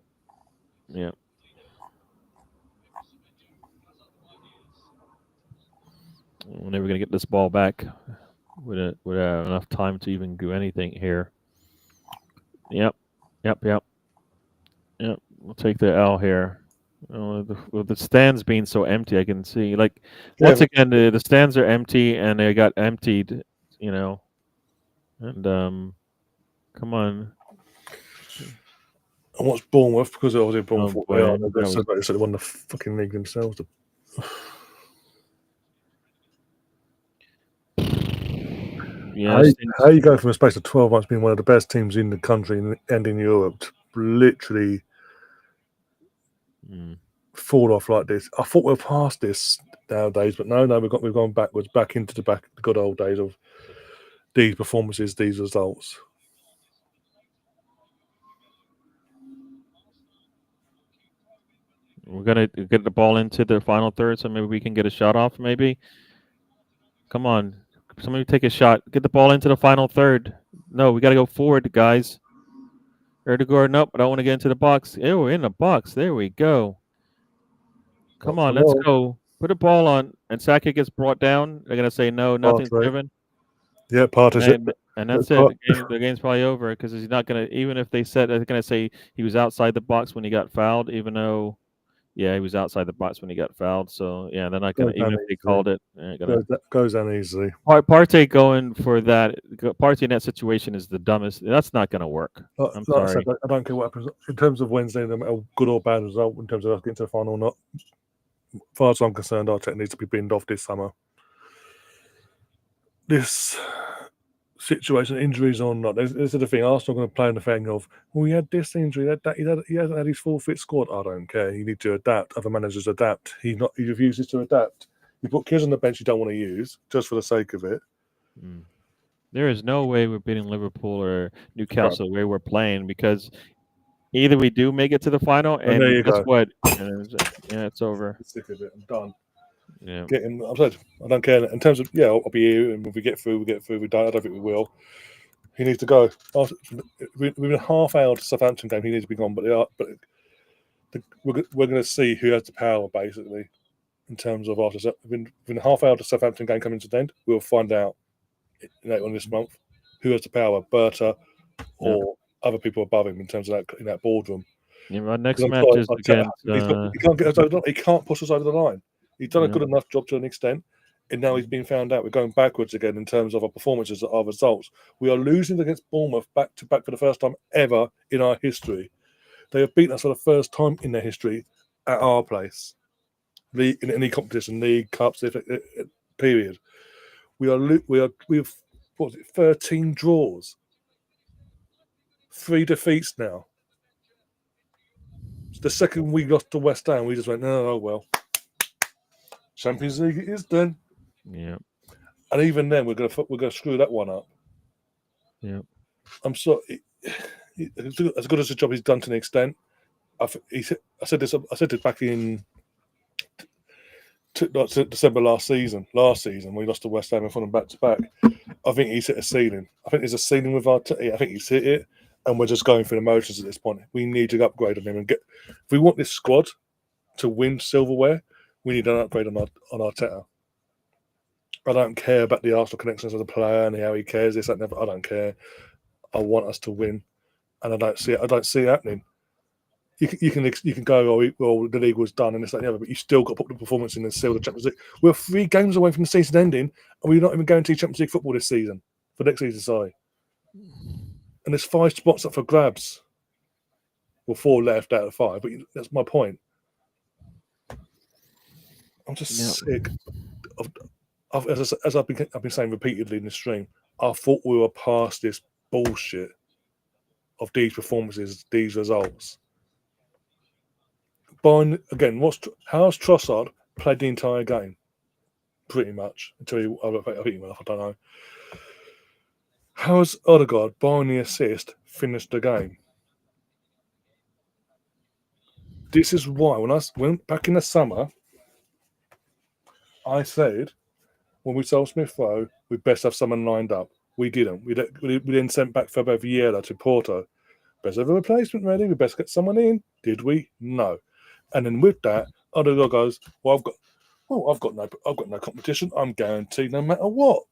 We're never going to get this ball back with enough time to even do anything here. Yep. We'll take the L here. With the stands being so empty, I can see once again the stands are empty and they got emptied, and come on. And what's Bournemouth? Because it was in Bournemouth. They won the fucking league themselves. Yeah, how you go from a space of 12 months being one of the best teams in the country and in Europe to literally fall off like this? I thought we're past this nowadays, but no, we've gone backwards, back into the good old days of these performances, these results. We're gonna get the ball into the final third, so maybe we can get a shot off. Maybe. Come on, somebody take a shot. Get the ball into the final third. No, we got to go forward, guys. Erdegaard, nope. I don't want to get into the box. Ew, we're in the box. There we go. Come on, let's go. Put a ball on, and Saka gets brought down. They're gonna say no, nothing's given. Yeah, Partey. And that's it. The game's probably over because he's not gonna. Even if they said they're gonna say he was outside the box when he got fouled, even though, yeah, he was outside the box when he got fouled. So yeah, they're not gonna. Even if they called it, goes down easily. Partey going for that. Partey in that situation is the dumbest. That's not gonna work. I'm sorry. I don't care what happens in terms of Wednesday, no matter good or bad result in terms of us getting to the final or not. As far as I'm concerned, Arteta needs to be binned off this summer. This situation, injuries or not, this is the thing. Arsenal are going to play in the thing of, well, he had this injury, he hasn't had his full fit squad. I don't care. You need to adapt. Other managers adapt. He refuses to adapt. You put kids on the bench you don't want to use just for the sake of it. There is no way we're beating Liverpool or Newcastle the way we're playing because either we do make it to the final, and guess what? Yeah, it's over. I'm sick of it. I'm done. Yeah. I'm sorry, I don't care. In terms of, I'll be here, and if we get through, we get through. We don't. I don't think we will. He needs to go. Within a half hour to Southampton game, he needs to be gone. But we're going to see who has the power, basically. in terms of within a half hour of the Southampton game coming to an end, we'll find out later on this month who has the power, Berta or other people above him in terms of that in that boardroom. Yeah, our next match is against. He can't get us over the line. He can't push us over the line. He's done a good enough job to an extent, and now he's been found out. We're going backwards again in terms of our performances, our results. We are losing against Bournemouth back to back for the first time ever in our history. They have beaten us for the first time in their history at our place, in any competition, league, cups, period. We've 13 draws, 3 defeats now. The second we lost to West Ham, we just went, oh well, Champions League it is then. Yeah. And even then, we're gonna screw that one up. Yeah. I'm sorry. As good as the job he's done to an extent, I said this back in December last season. Last season, we lost to West Ham and Fulham back to back. I think he's hit a ceiling. I think there's a ceiling with I think he's hit it, and we're just going through the motions at this point. We need to upgrade on him and get. If we want this squad to win silverware, we need an upgrade on Arteta. I don't care about the Arsenal connections as a player and how he cares this. I don't care. I want us to win, and I don't see it happening. You can go, well, the league was done and this, that, and the other, but you still got to put the performance in and seal the Champions League. We're 3 games away from the season ending, and we're not even going to Champions League football this season, for next season, sorry. And there's 5 spots up for grabs. Well, 4 left out of 5, but that's my point. I'm just sick of, as I've been saying repeatedly in the stream, I thought we were past this bullshit of these performances, these results. Again, how's Trossard played the entire game? Pretty much. I think he went off, I don't know. How's Odegaard, barring the assist, finished the game? This is why, when I went back in the summer, I said, when we sold Smith Rowe, we best have someone lined up. We didn't. We then sent back Fabio Vieira to Porto. Best have a replacement ready. We best get someone in. Did we? No. And then with that, Odegaard goes, I've got no competition. I'm guaranteed no matter what.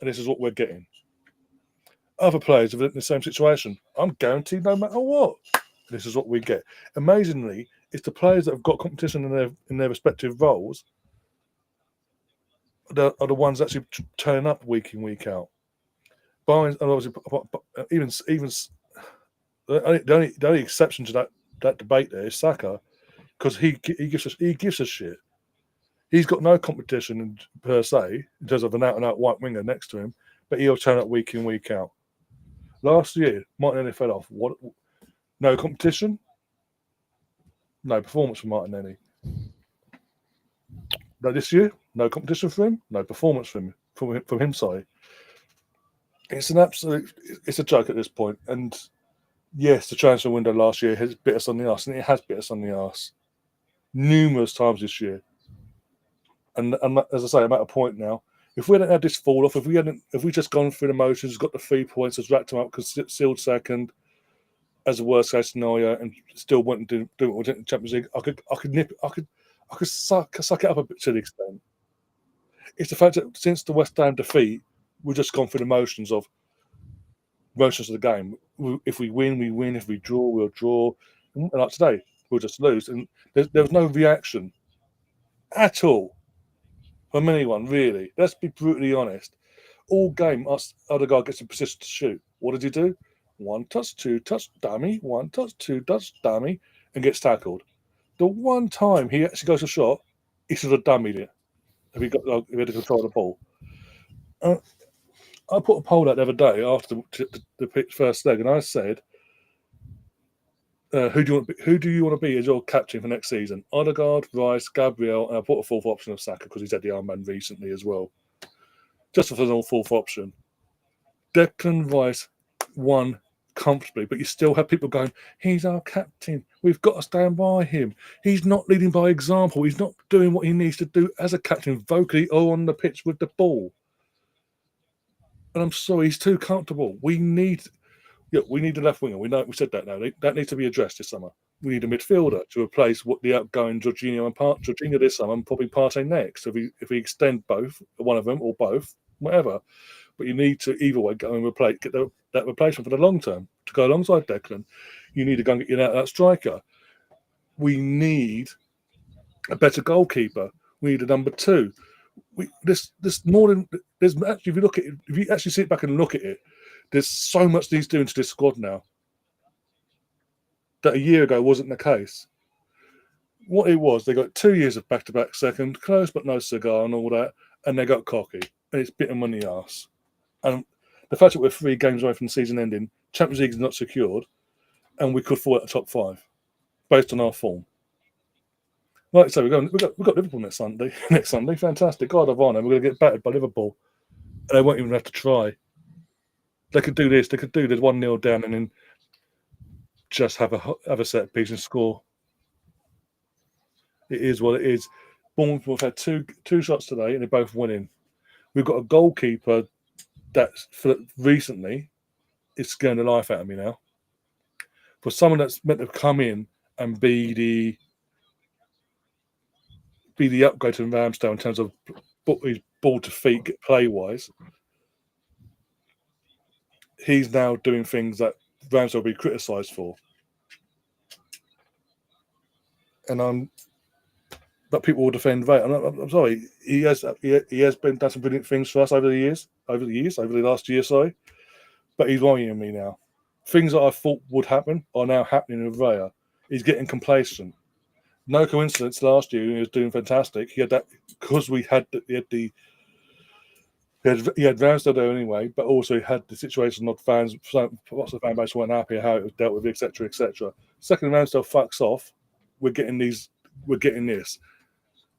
And this is what we're getting. Other players are in the same situation. I'm guaranteed no matter what. This is what we get. Amazingly, it's the players that have got competition in their respective roles are the ones actually turning up week in, week out. Even the only exception to that debate there is Saka, because he gives us shit. He's got no competition per se in terms of an out-and-out white winger next to him, but he'll turn up week in, week out. Last year, Martinelli fell off. What? No competition, no performance from Martinelli. No, this year, no competition for him, no performance from him. Sorry, it's a joke at this point. And yes, the transfer window last year has bit us on the arse, and it has bit us on the arse numerous times this year. And as I say, I'm at a point now. If we hadn't had this fall off, if we just gone through the motions, got the 3 points, has racked them up, because sealed second as a worst case scenario, and still went and do what we did in the Champions League, I could suck it up a bit to the extent. It's the fact that since the West Ham defeat, we've just gone through the motions of the game. If we win, we win. If we draw, we'll draw. And like today, we'll just lose. And there was no reaction at all from anyone, really. Let's be brutally honest. All game, Odegaard gets in position to shoot. What did he do? 1 touch, 2 touch, dummy. 1 touch, 2 touch, dummy, and gets tackled. The one time he actually goes a shot, he should have dummied it if he had to control the ball. I put a poll out the other day after the first leg, and I said, who do you want to be as your captain for next season? Odegaard, Rice, Gabriel, and I put a 4th option of Saka because he's had the armband recently as well. Just for the 4th option. Declan Rice won comfortably, but you still have people going, he's our captain. We've got to stand by him. He's not leading by example. He's not doing what he needs to do as a captain, vocally or on the pitch with the ball. And I'm sorry, he's too comfortable. We need the left winger. We said that now. That needs to be addressed this summer. we need a midfielder to replace what the outgoing Jorginho Jorginho this summer and probably Partey next. So if we extend both, one of them or both, whatever. But you need to either way go and get that replacement for the long term to go alongside Declan. You need to go and get that striker. We need a better goalkeeper. We need a number 2. There's more than there's actually. If you actually sit back and look at it, there's so much needs doing to this squad now that a year ago wasn't the case. What it was, they got 2 years of back-to-back second, close but no cigar and all that, and they got cocky, and it's bit them on the arse. And the fact that we're 3 games away from the season ending, Champions League is not secured, and we could fall at the top 5 based on our form. Like I say, we've got Liverpool next Sunday. Fantastic. God of honour, we're going to get battered by Liverpool. And they won't even have to try. They could do this. They could do this 1-0 down and then just have a set piece and score. It is what it is. Bournemouth have had two shots today and they're both winning. We've got a goalkeeper that's recently is scaring the life out of me now. For someone that's meant to come in and be the upgrade to Ramsdale in terms of his ball to feet play wise, he's now doing things that Ramsdale will be criticised for. But people will defend Vate. I'm sorry, he has done some brilliant things for us over the last year, sorry. But he's worrying me now. Things that I thought would happen are now happening with Raya. He's getting complacent. No coincidence. Last year he was doing fantastic. He had that because he had Ramsdale there anyway, but also he had the situation of fans. Lots of fan base weren't happy how it was dealt with, etc., etc. Second, Ramsdale fucks off. We're getting this.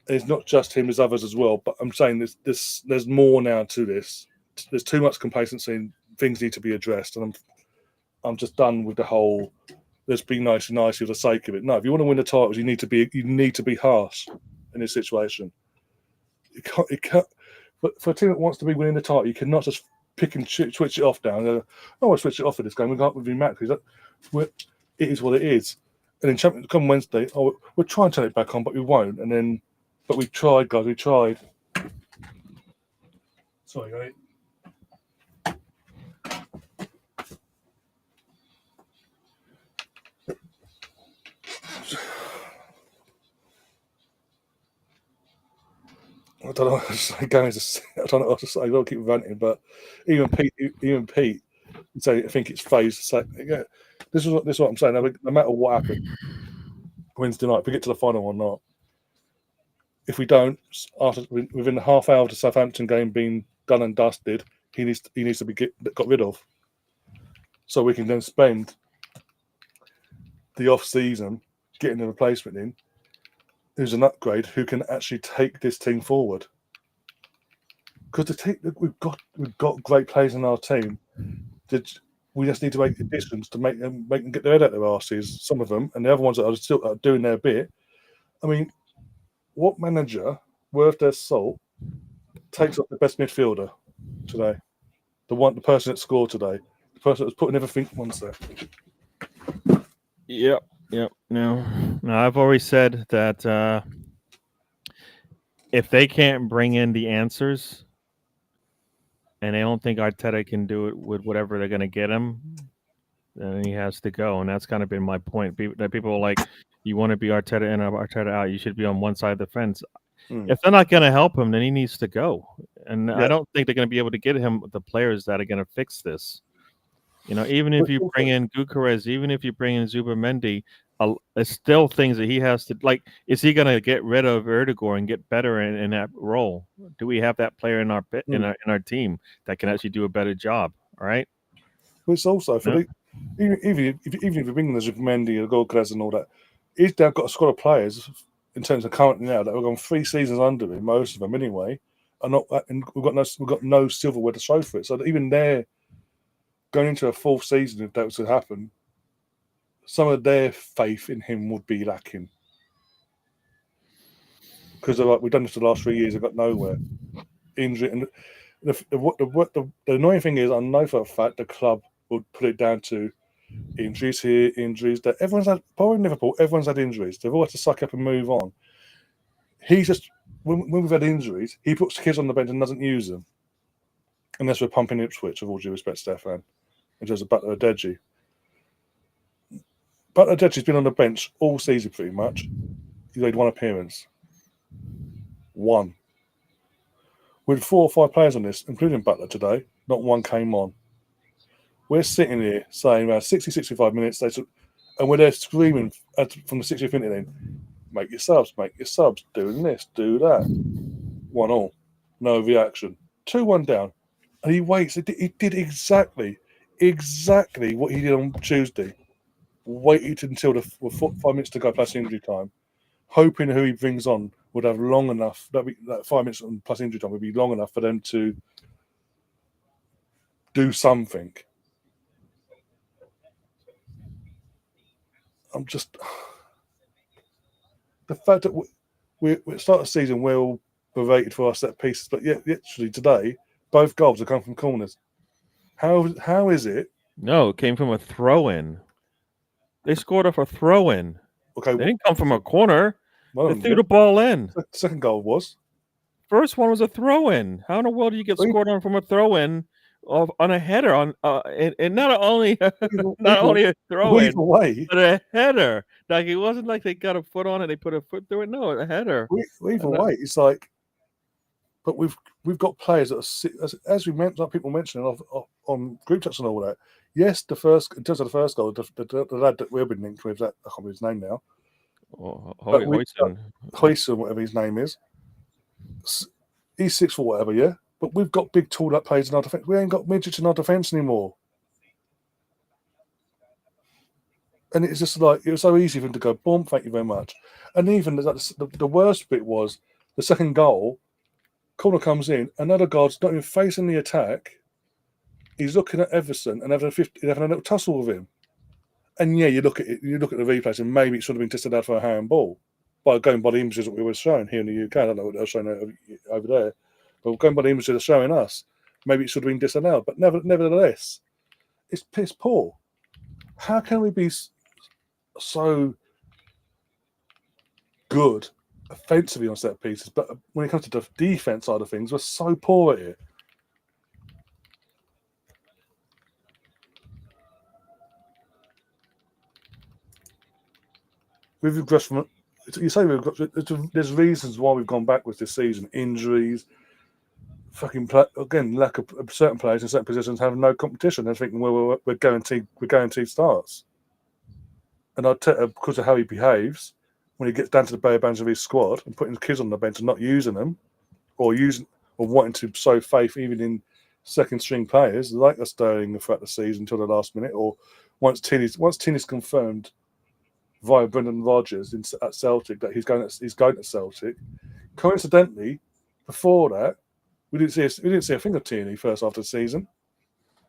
It's not just him; there's others as well. But I'm saying there's more now to this. There's too much complacency, and things need to be addressed. And I'm just done with the whole. Let's be nice for the sake of it. No, if you want to win the titles, you need to be harsh in this situation. It can't. But for a team that wants to be winning the title, you cannot just pick and switch it off down. I'll switch it off for this game. We can't be mad because it is what it is. And then Champions come Wednesday, we'll try and turn it back on, but we won't. But we tried, guys. We tried. Sorry, mate. I don't know what to say. I don't know what to say. I don't keep ranting, but even Pete would say I think it's phased. So, yeah, this is what I'm saying. No matter what happens Wednesday night, if we get to the final or not, if we don't, within the half hour of the Southampton game being done and dusted, he needs to be got rid of, so we can then spend the off season getting a replacement in. Who's an upgrade who can actually take this team forward? Because we've got great players in our team. We just need to make additions to make them get their head out their arses. Some of them, and the other ones that are still doing their bit. I mean, what manager worth their salt takes up the best midfielder today? The person that scored today, the person that was putting everything. One sec. Yep. No, I've always said that if they can't bring in the answers and they don't think Arteta can do it with whatever they're going to get him, then he has to go. And that's kind of been my point. People are like, you want to be Arteta in or Arteta out, you should be on one side of the fence. If they're not going to help him, then he needs to go. And I don't think they're going to be able to get him the players that are going to fix this. Even if you bring in Gyökeres, even if you bring in Zubimendi, there's still things that he has to like. Is he going to get rid of Erdogan and get better in that role? Do we have that player in our team that can actually do a better job? All right. But it's also for even if you bring in the Zubimendi, the Gyökeres, and all that, he's now got a squad of players in terms of currently now that have gone 3 seasons under him, most of them anyway, and we've got no silverware to show for it. So that even they're going into a 4th season, if that was to happen, some of their faith in him would be lacking. Because we've done this for the last 3 years, they've got nowhere. Injury. And the annoying thing is, I know for a fact the club would put it down to Injuries here, injuries there. Everyone's had, probably Liverpool, everyone's had injuries. They've all had to suck up and move on. He just, when we've had injuries, he puts kids on the bench and doesn't use them. Unless we're pumping Ipswich, with all due respect, Stefan. In terms of Butler Adeji. Butler Adeji's been on the bench all season pretty much. He made one appearance. One. With 4 or 5 players on this, including Butler today, not one came on. We're sitting here saying around 60, 65 minutes, and we're there screaming from the 60th minute in, make your subs, doing this, do that. 1-1. No reaction. 2-1 down. And he waits. He did exactly what he did on Tuesday. Waited until the 5 minutes to go plus injury time, hoping who he brings on would have long enough, that 5 minutes plus injury time would be long enough for them to do something. I'm just... The fact that we start the season, we're all berated for our set pieces, but yet literally today, both goals have come from corners. How is it? No, it came from a throw-in. They scored off a throw-in. Okay, They didn't come from a corner. They threw the ball in. The second goal was? First one was a throw-in. How in the world do you get scored on from a throw-in on a header? And not only a throw-in, but a header. Like, it wasn't like they got a foot on it, they put a foot through it. No, a header. Either way, it's like, but we've got players that are, as we mentioned, like people mentioning on group chats and all that. Yes, in terms of the first goal, the lad that we've been linked with, that I can't remember his name now. Hoyson, whatever his name is. He's 6 or whatever, yeah. But we've got big, tall up players in our defence. We ain't got midgets in our defence anymore. And it's just like, it was so easy for him to go, boom, thank you very much. And even the worst bit was the second goal, corner comes in, another guard's not even facing the attack. He's looking at Everson and having a little tussle with him. And yeah, you look at the replays and maybe it should have been disallowed for a handball. Going by the images that we were showing here in the UK. I don't know what they were showing over there. But going by the images they're showing us, maybe it should have been disallowed. But nevertheless, it's piss poor. How can we be so good offensively on set pieces, but when it comes to the defense side of things, we're so poor at it? We've regressed from... You say we've got... There's reasons why we've gone backwards this season. Injuries, lack of certain players in certain positions having no competition. They're thinking, well, we're guaranteed starts. And because of how he behaves, when he gets down to the bare bones of his squad and putting kids on the bench and not using them, or wanting to sow faith even in second string players like Sterling throughout the season until the last minute, or once Tinney's confirmed via Brendan Rodgers at Celtic that he's going to Celtic. Coincidentally, before that, we didn't see a thing of Tierney first after the season.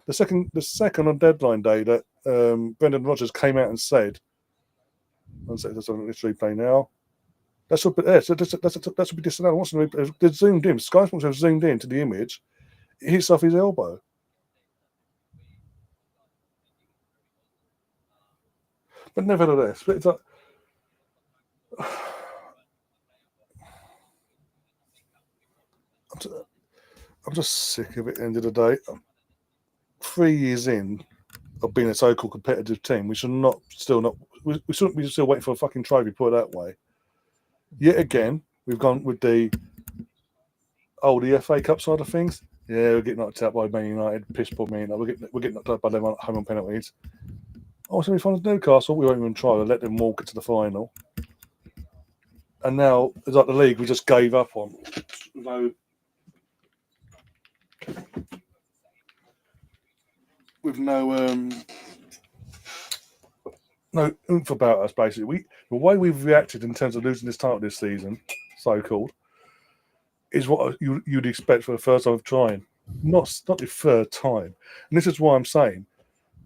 The second on deadline day that Brendan Rodgers came out and said, "One second, that's on this replay now." That should be disallowed. They zoomed in. Sky Sports have zoomed in to the image. It hits off his elbow. But nevertheless, it's like, I'm just sick of it. At the end of the day, 3 years in of being a so-called competitive team, we shouldn't be still waiting for a fucking trophy. Put it that way. Yet again, we've gone with the FA Cup side of things. Yeah, we're getting knocked out by Man United. Piss poor Man United. We're getting knocked out by them home on penalties. Oh, semi-finals Newcastle. We won't even try to let them walk it to the final. And now it's like the league we just gave up on. With no oomph about us, basically. The way we've reacted in terms of losing this title this season, so-called, is what you'd expect for the first time of trying. Not the third time. And this is why I'm saying,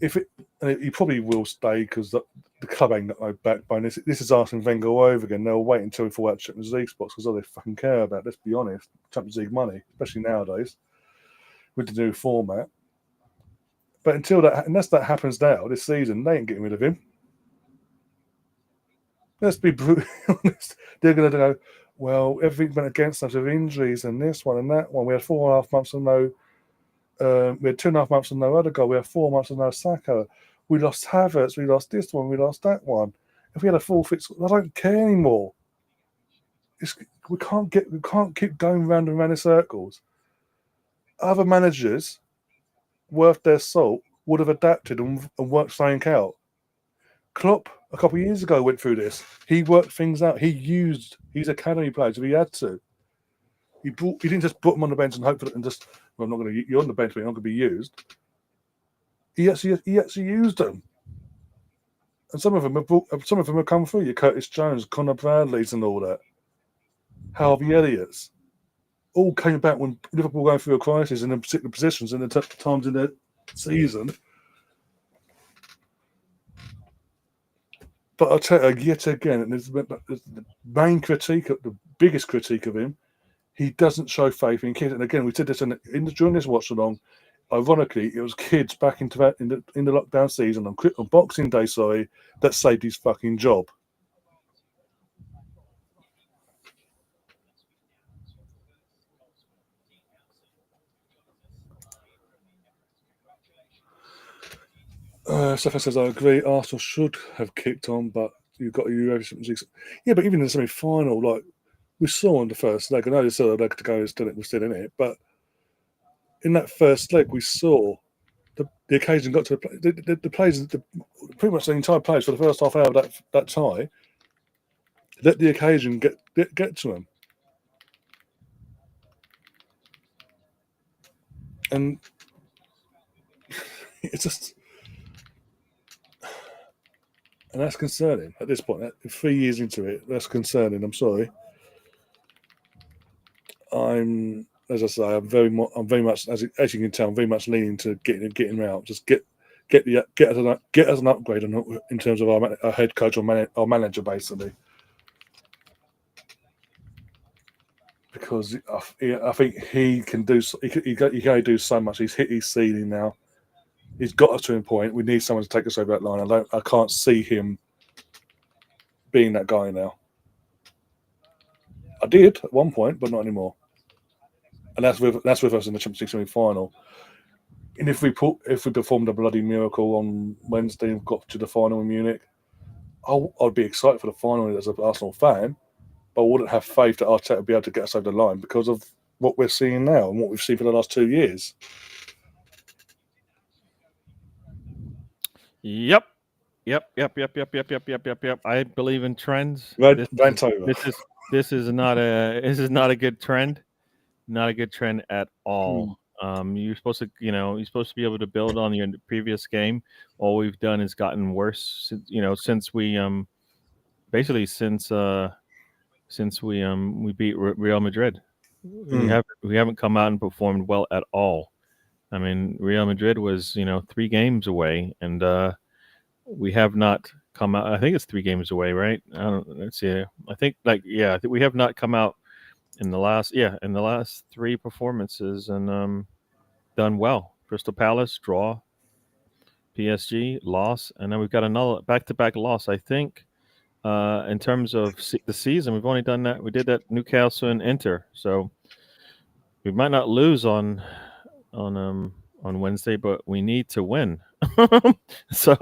he probably will stay because the club ain't got no backbone. This is Arsene Wenger all over again. They'll wait until we fall out of Champions League spots because all they fucking care about, let's be honest, Champions League money, especially nowadays, with the new format. But unless that happens now this season, they ain't getting rid of him. Let's be brutally honest. They're going to go, well, everything went against us with injuries and this one and that one. We had 4.5 months of no. We had 2.5 months of no other goal. We had 4 months of no Saka. We lost Havertz. We lost this one. We lost that one. If we had a full fit, I don't care anymore. We can't keep going round and round in circles. Other managers, worth their salt, would have adapted and worked something out. Klopp, a couple of years ago, went through this. He worked things out. He used his academy players if he had to. He didn't just put them on the bench and hope for it and just, well, I'm not going to. You're on the bench, but you're not going to be used. He actually used them, and some of them have come through. Your Curtis Jones, Connor Bradley's, and all that. Harvey Elliott's all came back when Liverpool were going through a crisis in particular positions and the times in their season. But I'll tell you yet again, and the main critique, the biggest critique of him, he doesn't show faith in kids. And again, we said this during this watch along. Ironically, it was kids back in the lockdown season on Boxing Day, that saved his fucking job. Stefan says, I agree. Arsenal should have kicked on, but you've got Europa Champions League. Yeah, but even in the semi-final, like we saw in the first leg, I know there's still a leg to go, we're still in it, but in that first leg, we saw the occasion got to the players, pretty much the entire players for the first half hour of that tie, let the occasion get to them. And it's just... And that's concerning at this point. 3 years into it, that's concerning. I'm sorry. As I say, I'm very much, as you can tell, I'm very much leaning to getting him out. Just get us an upgrade in terms of our head coach or our manager, basically. Because I think he can do. He can only do so much. He's hit his ceiling now. He's got us to a point. We need someone to take us over that line. I can't see him being that guy now. I did at one point, but not anymore. And that's with us in the Champions League semi-final. And if we performed a bloody miracle on Wednesday and got to the final in Munich, I'd be excited for the final as an Arsenal fan, but I wouldn't have faith that Arteta would be able to get us over the line because of what we're seeing now and what we've seen for the last 2 years. Yep. I believe in trends. This is not a good trend. Not a good trend at all. You're supposed to be able to build on your previous game. All we've done is gotten worse. Since we beat Real Madrid, we haven't come out and performed well at all. I mean, Real Madrid was 3 games away, and we have not come out. I think it's 3 games away, right? Let's see. I think we have not come out in the last 3 performances and done well. Crystal Palace draw, PSG loss, and then we've got another back-to-back loss. I think in terms of the season, we've only done that. We did that Newcastle and Inter, so we might not lose on Wednesday, but we need to win. So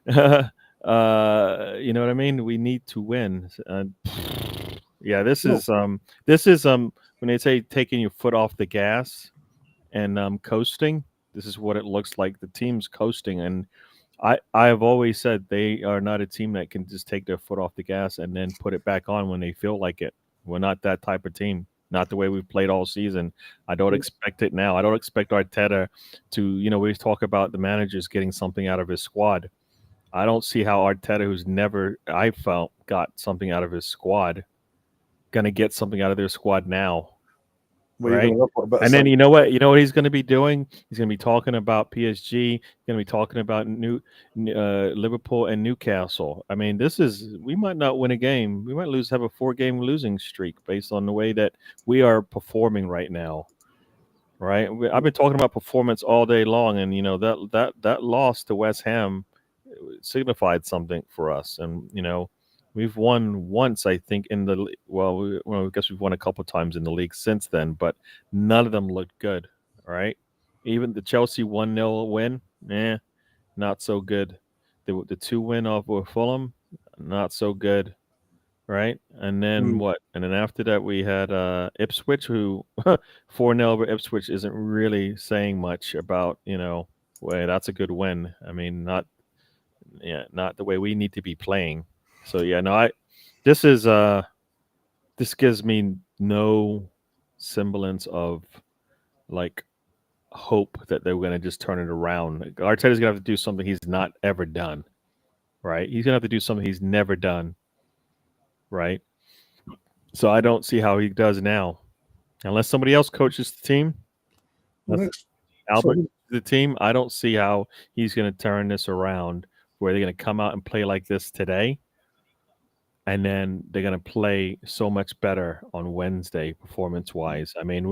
you know what I mean? We need to win. This is when they say taking your foot off the gas and coasting. This is what it looks like. The team's coasting, and I have always said they are not a team that can just take their foot off the gas and then put it back on when they feel like it. We're not that type of team. Not the way we've played all season. I don't expect it now. I don't expect Arteta to, we talk about the managers getting something out of his squad. I don't see how Arteta, who's never, I felt, got something out of his squad, going to get something out of their squad now. Right? And then you know what he's going to be doing? He's going to be talking about PSG. He's going to be talking about Liverpool and Newcastle. I mean, we might not win a game. We might have a 4-game losing streak based on the way that we are performing right now. right? I've been talking about performance all day long, and that loss to West Ham signified something for us, and we've won once, I think, in the I guess we've won a couple times in the league since then, but none of them looked good. All right, even the Chelsea 1-0 win, not so good. The 2 win off with Fulham, not so good. Right, and then Mm. what? And then after that, we had Ipswich, who 4-0 over Ipswich isn't really saying much about Well, that's a good win. I mean, not the way we need to be playing. So yeah, no, this is this gives me no semblance of like hope that they're going to just turn it around. Arteta's going to have to do something he's not ever done. Right, he's going to have to do something he's never done. Right. So I don't see how he does now, unless somebody else coaches the team. Unless Next, Albert so, the team, I don't see how he's going to turn this around. Where they're going to come out and play like this today, and then they're going to play so much better on Wednesday, performance-wise. I mean,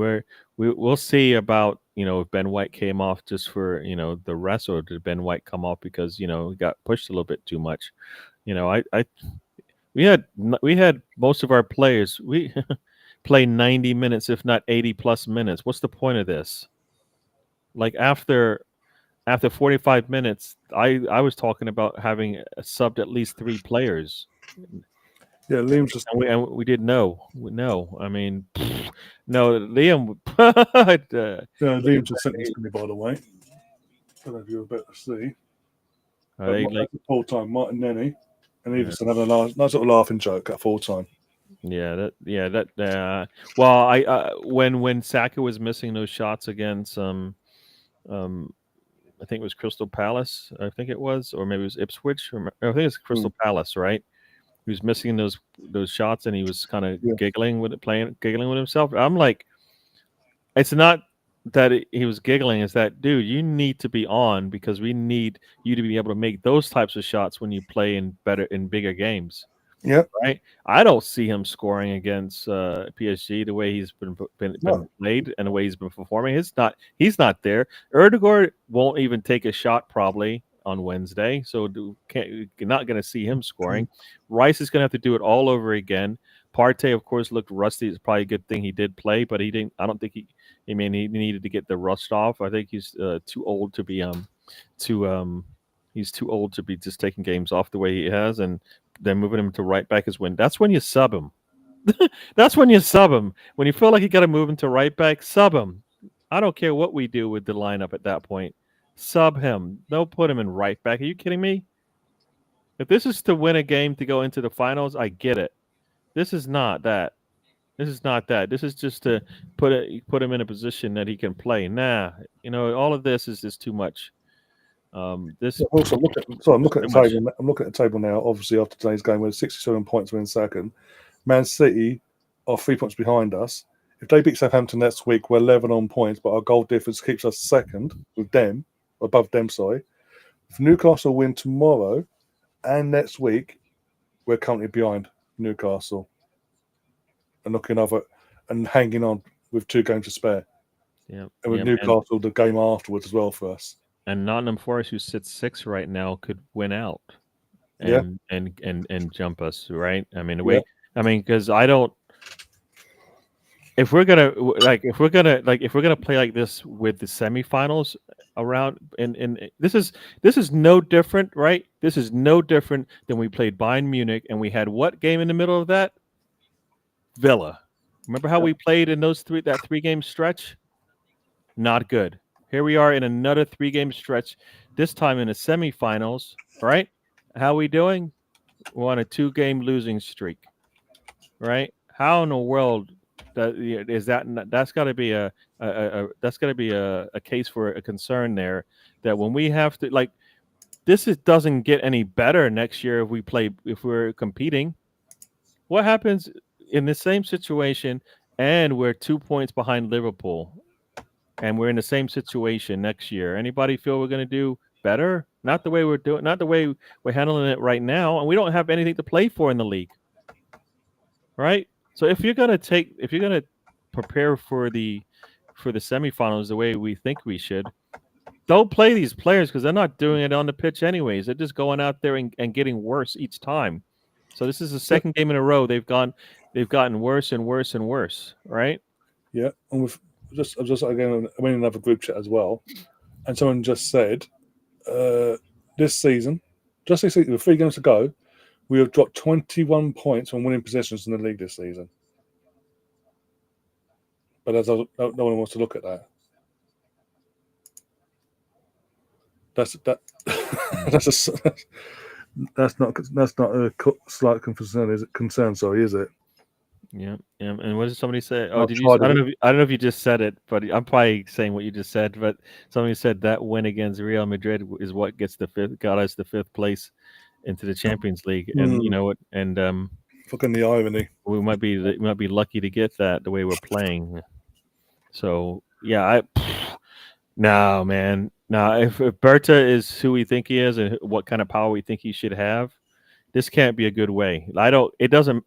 we'll see about if Ben White came off just for the rest, or did Ben White come off because he got pushed a little bit too much. I we had most of our players we play 90 minutes, if not 80 plus minutes. What's the point of this? Like after 45 minutes, I was talking about having subbed at least 3 players. yeah, Liam's just And we did no. I mean, no, Liam. Liam just sent this to me, by the way. I don't know if you're about to see. Are they like full time, Martin Nenny, and Everson having a nice little laughing joke at full time. Well, when Saka was missing those shots against I think it was Crystal Palace. I think it was, or maybe it was Ipswich. I think it's Crystal Palace, right? He was missing those shots, and he was kind of giggling with himself. I'm like, it's not that he was giggling. It's that, dude, you need to be on because we need you to be able to make those types of shots when you play in bigger games. Yeah. Right. I don't see him scoring against PSG the way he's been played and the way he's been performing. He's not there. Erdegaard won't even take a shot probably on Wednesday, so you're not going to see him scoring. Rice is going to have to do it all over again. Partey, of course, looked rusty. It's probably a good thing he did play, but he didn't. I don't think he needed to get the rust off. I think he's too old to be he's too old to be just taking games off the way he has, and then moving him to right back is when that's when you sub him. That's when you sub him. When you feel like you got to move him to right back, sub him. I don't care what we do with the lineup at that point. Sub him. Don't put him in right back. Are you kidding me? If this is to win a game to go into the finals, I get it. This is not that. This is not that. This is just to put him in a position that he can play. Nah, all of this is just too much. This also I'm looking at the table. I'm looking at the table now. Obviously, after today's game, we're 67 points. We're in second. Man City are 3 points behind us. If they beat Southampton next week, we're 11 on points, but our goal difference keeps us second with them, above them. Sorry. If Newcastle win tomorrow and next week, we're currently behind Newcastle and looking over and hanging on with 2 games to spare. Yeah, and with Newcastle, the game afterwards as well for us. And Nottingham Forest, who sits 6th right now, could win out and jump us, right? I mean, because I don't. If we're gonna play like this with the semifinals around, and this is no different, right? This is no different than we played Bayern Munich, and we had what game in the middle of that? Villa. Remember how we played in that 3-game stretch? Not good. Here we are in another 3-game stretch, this time in the semifinals, right? How are we doing? We're on a 2-game losing streak, right? How in the world is that? That's got to be a case for a concern there. That when we have to doesn't get any better next year if we're competing. What happens in the same situation and we're 2 points behind Liverpool? And we're in the same situation next year. Anybody feel we're going to do better? Not the way we're doing, not the way we're handling it right now. And we don't have anything to play for in the league. Right? So if you're going to prepare for the for the semifinals the way we think we should, don't play these players because they're not doing it on the pitch anyways. They're just going out there and getting worse each time. So this is the second game in a row they've gotten worse and worse and worse, right? Yeah, and I've just again, I'm in another group chat as well, and someone just said, this season, with 3 games to go, we have dropped 21 points on winning possessions in the league this season. But no one wants to look at that. That's not a slight concern. Sorry, is it? Yeah. And what did somebody say? Oh, I've did you? I tried don't it. know. I don't know if you just said it, but I'm probably saying what you just said. But somebody said that win against Real Madrid is what got us the 5th place into the Champions League, and you know what? And Fucking the irony. we might be lucky to get that the way we're playing. So yeah, no, man. No, if Berta is who we think he is and what kind of power we think he should have, this can't be a good way.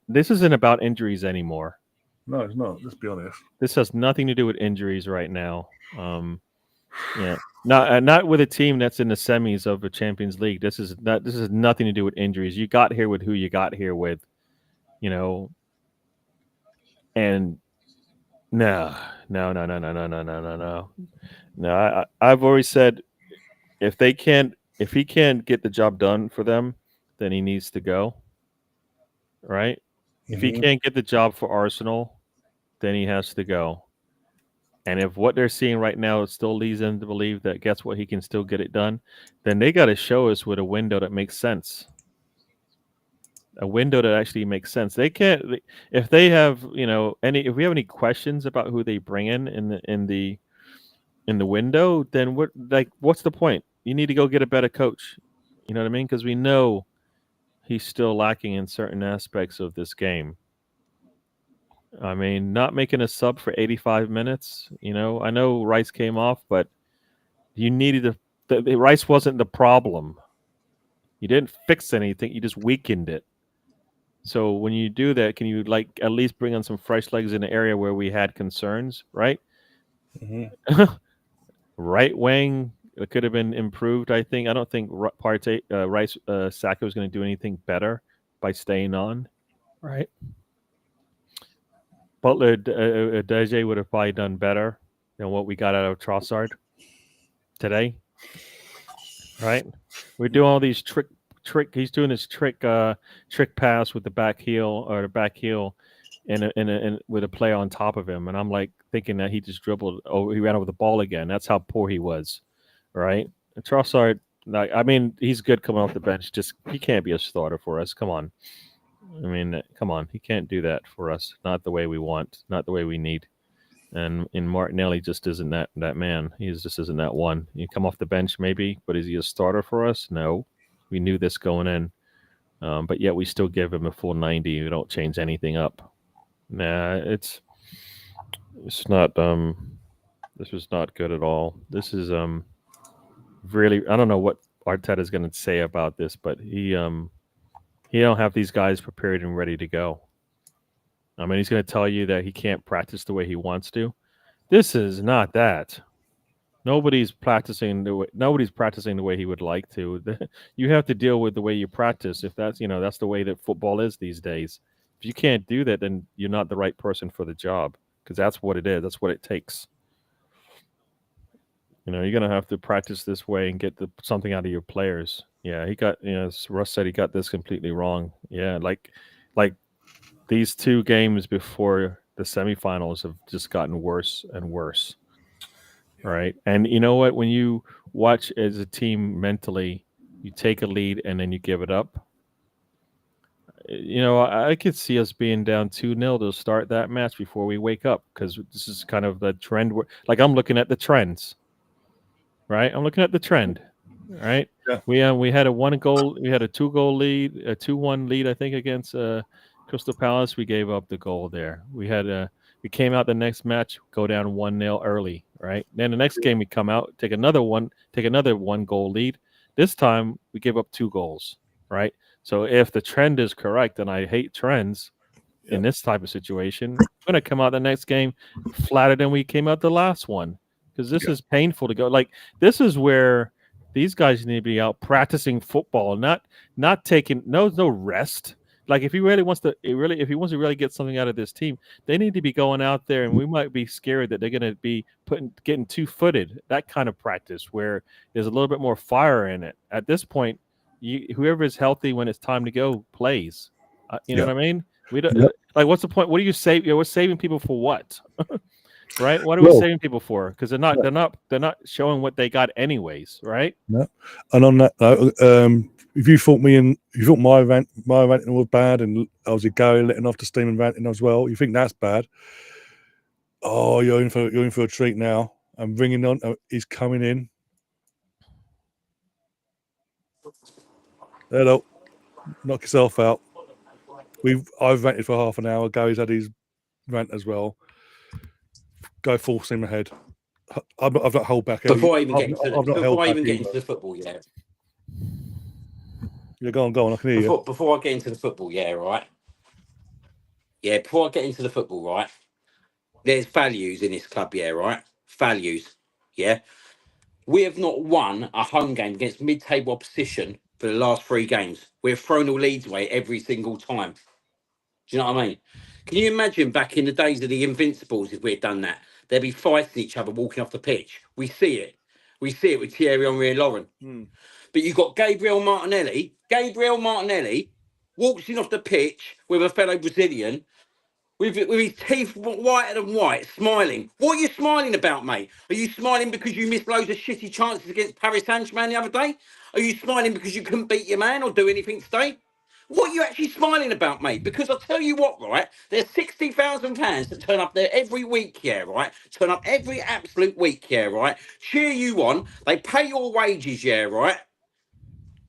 This isn't about injuries anymore. No, it's not. Let's be honest. This has nothing to do with injuries right now. Yeah, not with a team that's in the semis of the Champions League. This is nothing to do with injuries. You got here with who you got here with, you know. And no. I've always said if he can't get the job done for them, then he needs to go. Right? Mm-hmm. If he can't get the job for Arsenal, then he has to go. And if what they're seeing right now still leads them to believe that guess what, he can still get it done, then they got to show us with a window that makes sense. A window that actually makes sense. They can't if they have, if we have any questions about who they bring in the window, then what's the point? You need to go get a better coach. You know what I mean? Because we know he's still lacking in certain aspects of this game. I mean, not making a sub for 85 minutes. I know Rice came off, but you needed the Rice wasn't the problem. You didn't fix anything. You just weakened it. So when you do that, can you at least bring on some fresh legs in the area where we had concerns, right? Mm-hmm. Right wing, it could have been improved. I think. I don't think Rice Saka was going to do anything better by staying on, right? Butler Deje would have probably done better than what we got out of Trossard today, right? We're doing all these trick. He's doing this trick pass with the back heel and with a player on top of him, and I'm thinking that he just dribbled. Oh, he ran over the ball again. That's how poor he was, right? And Trossard, he's good coming off the bench. Just he can't be a starter for us. Come on. Come on. He can't do that for us. Not the way we want. Not the way we need. And Martinelli just isn't that man. He just isn't that one. You come off the bench maybe, but is he a starter for us? No. We knew this going in. But yet we still give him a full 90. We don't change anything up. Nah, it's not. This was not good at all. This is really. I don't know what Arteta is going to say about this, but he don't have these guys prepared and ready to go. He's going to tell you that he can't practice the way he wants to. This is not that. Nobody's practicing the way he would like to. You have to deal with the way you practice. If that's that's the way that football is these days. If you can't do that, then you're not the right person for the job because that's what it is. That's what it takes. You're gonna have to practice this way and get something out of your players. Yeah, he got. As Russ said, he got this completely wrong. Yeah, like these 2 games before the semifinals have just gotten worse and worse. Right. And you know what? When you watch as a team mentally, you take a lead and then you give it up. I could see us being down 2-0 to start that match before we wake up because this is kind of the trend. I'm looking at the trends. Right. I'm looking at the trend. Right. Yeah. We had a 1-goal. We had a 2-goal lead, a 2-1 lead, I think, against Crystal Palace. We gave up the goal there. We came out the next match, go down 1-0 early, right? Then the next game we come out, take another 1-goal lead. This time we give up 2 goals, right? So if the trend is correct, and I hate trends, in this type of situation. We're going to come out the next game flatter than we came out the last one, because this is painful to go. Like, this is where these guys need to be out practicing football, not taking no rest. Like, if he really wants to really get something out of this team, they need to be going out there, and we might be scared that they're going to be getting 2-footed. That kind of practice where there's a little bit more fire in it. At this point, whoever is healthy when it's time to go plays. You know what I mean? We don't like. What's the point? What do you say? We're saving people for what? Right? What are we saving people for? Because they're not showing what they got anyways, right? No. And on that note, if you thought my ranting was bad, and I was a Gary letting off the steam and ranting as well, you think that's bad? Oh, you're in for a treat now. I'm bringing on. He's coming in. Hello, knock yourself out. I've ranted for half an hour. Gary's had his rant as well. Go full steam ahead. I've not held back. Before I even get into the football, yeah. Yeah, go on. I can hear you. Before I get into the football, yeah, right. Yeah, before I get into the football, right. There's values in this club, yeah, right. Values, yeah. We have not won a home game against mid-table opposition for the last 3 games. We've thrown all leads away every single time. Do you know what I mean? Can you imagine back in the days of the Invincibles if we had done that? They'd be fighting each other walking off the pitch. We see it. We see it with Thierry Henry and Lauren. But you've got Gabriel Martinelli. Gabriel Martinelli walks in off the pitch with a fellow Brazilian with his teeth whiter than white, smiling. What are you smiling about, mate? Are you smiling because you missed loads of shitty chances against Paris Saint-Germain the other day? Are you smiling because you couldn't beat your man or do anything today? What are you actually smiling about, mate? Because I'll tell you what, right? There's 60,000 fans that turn up there every week, yeah, right? Turn up every absolute week, yeah, right? Cheer you on. They pay your wages, yeah, right?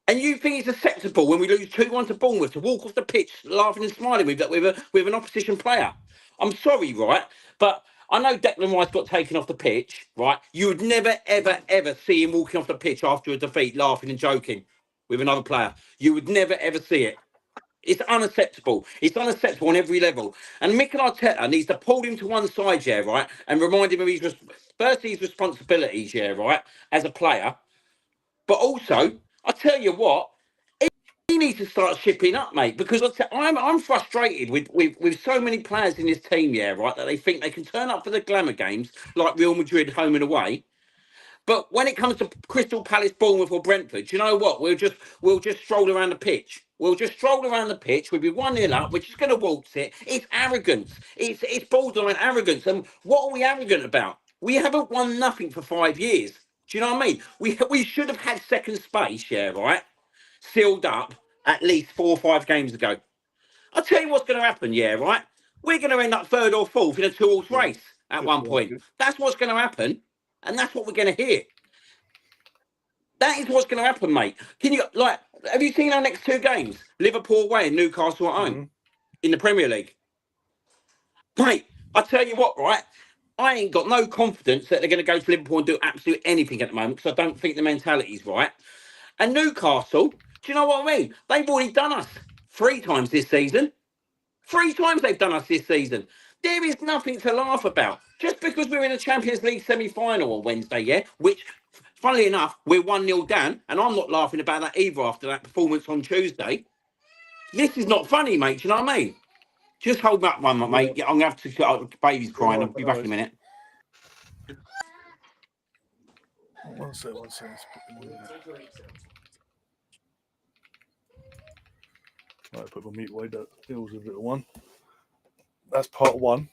And you think it's acceptable when we lose 2-1 to Bournemouth to walk off the pitch laughing and smiling with an opposition player? I'm sorry, right? But I know Declan Rice got taken off the pitch, right? You would never, ever, ever see him walking off the pitch after a defeat, laughing and joking with another player. You would never, ever see it. It's unacceptable. It's unacceptable on every level. And Mikel Arteta needs to pull him to one side, yeah, right? And remind him of his responsibilities, yeah, right? As a player. But also, I tell you what, he needs to start shipping up, mate, because I'm frustrated with so many players in this team, yeah, right, that they think they can turn up for the glamour games like Real Madrid home and away. But when it comes to Crystal Palace, Bournemouth or Brentford, you know what? We'll just stroll around the pitch. We'll just stroll around the pitch. We'll be 1-0 up. We're just going to waltz it. It's arrogance. It's borderline arrogance. And what are we arrogant about? We haven't won nothing for 5 years. Do you know what I mean? We should have had second space, yeah, right? Sealed up at least 4 or 5 games ago. I'll tell you what's going to happen, yeah, right? We're going to end up 3rd or 4th in a 2-horse race at one point. That's what's going to happen. And that's what we're going to hear. That is what's going to happen, mate. Have you seen our next 2 games? Liverpool away and Newcastle at home in the Premier League. Mate, I tell you what, right? I ain't got no confidence that they're going to go to Liverpool and do absolutely anything at the moment because I don't think the mentality's right. And Newcastle, do you know what I mean? They've already done us 3 times this season. 3 times they've done us this season. There is nothing to laugh about. Just because we're in a Champions League semi-final on Wednesday, yeah, which, funnily enough, we're 1-0 down, and I'm not laughing about that either after that performance on Tuesday. This is not funny, mate, do you know what I mean? Just hold back one, mate. Yeah, I'm going to have to... baby's crying. I'll be back in a minute. One second. Right, put my meat away. That was a little one. That's part 1.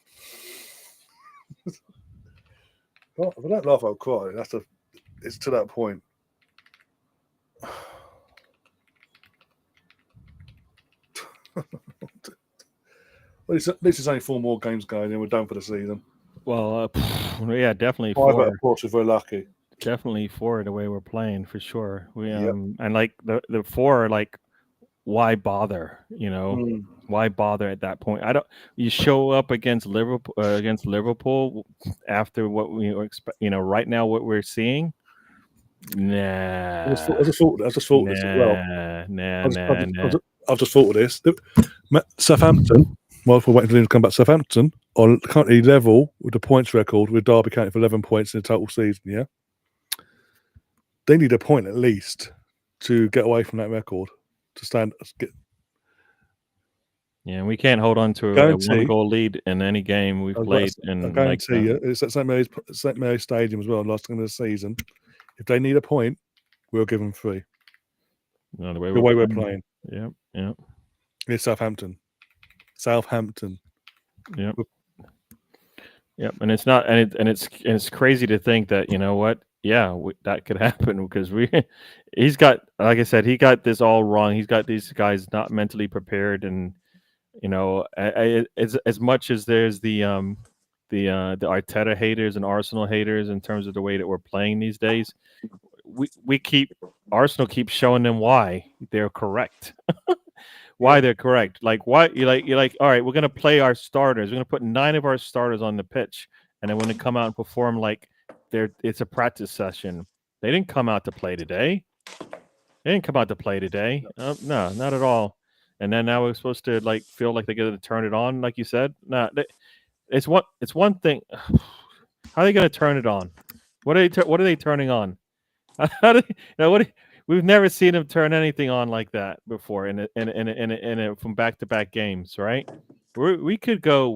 Well, if I don't laugh, I'll cry. It's to that point. Well, this is only 4 more games going, and we're done for the season. Well, yeah, definitely 5 out of 4 if we're lucky. Definitely 4 the way we're playing for sure. We and like the 4 are like, why bother? You know, why bother at that point? You show up against Liverpool after what we expect. You know, right now what we're seeing. Nah. I just thought this as well. Nah. I've just thought of this. Southampton whilst we're waiting for them to come back, Southampton are currently level with the points record with Derby counting for 11 points in the total season. Yeah, they need a point at least to get away from that record to stand. Yeah, we can't hold on to a 1-goal lead in any game we've played. I guarantee you, it's at St Mary's Stadium as well. Last game of the season, if they need a point, we'll give them 3. No, the way we're playing. Yeah, yeah. It's Southampton. Yep. Yep, and it's not, and it's crazy to think that, you know what? Yeah, that could happen because he's got, like I said, he got this all wrong. He's got these guys not mentally prepared, and you know, as much as there's the Arteta haters and Arsenal haters in terms of the way that we're playing these days, Arsenal keeps showing them why they're correct. Why they're correct. Like, why you're like, all right, we're gonna play our starters. We're gonna put 9 of our starters on the pitch, and then when they come out and perform like it's a practice session. They didn't come out to play today. No, not at all. And then now we're supposed to like feel like they're gonna turn it on, like you said. Nah, it's one thing. How are they gonna turn it on? What are they turning on? How do we've never seen them turn anything on like that before in from back-to-back games, right? We could go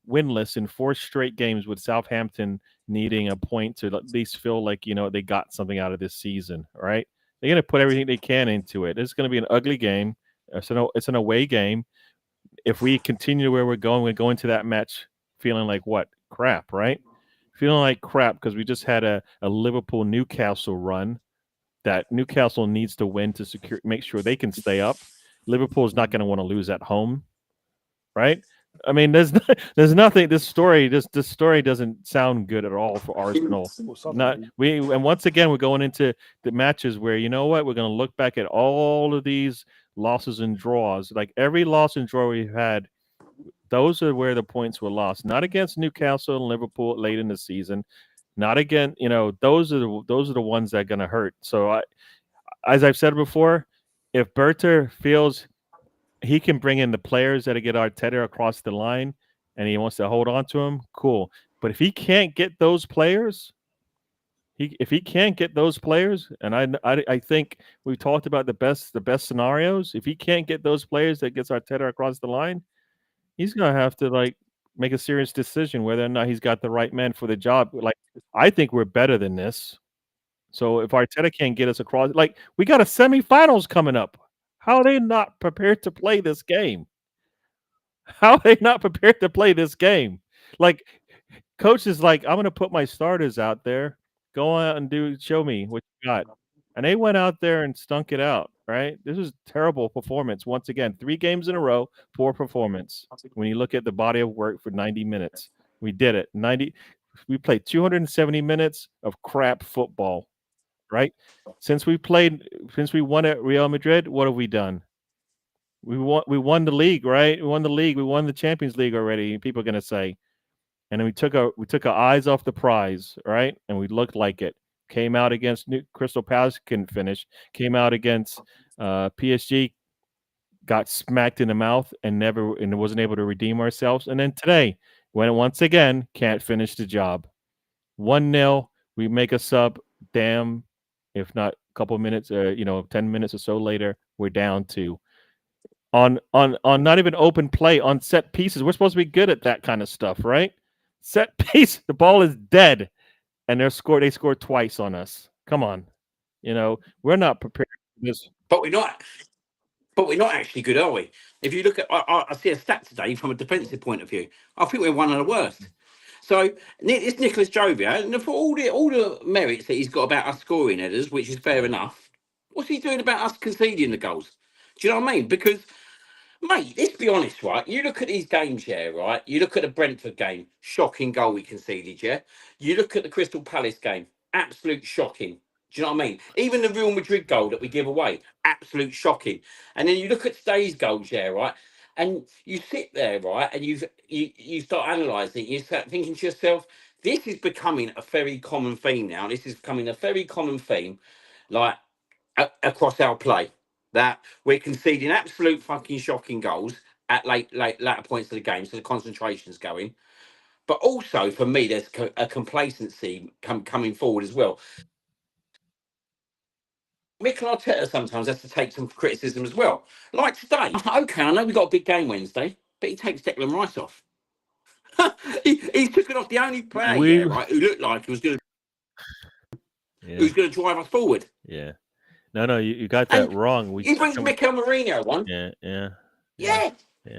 winless in 4 straight games with Southampton needing a point to at least feel like, you know, they got something out of this season, right? They're going to put everything they can into it. It's going to be an ugly game. It's an away game. If we continue where we're go into that match feeling like what? Crap, right? Feeling like crap because we just had a Liverpool-Newcastle run that Newcastle needs to win to make sure they can stay up. Liverpool's not going to want to lose at home, right? I mean, there's nothing. This story doesn't sound good at all for Arsenal. And once again we're going into the matches where, you know what, we're going to look back at all of these losses and draws. Like every loss and draw we've had, those are where the points were lost. Not against Newcastle and Liverpool late in the season. Not again. You know, those are the ones that are going to hurt. So as I've said before, if Berta feels he can bring in the players that get Arteta across the line and he wants to hold on to him, cool. But if he can't get those players, and I think we talked about the best scenarios. If he can't get those players that gets Arteta across the line, he's gonna have to like make a serious decision whether or not he's got the right man for the job. Like, I think we're better than this. So if Arteta can't get us across, like we got a semifinals coming up. How are they not prepared to play this game? Like, coach is like, I'm going to put my starters out there. Go out and show me what you got. And they went out there and stunk it out, right? This is terrible performance. Once again, 3 games in a row, poor performance. When you look at the body of work for 90 minutes, we did it. We played 270 minutes of crap football, right? Since we won at Real Madrid, what have we done? We won the league, right? We won the Champions League already. People are gonna say, and then we took our eyes off the prize, right? And we looked like it. Came out against Crystal Palace, couldn't finish. Came out against PSG, got smacked in the mouth, and wasn't able to redeem ourselves. And then today, once again can't finish the job. 1-0. We make a sub. Damn, if not a couple of minutes, 10 minutes or so later, we're down 2. On not even open play, on set pieces. We're supposed to be good at that kind of stuff, right? Set piece, the ball is dead, and they scored twice on us. Come on. You know, we're not prepared for this. But we're not actually good, are we? If you look at, I see a stat today from a defensive point of view. I think we're one of the worst. So it's Nicholas Jovia, and for all the merits that he's got about us scoring headers, which is fair enough, what's he doing about us conceding the goals? Do you know what I mean? Because, mate, let's be honest, right? You look at these games, yeah, right? You look at the Brentford game, shocking goal we conceded, yeah? You look at the Crystal Palace game, absolute shocking. Do you know what I mean? Even the Real Madrid goal that we give away, absolute shocking. And then you look at today's goals, yeah, right? And you sit there, right, and you start analysing, you start thinking to yourself, this is becoming a very common theme now. This is becoming a very common theme, like, across our play, that we're conceding absolute fucking shocking goals, at later points of the game, so the concentration's going. But also for me, there's a complacency coming forward as well. Mikel Arteta sometimes has to take some criticism as well. Like today, okay, I know we've got a big game Wednesday, but he takes Declan Rice off. He's taken off the only player, right, who looked like he was going to drive us forward. Yeah. No, you got that wrong. He brings Mikel Mourinho on. Yeah.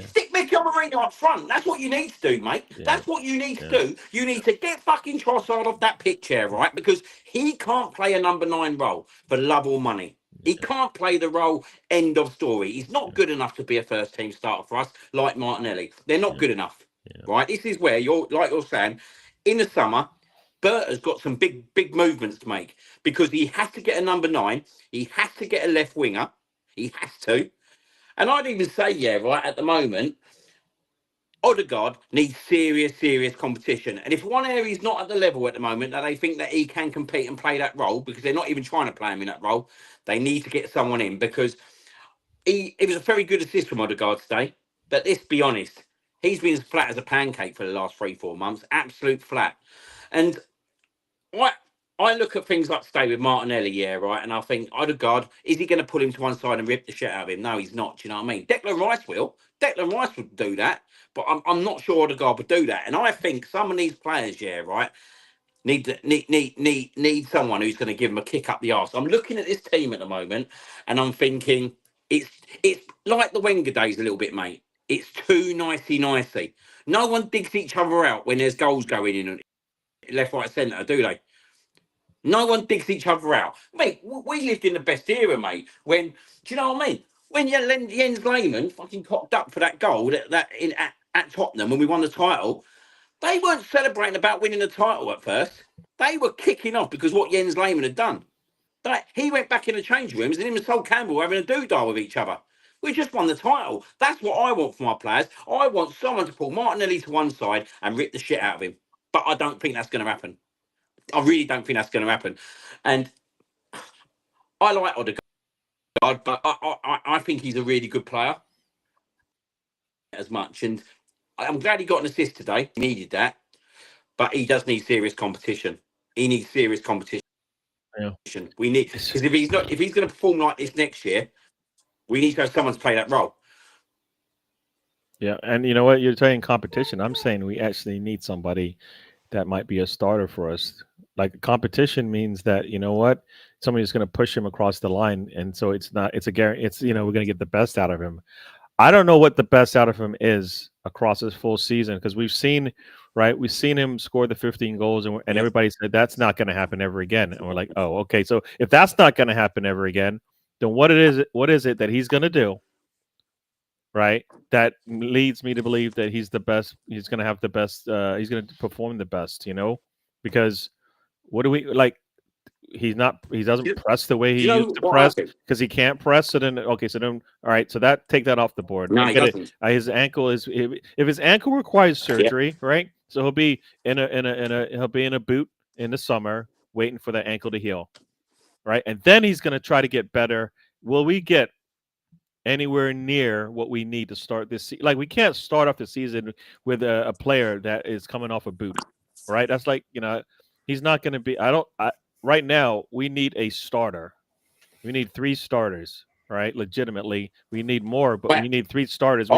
Stick Mikel Mourinho up front. That's what you need to do, mate. Yeah. That's what you need to do. You need to get fucking Trossard off that pitch here, right? Because he can't play a number 9 role for love or money. He can't play the role, end of story. He's not good enough to be a first team starter for us, like Martinelli. They're not good enough, right? This is where you're saying, in the summer, Bert has got some big movements to make because he has to get a number 9. He has to get a left winger. He has to. And I'd even say, right, at the moment, Odegaard needs serious competition. And if one area is not at the level at the moment that they think that he can compete and play that role, because they're not even trying to play him in that role, they need to get someone in because it was a very good assist from Odegaard today. But let's be honest, he's been as flat as a pancake for the last 3-4 months, absolute flat. And I look at things like today with Martinelli, right, and I think, Odegaard, is he going to pull him to one side and rip the shit out of him? No, he's not. Do you know what I mean? Declan Rice will. Declan Rice would do that, but I'm not sure Odegaard would do that. And I think some of these players, right, need someone who's going to give them a kick up the arse. I'm looking at this team at the moment, and I'm thinking it's like the Wenger days a little bit, mate. It's too nicey. No one digs each other out when there's goals going in left, right, centre, do they? No one digs each other out. Mate, we lived in the best era, mate. When, do you know what I mean? When Jens Lehmann fucking cocked up for that goal at Tottenham when we won the title, they weren't celebrating about winning the title at first. They were kicking off because what Jens Lehmann had done. He went back in the change rooms and him and Sol Campbell were having a doodah with each other. We just won the title. That's what I want from our players. I want someone to pull Martinelli to one side and rip the shit out of him. But I don't think that's going to happen. I really don't think that's going to happen. And I like Odegaard, but I think he's a really good player as much. And I'm glad he got an assist today. He needed that. But he does need serious competition. He needs serious competition. Yeah. We need, because if he's going to perform like this next year, we need to have someone to play that role. Yeah, and you know what? You're saying competition. I'm saying we actually need somebody that might be a starter for us. Like competition means that, you know what, somebody's going to push him across the line, and so it's a guarantee. It's, we're going to get the best out of him. I don't know what the best out of him is across his full season, because we've seen him score the 15 goals, and everybody said that's not going to happen ever again, and we're like, oh, okay, so if that's not going to happen ever again, then what is it that he's going to do? Right, that leads me to believe that he's the best. He's going to have the best. He's going to perform the best. Because what do we like? He doesn't press the way he used to press because he can't press. So then, okay, all right. So take that off the board. No, he doesn't. His ankle is if his ankle requires surgery, right? So he'll be in a boot in the summer, waiting for the ankle to heal, right? And then he's going to try to get better. Will we get anywhere near what we need to start this season? Like, we can't start off the season with a player that is coming off a boot, right? That's like, he's not going to be. Right now, we need a starter. We need 3 starters, right? Legitimately, we need more, but we need 3 starters. We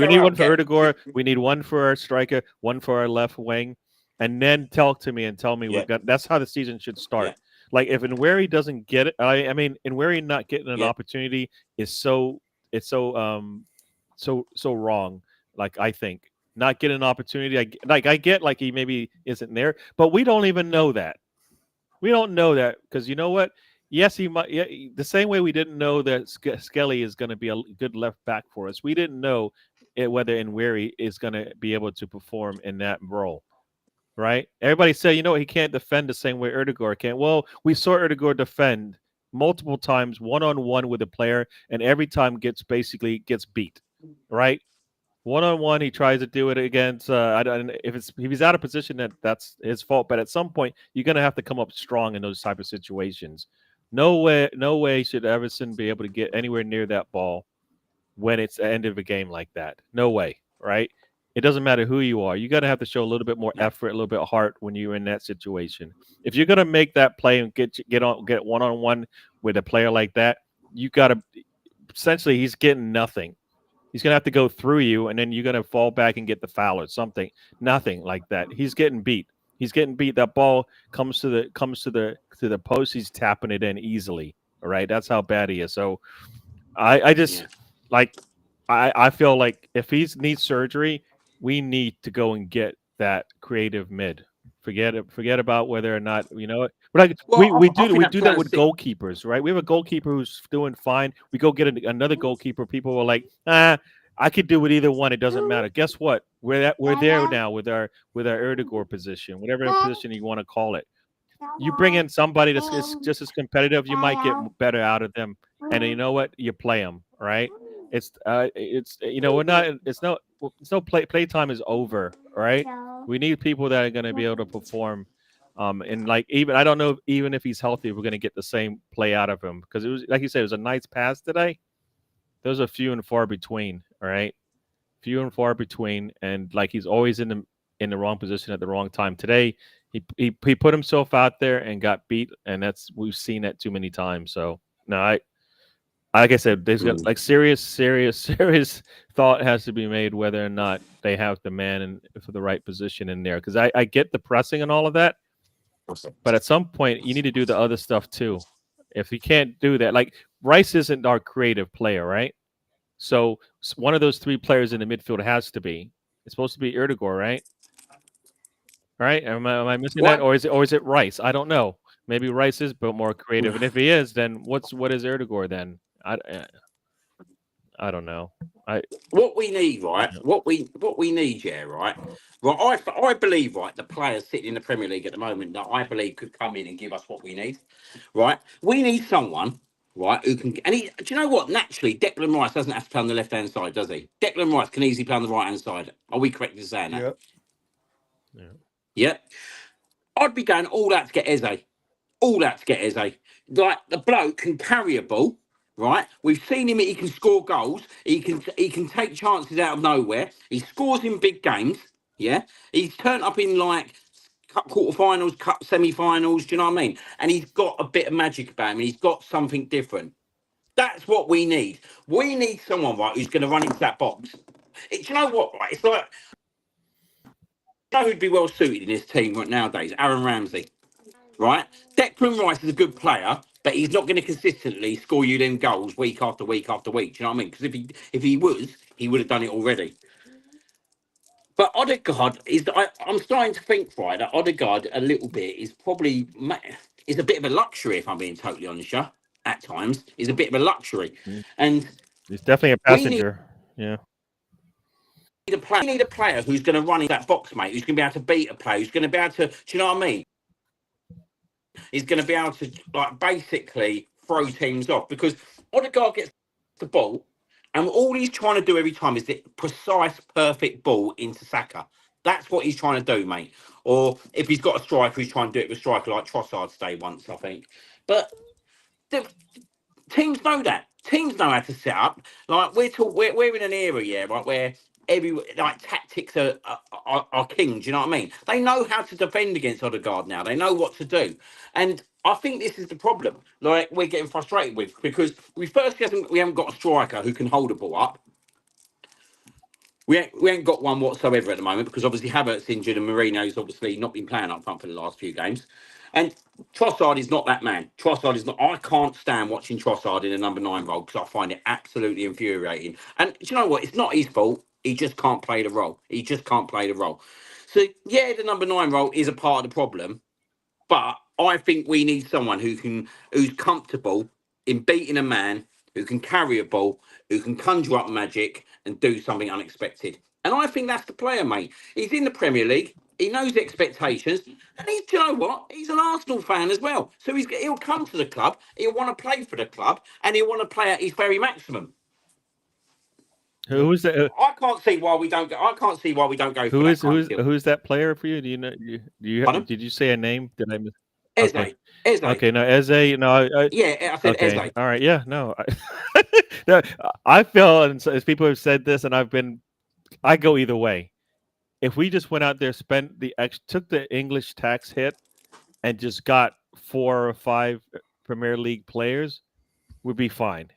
need one for Erdegaard. We need one for our striker, one for our left wing, and then tell me that's how the season should start. Yeah. Like, if Nweri doesn't get it, I mean, Nweri not getting an opportunity is so wrong. Like, I think not getting an opportunity, I get like he maybe isn't there, but we don't even know that. We don't know that because you know what? Yes, he might. Yeah, the same way we didn't know that Skelly is going to be a good left back for us. We didn't know whether Nweri is going to be able to perform in that role. Right? Everybody said, he can't defend the same way Erdegaard can. Well, we saw Erdegaard defend multiple times one-on-one with a player, and every time gets beat. Right? One-on-one, he tries to do it against. If he's out of position, that's his fault. But at some point, you're going to have to come up strong in those type of situations. No way should Everson be able to get anywhere near that ball when it's the end of a game like that. No way, right? It doesn't matter who you are. You got to have to show a little bit more effort, a little bit of heart when you're in that situation. If you're gonna make that play and get one-on-one with a player like that, you got to essentially he's getting nothing. He's gonna have to go through you, and then you're gonna fall back and get the foul or something. Nothing like that. He's getting beat. He's getting beat. That ball comes to the post. He's tapping it in easily. All right, that's how bad he is. So I just like I feel like if he needs surgery, we need to go and get that creative mid. Forget about whether or not it. But like Well, we I think do that with it. goalkeepers, right? We have a goalkeeper who's doing fine. We go get another goalkeeper. People were like, I could do with either one. It doesn't matter. Guess what? We're there now with our Erdegaard position, whatever position you want to call it. You bring in somebody that's just as competitive, you might get better out of them. And you know what? You play them, right? It's we're not. It's no playtime is over, right? We need people that are going to be able to perform. And like even I don't know even if he's healthy, we're going to get the same play out of him because it was like you said, it was a nice pass today. Those are few and far between, all right? Few and far between, and like he's always in the wrong position at the wrong time. Today, he put himself out there and got beat, and we've seen that too many times. So no, like I said, there's like serious thought has to be made whether or not they have the man for the right position in there. Because I get the pressing and all of that, but at some point you need to do the other stuff too. If you can't do that, like Rice isn't our creative player, right? So one of those three players in the midfield has to be. It's supposed to be Erdegaard, right? Right? Am I missing that, or is it Rice? I don't know. Maybe Rice is but more creative, and if he is, then what is Erdegaard then? I don't know. What we need, right? Yeah. What we need, yeah, right. Right, I believe, right, the players sitting in the Premier League at the moment that I believe could come in and give us what we need, right? We need someone, right, who can. And do you know what? Naturally, Declan Rice doesn't have to play on the left-hand side, does he? Declan Rice can easily play on the right-hand side. Are we correct in saying that? Yeah. Yeah. I'd be going all out to get Eze. All out to get Eze. Like the bloke can carry a ball. Right, we've seen him. He can score goals. He can take chances out of nowhere. He scores in big games. Yeah, he's turned up in like cup quarterfinals, cup semi-finals. Do you know what I mean? And he's got a bit of magic about him. He's got something different. That's what we need. We need someone, right, who's going to run into that box. Do you know what? Right, it's like, you know who'd be well suited in this team right nowadays? Aaron Ramsey. Right, Declan Rice is a good player, but he's not going to consistently score you them goals week after week after week. Do you know what I mean? Because if he was, he would have done it already. But Odegaard is. I'm starting to think, right, that Odegaard a little bit is probably is a bit of a luxury. If I'm being totally honest, yeah, at times is a bit of a luxury, and he's definitely a passenger. Yeah. We need a player who's going to run in that box, mate. Who's going to be able to beat a player. Who's going to be able to. Do you know what I mean? He's going to be able to like basically throw teams off because Odegaard gets the ball and all he's trying to do every time is the precise, perfect ball into Saka. That's what he's trying to do, mate. Or if he's got a striker, he's trying to do it with a striker like Trossard stayed once, I think. But the teams know that. Teams know how to set up. Like we're in an era, yeah, right, where tactics are king. Do you know what I mean? They know how to defend against Odegaard now. They know what to do, and I think this is the problem. Like we're getting frustrated with because we haven't got a striker who can hold a ball up. We ain't got one whatsoever at the moment because obviously Havertz injured and Mourinho's obviously not been playing up front for the last few games. And Trossard is not that man. Trossard is not. I can't stand watching Trossard in a number 9 role because I find it absolutely infuriating. And do you know what? It's not his fault. He just can't play the role. He just can't play the role. So yeah, the number 9 role is a part of the problem. But I think we need someone who's comfortable in beating a man, who can carry a ball, who can conjure up magic and do something unexpected. And I think that's the player, mate. He's in the Premier League. He knows the expectations. And do you know what? He's an Arsenal fan as well. So he'll come to the club. He'll want to play for the club. And he'll want to play at his very maximum. Who's that? I can't see why we don't go. I can't see why we don't go. Who's that player for you? Do you know? Did you say a name? Did I miss? Eze. Okay. Eze. Okay, no, Eze, no, Yeah, I said okay, Eze. all right, yeah, no, no, I feel, and so, as people have said this, and I go either way. If we just went out there, took the English tax hit, and just got 4 or 5 Premier League players, we'd be fine,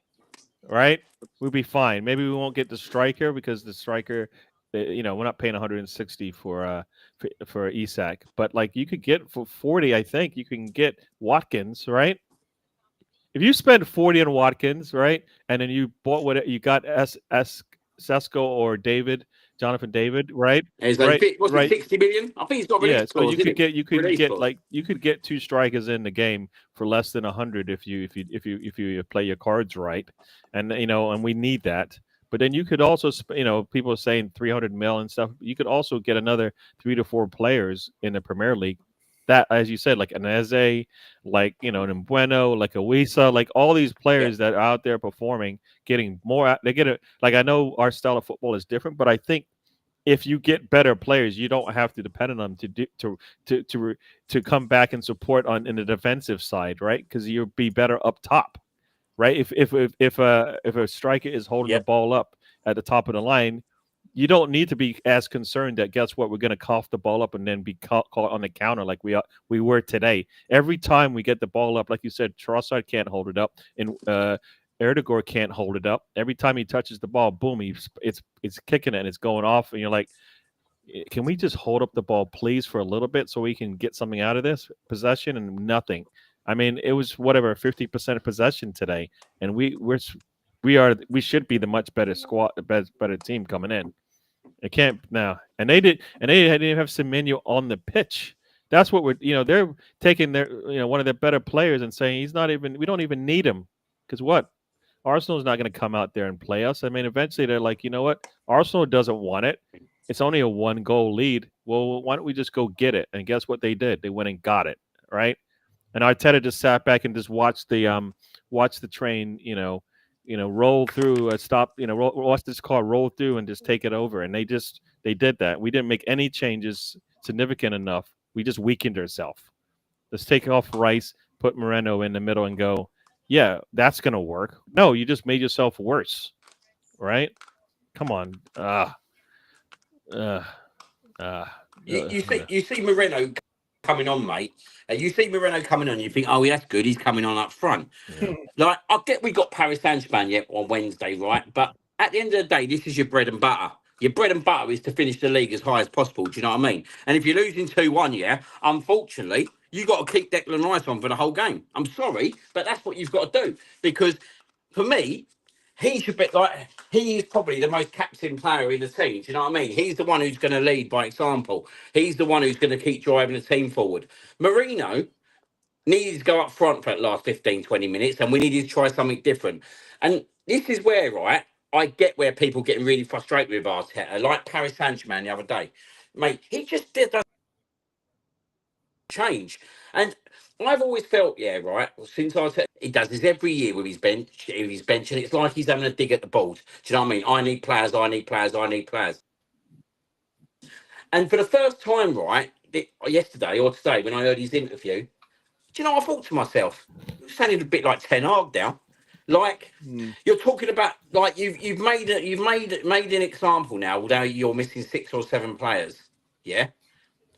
right? We'd be fine. Maybe we won't get the striker because the striker, we're not paying 160 for Isak, but like you could get for 40, I think you can get Watkins, right? If you spend 40 on Watkins, right, and then you bought what you got Sesko or Jonathan David, right, Eze. right, Was it right. 60 million? I think he's got Yeah, release so clause, you could isn't it? Release clause. you could get 2 strikers in the game for less than 100 if you play your cards right, and and we need that. But then you could also people are saying 300 mil and stuff. You could also get another 3 to 4 players in the Premier League. That, as you said, like an Eze, like an Mbueno, like a Wisa, like all these Yeah. players that are out there performing, getting more. They get it. Like I know our style of football is different, but I think if you get better players, you don't have to depend on them to come back and support in the defensive side, right? Because you'll be better up top, right? If a striker is holding the Yep. ball up at the top of the line, you don't need to be as concerned that guess what, we're going to cough the ball up and then be caught on the counter like we were today. Every time we get the ball up, like you said, Trossard can't hold it up, and Erdegaard can't hold it up. Every time he touches the ball, boom, it's kicking it and it's going off, and you're like, can we just hold up the ball, please, for a little bit so we can get something out of this possession? And nothing. I mean, it was 50% of possession today, and we should be the much better squad, the better team coming in. It can't now, and they didn't even have Semenyo on the pitch. That's what they're taking their one of their better players and saying we don't even need him, because what? Arsenal's not going to come out there and play us. I mean, eventually they're like, you know what? Arsenal doesn't want it. It's only a 1-goal lead. Well, why don't we just go get it? And guess what they did? They went and got it, right? And Arteta just sat back and just watched the train, roll through, watch this car roll through and just take it over. And they did that. We didn't make any changes significant enough. We just weakened ourselves. Let's take off Rice, put Moreno in the middle, and go, yeah, that's going to work. No, you just made yourself worse, right? Come on. You see Moreno coming on, mate. You see Moreno coming on, you think, oh, that's good. He's coming on up front. Yeah. Like, I get we got Paris Saint-Germain on Wednesday, right? But at the end of the day, this is your bread and butter. Your bread and butter is to finish the league as high as possible. Do you know what I mean? And if you're losing 2-1, yeah, unfortunately, you got to keep Declan Rice on for the whole game. I'm sorry, but that's what you've got to do. Because for me, he should be like, he is probably the most captain player in the team. Do you know what I mean? He's the one who's going to lead by example. He's the one who's going to keep driving the team forward. Marino needed to go up front for the last 15, 20 minutes, and we needed to try something different. And this is where, right, I get where people getting really frustrated with Arteta, like Paris Saint-Germain the other day. Mate, he just doesn't change. And I've always felt, yeah, right, since Arteta, he does this every year with his bench, and it's like he's having a dig at the balls. Do you know what I mean? I need players, I need players, I need players. And for the first time, right, yesterday or today, when I heard his interview, do you know, I thought to myself, you're sounding a bit like Ten Hag now. Like you're talking about, like you've made an example now. Although you're missing 6 or 7 players, yeah.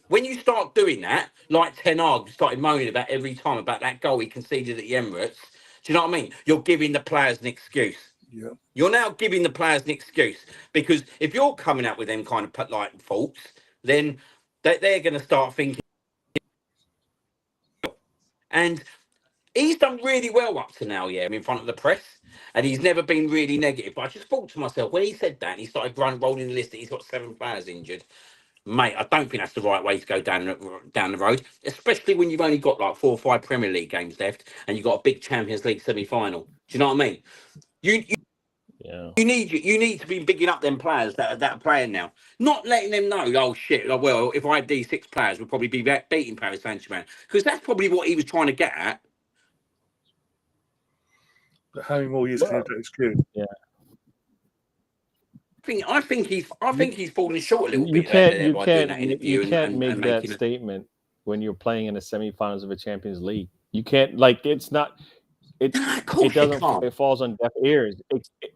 When you start doing that, like Ten Hag started moaning about every time about that goal he conceded at the Emirates. Do you know what I mean? You're giving the players an excuse. Yeah. You're now giving the players an excuse, because if you're coming up with them kind of like faults, then they're going to start thinking. And he's done really well up to now, yeah, in front of the press, and he's never been really negative. But I just thought to myself, when he said that, and he started rolling the list that he's got 7 players injured, mate, I don't think that's the right way to go down the road, especially when you've only got like 4 or 5 Premier League games left, and you've got a big Champions League semi-final. Do you know what I mean? You need to be bigging up them players that are playing now, not letting them know, oh shit, like, well, if I had these 6 players, we'd probably be beating Paris Saint-Germain, because that's probably what he was trying to get at. But how many more years can you do excuse? Yeah. I think he's falling short a little You bit can't by doing that interview you can't and make that making statement when you're playing in the semifinals of a Champions League. You can't like it's not it Of course it doesn't can't. it falls on deaf ears.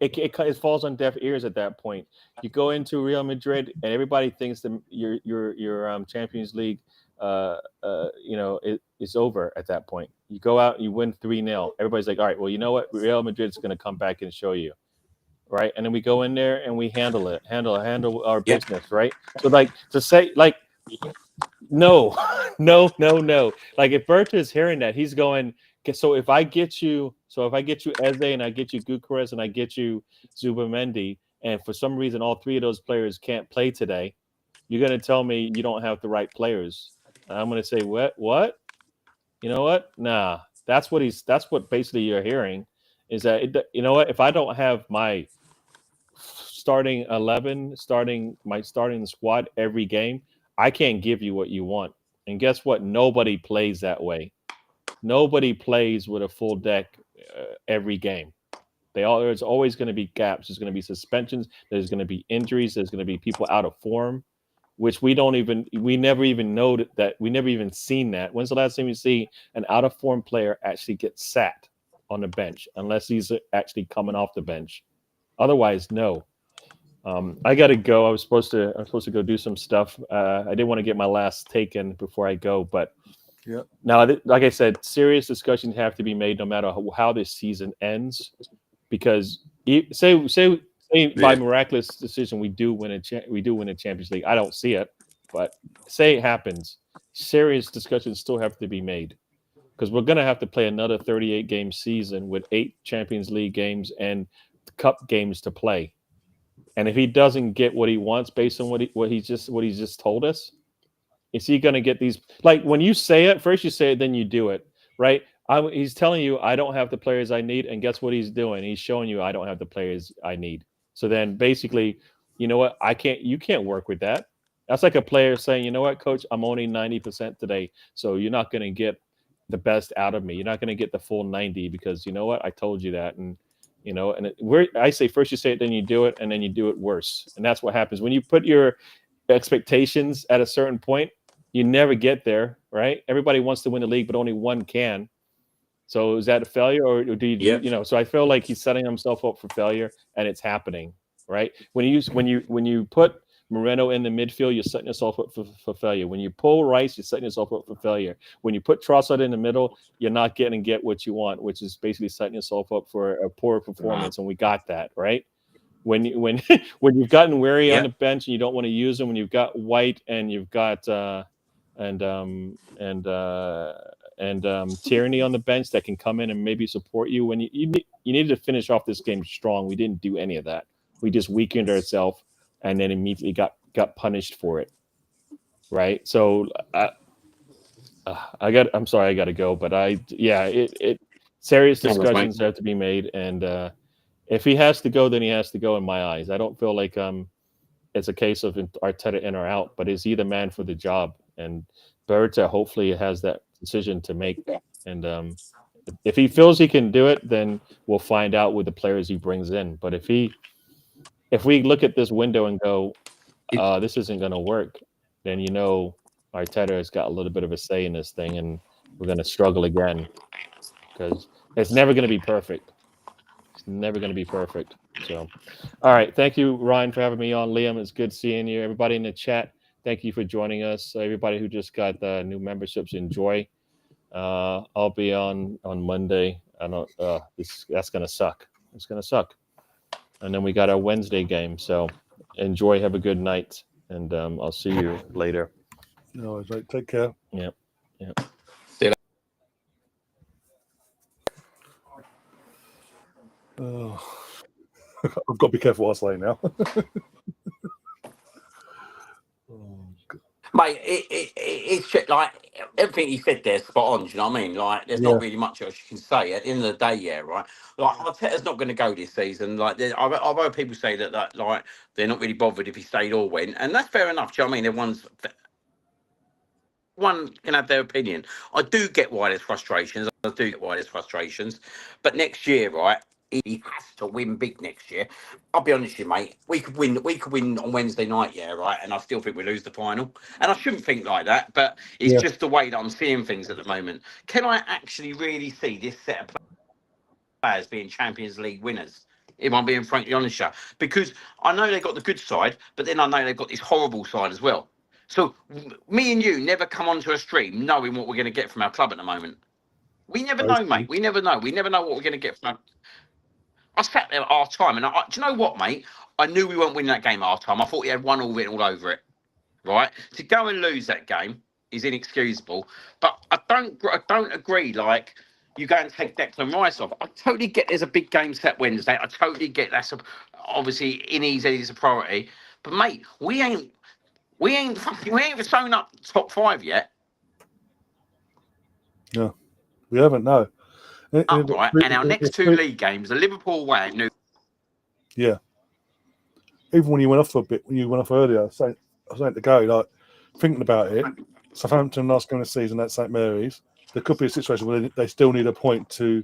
It falls on deaf ears at that point. You go into Real Madrid and everybody thinks that your Champions League it's over at that point. You go out and you win 3-0. Everybody's like, all right, well, you know what? Real Madrid's going to come back and show you. Right. And then we go in there and we handle our business. Right. So like to say like, no, no. Like if Berta is hearing that, he's going, okay, so if I get you Eze and I get you Gyökeres and I get you Zubamendi, and for some reason all three of those players can't play today, you're going to tell me you don't have the right players. And I'm going to say, what? You know what? Nah, that's what basically you're hearing is that, you know what? If I don't have my starting 11, my starting squad every game, I can't give you what you want. And guess what? Nobody plays that way. Nobody plays with a full deck every game. There's always going to be gaps. There's going to be suspensions. There's going to be injuries. There's going to be people out of form, which we never even know that we never even seen that. When's the last time you see an out of form player actually get sat on the bench, unless he's actually coming off the bench? Otherwise, no. I got to go. I was supposed to go do some stuff. I didn't want to get my last take in before I go, but now, like I said, serious discussions have to be made no matter how this season ends, because say by miraculous decision we do win a Champions League. I don't see it, but say it happens, serious discussions still have to be made, because we're going to have to play another 38 game season with 8 Champions League games and cup games to play. And if he doesn't get what he wants based on what he's just told us, is he going to get these? Like when you say it, first you say it, then you do it, right? He's telling you I don't have the players I need, and guess what he's doing? He's showing you I don't have the players I need. So then basically, you know what? You can't work with that. That's like a player saying, you know what, coach, I'm only 90% today, so you're not going to get the best out of me. You're not going to get the full 90 because you know what? I told you that, and you know, and I say first you say it, then you do it, and then you do it worse. And that's what happens when you put your expectations at a certain point. You never get there, right? Everybody wants to win the league, but only one can. So is that a failure, or do you So I feel like he's setting himself up for failure, and it's happening, right? When you put Moreno in the midfield, you're setting yourself up for failure. When you pull Rice, you're setting yourself up for failure. When you put Trossard in the middle, you're not getting what you want, which is basically setting yourself up for a poor performance. And we got that, right? When you've gotten weary on the bench and you don't want to use them, when you've got White and you've got Tierney on the bench that can come in and maybe support you, when you needed to finish off this game strong. We didn't do any of that. We just weakened ourselves and then immediately got punished for it, right? So I'm sorry, I got to go, but serious discussions have to be made, and if he has to go, then he has to go. In my eyes, I don't feel like it's a case of Arteta in or out, but is he the man for the job? And Berta hopefully has that decision to make, and if he feels he can do it, then we'll find out with the players he brings in. But if we look at this window and go, this isn't going to work, then you know Arteta has got a little bit of a say in this thing, and we're going to struggle again because it's never going to be perfect. It's never going to be perfect. So, all right. Thank you, Ryan, for having me on. Liam, it's good seeing you. Everybody in the chat, thank you for joining us. Everybody who just got the new memberships, enjoy. I'll be on Monday. I don't. That's going to suck. It's going to suck. And then we got our Wednesday game. So enjoy. Have a good night. And I'll see you later. No, it's right. Take care. Yep. I've got to be careful what I say now. Mate, it's like everything he said there, spot on. Do you know what I mean? Like, there's not really much else you can say. At the end of the day, right? Like, Arteta's not going to go this season. Like, I've heard people say that like they're not really bothered if he stayed or went, and that's fair enough. Do you know what I mean? Everyone can have their opinion. I do get why there's frustrations. But next year, right? he has to win big next year. I'll be honest with you, mate. We could win on Wednesday night, yeah, right. And I still think we lose the final. And I shouldn't think like that, but it's just the way that I'm seeing things at the moment. Can I actually really see this set of players being Champions League winners? If I'm being frankly honest, yeah, because I know they've got the good side, but then I know they've got this horrible side as well. So me and you never come onto a stream knowing what we're going to get from our club at the moment. We never know, mate. We never know. We never know what we're going to get from our... I sat there at half time, and do you know what, mate? I knew we weren't winning that game at half time. I thought he had 1-1 written all over it. Right? To go and lose that game is inexcusable. But I don't agree. Like, you go and take Declan Rice off. I totally get there's a big game set Wednesday. I totally get that's obviously in his head is a priority. But mate, we ain't even sewn up top 5 yet. No, we haven't. No. Right, and our next 2 league games are Liverpool away at New. Yeah. Even when you went off for a bit, when you went off earlier, I was saying to go, like, thinking about it, Southampton last game of the season at St Mary's, there could be a situation where they still need a point to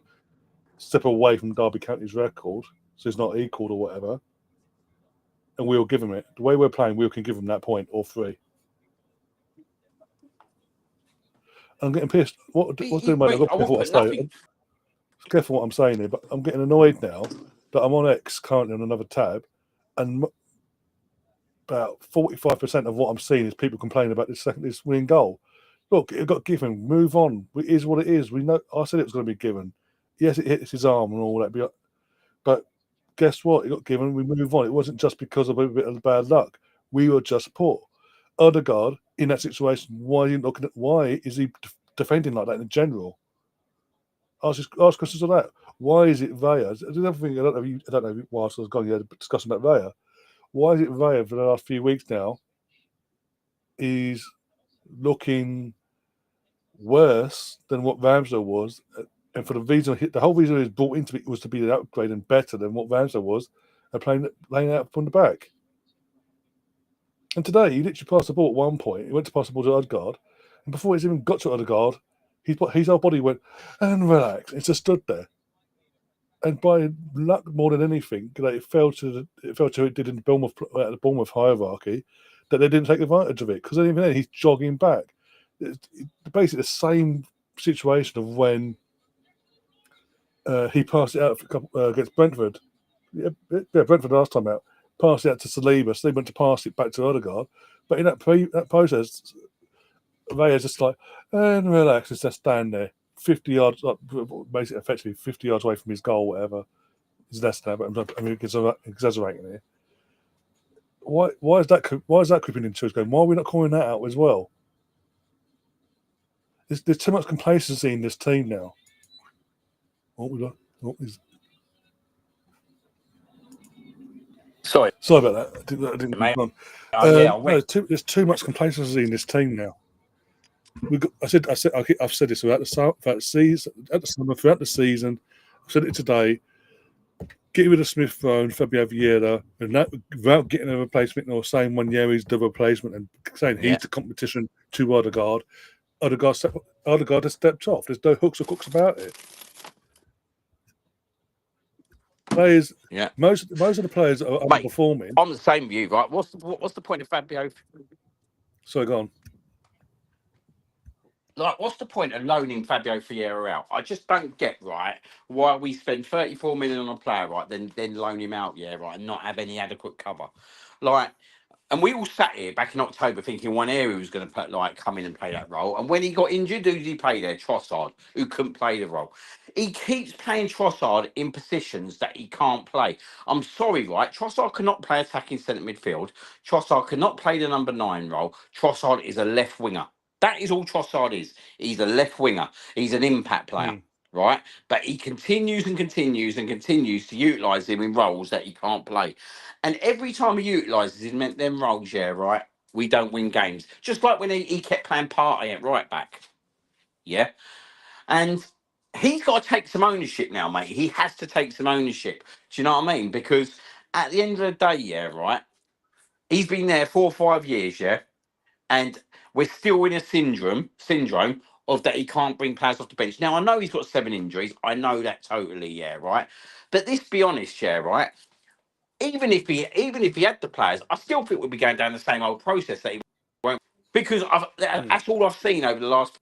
step away from Derby County's record, so it's not equalled or whatever, and we'll give them it. The way we're playing, we can give them that point or 3. I'm getting pissed. What's doing my careful what I'm saying here, but I'm getting annoyed now that I'm on X currently on another tab, and about 45% of what I'm seeing is people complaining about this winning goal. Look, it got given. Move on. It is what it is. We know. I said it was going to be given. Yes, it hits his arm and all that, but guess what? It got given. We move on. It wasn't just because of a bit of bad luck. We were just poor. Odegaard in that situation. Why is he defending like that in general? Ask questions on that. Why is it Vaya? The other thing I don't know. Whilst I was going here discussing about Vaya, why is it Vaya for the last few weeks now? Is looking worse than what Ramsdale was, and for the whole reason he was brought into it was to be an upgrade and better than what Ramsdale was, and playing out from the back. And today he literally passed the ball at one point. He went to pass the ball to Odegaard, and before he's even got to Odegaard, his whole body went and relaxed. It just stood there. And by luck more than anything, it fell to it did in the Bournemouth hierarchy, that they didn't take advantage of it, because even then he's jogging back. It's basically the same situation of when he passed it out against Brentford. Yeah, Brentford last time out, passed it out to Saliba. So they went to pass it back to Odegaard, but in that process, Vaya's just like and relax, and just stand there. 50 yards, basically, effectively 50 yards away from his goal, whatever. It's less than that, but I mean, exaggerating here. Why is that creeping into his game? Why are we not calling that out as well? There's too much complacency in this team now. Sorry about that. I didn't mate. There's too much complacency in this team now. I've said this throughout the season, at the summer, throughout the season. I've said it today. Getting rid of Smith Rowe and Fabio Vieira, and that without getting a replacement or saying one year he's the replacement and saying he's the competition to Odegaard. Odegaard has stepped off. There's no hooks or cooks about it. Players, most of the players are underperforming. I'm the same with you, right? What's the point of Fabio? Sorry, go on. Like, what's the point of loaning Fabio Vieira out? I just don't get, right, why we spend 34 million on a player, right, then loan him out, right, and not have any adequate cover. Like, and we all sat here back in October thinking one area was going to come in and play that role. And when he got injured, who did he play there? Trossard, who couldn't play the role. He keeps playing Trossard in positions that he can't play. I'm sorry, right? Trossard cannot play attacking centre midfield. Trossard cannot play the number 9 role. Trossard is a left winger. That is all Trossard is. He's a left winger. He's an impact player, right? But he continues and continues and continues to utilise him in roles that he can't play. And every time he utilises him, them roles, right, we don't win games. Just like when he kept playing Partey at right back. Yeah? And he's got to take some ownership now, mate. He has to take some ownership. Do you know what I mean? Because at the end of the day, right, he's been there 4 or 5 years, and we're still in a syndrome of that he can't bring players off the bench. Now I know he's got 7 injuries. I know that totally, yeah, right. But let's be honest, yeah, right. Even if he had the players, I still think we'd be going down the same old process that he won't, because that's all I've seen over the last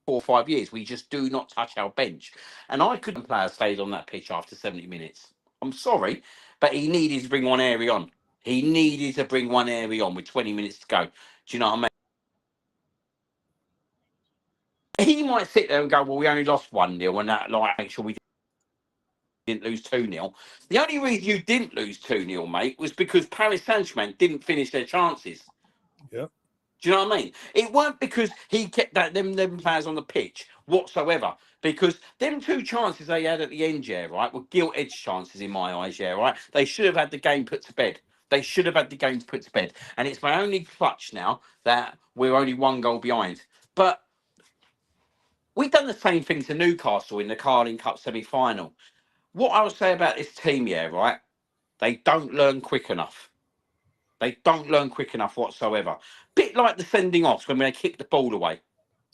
4 or 5 years. We just do not touch our bench, and I couldn't play stayed on that pitch after 70 minutes. I'm sorry, but he needed to bring one area on. He needed to bring one area on with 20 minutes to go. Do you know what I mean? He might sit there and go, well, we only lost 1-0, and that, like, make sure we didn't lose 2-0. The only reason you didn't lose 2-0, mate, was because Paris Saint-Germain didn't finish their chances. Yeah. Do you know what I mean? It weren't because he kept them players on the pitch whatsoever. Because them 2 chances they had at the end, yeah, right, were gilt-edged chances in my eyes, yeah, right? They should have had the game put to bed. They should have had the game put to bed. And it's my only clutch now that we're only 1 goal behind. But we've done the same thing to Newcastle in the Carling Cup semi-final. What I would say about this team, yeah, right, they don't learn quick enough. They don't learn quick enough whatsoever. Bit like the sending offs when they kick the ball away.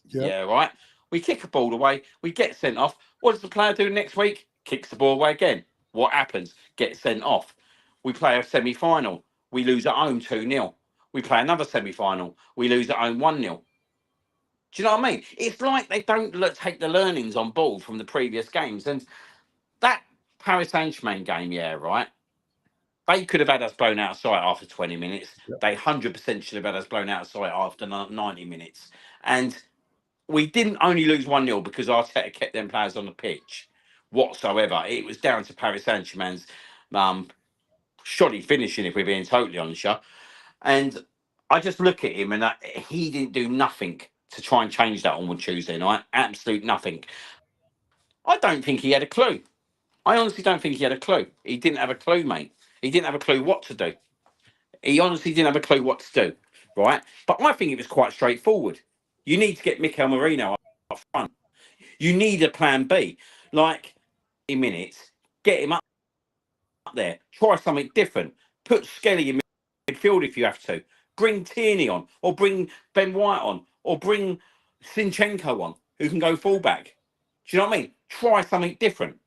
Yeah, right. We kick a ball away, we get sent off. What does the player do next week? Kicks the ball away again. What happens? Get sent off. We play a semi-final. We lose at home 2-0. We play another semi-final. We lose at home 1-0. Do you know what I mean? It's like they don't take the learnings on board from the previous games. And that Paris Saint-Germain game, yeah, right? They could have had us blown out of sight after 20 minutes. Yep. They 100% should have had us blown out of sight after 90 minutes. And we didn't only lose 1-0 because Arteta kept them players on the pitch whatsoever. It was down to Paris Saint-Germain's shoddy finishing, if we're being totally honest. And I just look at him and he didn't do nothing to try and change that on Tuesday night. Absolute nothing. I don't think he had a clue. I honestly don't think he had a clue. He didn't have a clue, mate. He didn't have a clue what to do. He honestly didn't have a clue what to do, right? But I think it was quite straightforward. You need to get Mikel Merino up front. You need a plan B. Like, in minutes, get him up there. Try something different. Put Skelly in midfield if you have to. Bring Tierney on, or bring Ben White on, or bring Sinchenko on, who can go fullback. Do you know what I mean? Try something different.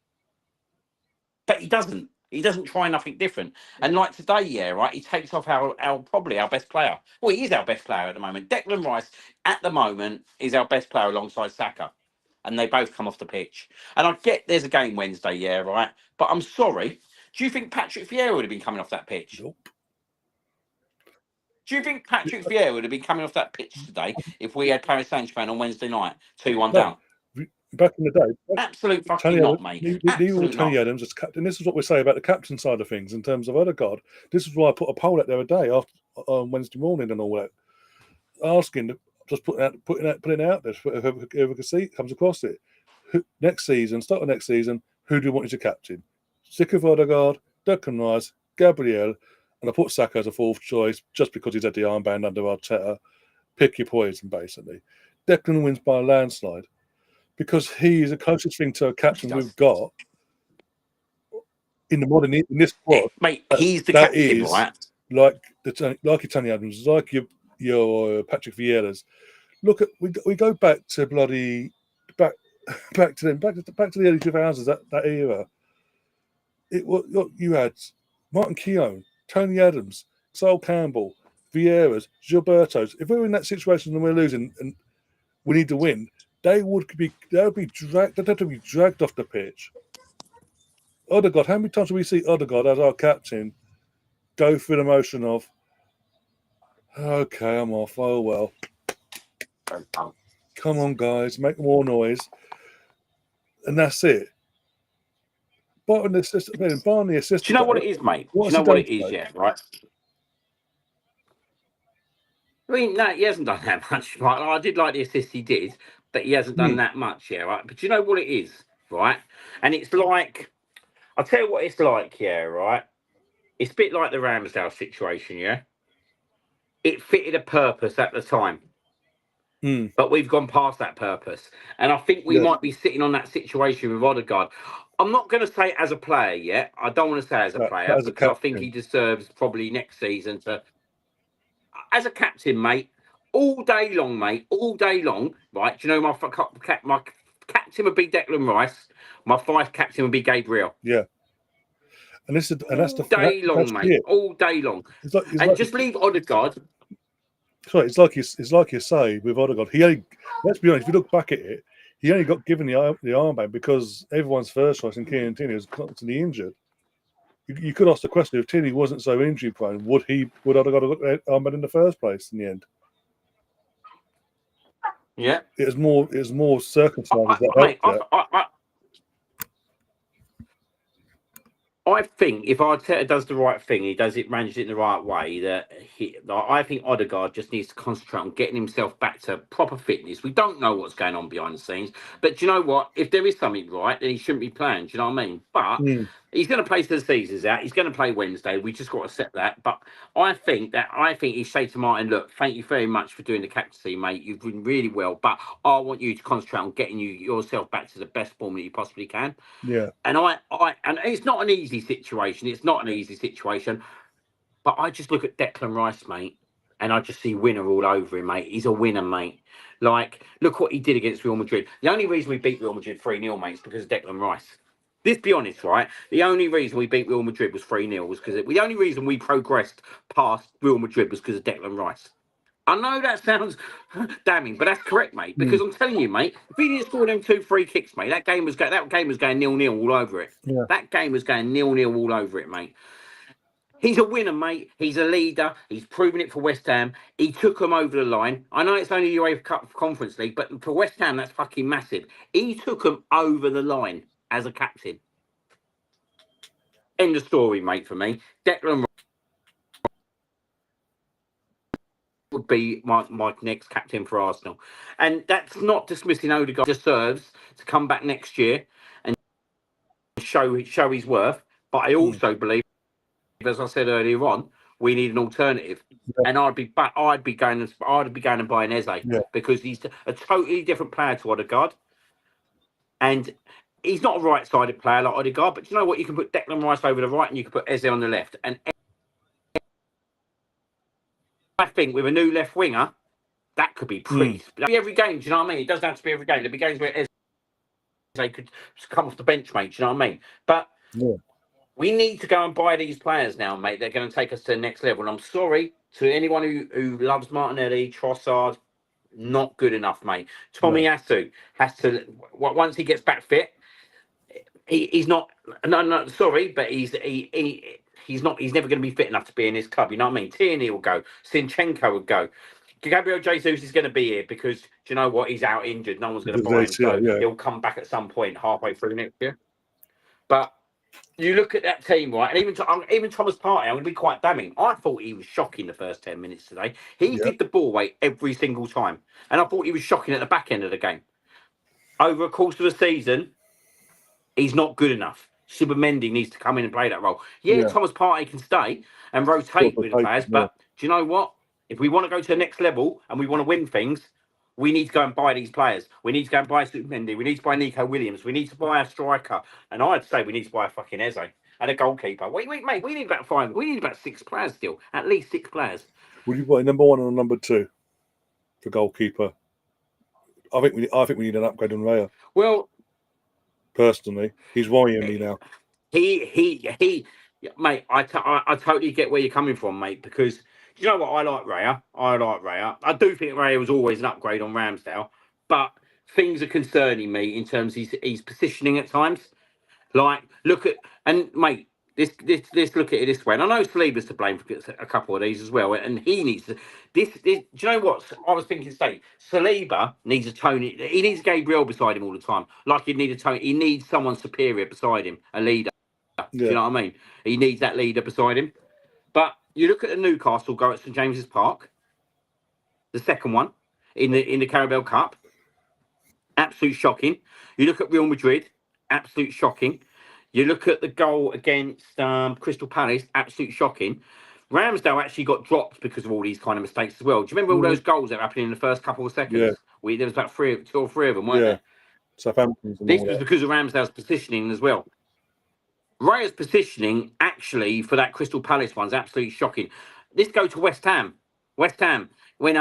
But he doesn't. He doesn't try nothing different. And like today, yeah, right, he takes off our probably our best player. Well, he is our best player at the moment. Declan Rice, at the moment, is our best player alongside Saka. And they both come off the pitch. And I get there's a game Wednesday, yeah, right? But I'm sorry. Do you think Patrick Vieira would have been coming off that pitch? Nope. Do you think Patrick Vieira would have been coming off that pitch today if we had Paris Saint-Germain on Wednesday night, 2-1 down? Back in the day, absolute fucking not, mate. Tony Adams as captain. This is what we say about the captain side of things in terms of Odegaard. This is why I put a poll out the other day after on Wednesday morning and all that, asking, just putting it out there, whoever can see it, comes across it. Next season, start of next season, who do you want as your captain? Sick of Odegaard, Declan Rice, Gabriel, and I put Saka as a 4th choice just because he's had the armband under Arteta. Pick your poison, basically. Declan wins by a landslide. Because he is the closest thing to a captain we've got in this squad, mate. He's the captain, right? Like Tony Adams, like your Patrick Vieira's. Look at we go back to bloody back to the early 2000s. That era. You had Martin Keown, Tony Adams, Sol Campbell, Vieira's, Gilberto's. If we were in that situation and we're losing and we need to win, they'd have to be dragged off the pitch. Odegaard, how many times do we see Odegaard as our captain go through the motion of, okay, I'm off, oh well. Come on, guys, make more noise. And that's it. Barney assistant. Do you know what it is, mate? Do you know what it is, yeah, right? I mean, no, he hasn't done that much, right? I did like the assist he did, but he hasn't done that much, yeah, right? But you know what it is, right? And it's like, I'll tell you what it's like, yeah, right? It's a bit like the Ramsdale situation, yeah? It fitted a purpose at the time. But we've gone past that purpose. And I think we might be sitting on that situation with Odegaard. I'm not going to say as a player yet. I don't want to say as a player because I think he deserves probably next season to... As a captain, mate, all day long, mate. All day long, right? Do you know my captain would be Declan Rice. My vice captain would be Gabriel. Yeah. And that's All day long, mate. it. All day long. It's And like, just leave Odegaard. sorry, it's like you say with Odegaard. Let's be honest. If you look back at it, he only got given the armband because everyone's first choice in Kieran Tierney was constantly injured. You could ask the question: if Tierney wasn't so injury prone, would Odegaard have got the armband in the first place? In the end, Yeah. it was more circumstances that helped that. I think if Arteta does the right thing, he manages it in the right way. I think Odegaard just needs to concentrate on getting himself back to proper fitness. We don't know what's going on behind the scenes, but do you know what? If there is something right, then he shouldn't be playing. Do you know what I mean? But he's going to play till the season's out. He's going to play Wednesday. We just got to set that. But I think he say to Martin, look, thank you very much for doing the captaincy, mate. You've been really well, but I want you to concentrate on getting yourself back to the best form that you possibly can. Yeah. And and it's not an easy situation. It's not an easy situation. But I just look at Declan Rice, mate, and I just see winner all over him, mate. He's a winner, mate. Like, look what he did against Real Madrid. The only reason we beat Real Madrid 3-0, mate, is because of Declan Rice. Let's be honest, right? The only reason we beat Real Madrid was 3-0 was because the only reason we progressed past Real Madrid was because of Declan Rice. I know that sounds damning, but that's correct, mate. Because I'm telling you, mate, if he didn't score them 2 free kicks, mate, that game was going 0-0 all over it. Yeah. That game was going 0-0 all over it, mate. He's a winner, mate. He's a leader. He's proven it for West Ham. He took them over the line. I know it's only UEFA Cup Conference League, but for West Ham, that's fucking massive. He took them over the line as a captain. End of story, mate, for me. Declan would be my next captain for Arsenal. And that's not dismissing Odegaard. Deserves to come back next year and show his worth. But I also believe, as I said earlier on, we need an alternative. Yeah. And I'd be going and buying Eze because he's a totally different player to Odegaard. And he's not a right-sided player like Odegaard, but you know what? You can put Declan Rice over the right and you can put Eze on the left. And I think with a new left winger, that could be pretty. Every game, do you know what I mean? It doesn't have to be every game. There'll be games where Eze could come off the bench, mate. Do you know what I mean? But we need to go and buy these players now, mate. They're going to take us to the next level. And I'm sorry to anyone who loves Martinelli, Trossard, not good enough, mate. Tommy Asu has to, once he gets back fit, he's not. No, sorry, but he's not. He's never going to be fit enough to be in this club. You know what I mean? Tierney will go. Zinchenko would go. Gabriel Jesus is going to be here because do you know what? He's out injured. No one's going to buy him, so he'll come back at some point halfway through next year. But you look at that team, right? And even Thomas Partey, I'm going to be quite damning. I thought he was shocking the first 10 minutes today. He did the ball weight every single time, and I thought he was shocking at the back end of the game. Over a course of the season, he's not good enough. Subimendi needs to come in and play that role. Thomas Partey can stay and rotate with the players, but do you know what? If we want to go to the next level and we want to win things, we need to go and buy these players. We need to go and buy Subimendi. We need to buy Nico Williams. We need to buy a striker. And I'd say we need to buy a fucking Eze and a goalkeeper. Wait, mate, we need about 5. We need about 6 players still. At least 6 players. Would you buy number 1 and number 2 for goalkeeper? I think we need an upgrade on Raya. Well, personally, he's worrying me now. Mate, I totally get where you're coming from, mate, because you know what? I like Raya. I do think Raya was always an upgrade on Ramsdale, but things are concerning me in terms of his positioning at times. Like, mate, let's look at it this way. And I know Saliba's to blame for a couple of these as well, and he needs to. Do you know what? I was thinking today, Saliba needs a Tony. He needs Gabriel beside him all the time. Like he needs a Tony. He needs someone superior beside him, a leader. Do you know what I mean? He needs that leader beside him. But you look at the Newcastle go at St James's Park, the second one in the Carabao Cup, absolute shocking. You look at Real Madrid, absolute shocking. You look at the goal against Crystal Palace, absolute shocking. Ramsdale actually got dropped because of all these kind of mistakes as well. Do you remember all those goals that happened in the first couple of seconds? Yeah. There was about 2 or 3 of them, weren't there? Southampton. This was because of Ramsdale's positioning as well. Raya's positioning, actually, for that Crystal Palace one's absolutely shocking. Let's go to West Ham. West Ham, when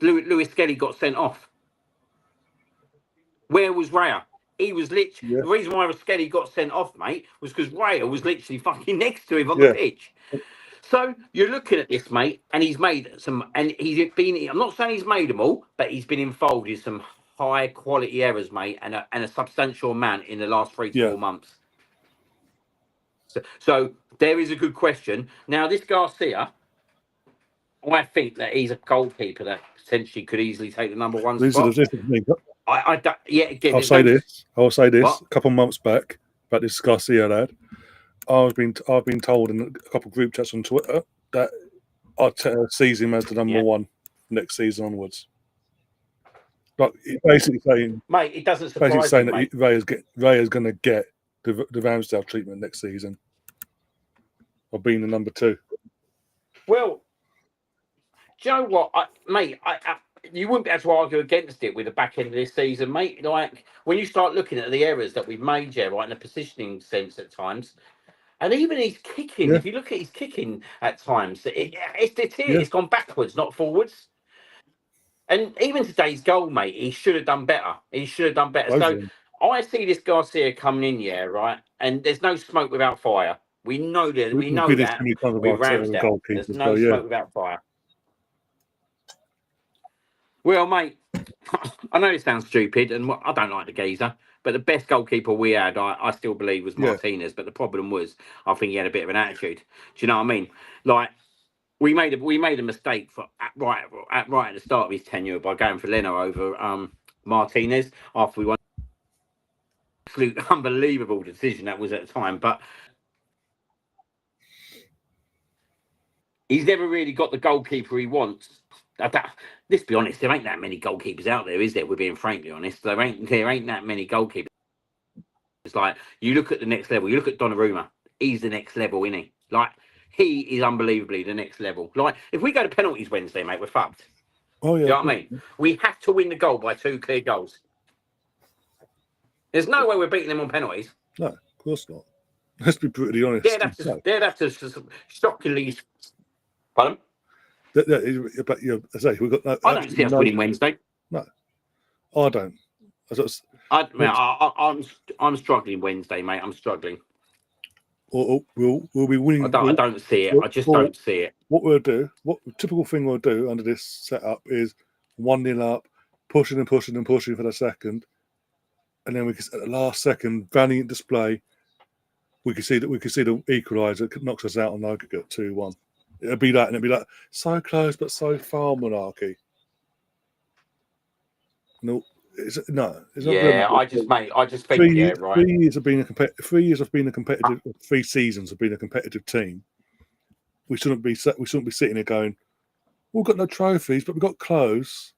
Lewis Skelly got sent off. Where was Raya? He was literally the reason why Skelly got sent off, mate, was because Raya was literally fucking next to him on the pitch. So you're looking at this, mate, and he's made some, and he's been. I'm not saying he's made them all, but he's been involved in some high quality errors, mate, and a substantial amount in the last 3 to 4 months. So there is a good question. Now, this Garcia, I think that he's a goalkeeper that potentially could easily take the number 1 spot. I'll say this. What? A couple of months back, about this Garcia lad, I've been told in a couple of group chats on Twitter that Arteta sees him as the number 1 next season onwards. But basically saying, mate, it doesn't surprise me, saying mate. that Raya's going to get the Ramsdale treatment next season of being the number 2. Well, do you know what, mate? You wouldn't be able to argue against it with the back end of this season, mate. Like when you start looking at the errors that we've made, right, in the positioning sense at times, and even his kicking. If you look at his kicking at times, it's gone backwards, not forwards. And even today's goal, mate, he should have done better. So I see this Garcia coming in, right, and there's no smoke without fire. We know that. We know that with Ramsdale. There's no smoke without fire. Well, mate, I know it sounds stupid, and I don't like the geezer, but the best goalkeeper we had, I still believe, was Martinez. But the problem was, I think he had a bit of an attitude. Do you know what I mean? Like, we made a mistake right at the start of his tenure by going for Leno over Martinez after we won. Absolute unbelievable decision that was at the time, but he's never really got the goalkeeper he wants. Let's be honest, there ain't that many goalkeepers out there, is there? We're being frankly honest. There ain't that many goalkeepers. It's like you look at the next level. You look at Donnarumma. He's the next level, isn't he? Like he is unbelievably the next level. Like if we go to penalties Wednesday, mate, we're fucked. Oh yeah. You know what I mean? We have to win the goal by 2 clear goals. There's no way we're beating them on penalties. No, of course not. Let's be brutally honest. They'd have to shockingly. Pardon? But I say we've got. I don't see us winning Wednesday. No, I don't. I'm struggling Wednesday, mate. I'm struggling. We'll be winning. I don't see it. I just don't see it. What the typical thing we'll do under this setup is 1-0 up, pushing for the second, and then we can at the last second, valiant display. We can see the equaliser that knocks us out on aggregate 2-1. It'll be that, and it'll be like so close but so far, Monarchy. No, it's not. Yeah, I just think 3 years, right. 3 years of being a competitive. 3 seasons of being a competitive team. We shouldn't be sitting here going, we've got no trophies, but we've got close.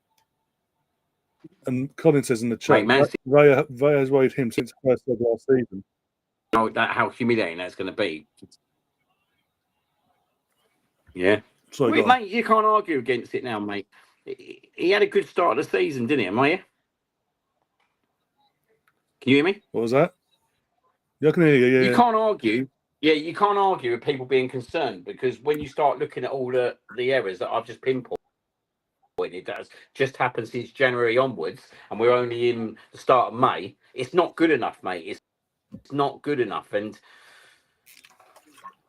And Colin says in the chat, Ray has weighed him since the first of last season. Oh, how humiliating that's going to be. Yeah. Sorry, mate, you can't argue against it now, mate. He had a good start of the season, didn't he? Am I here? Can you hear me? What was that? Yeah, I can hear you. Yeah, you can't argue. Yeah, you can't argue with people being concerned because when you start looking at all the errors that I've just pinpointed, it does just happen since January onwards, and we're only in the start of May. It's not good enough, mate. It's not good enough, and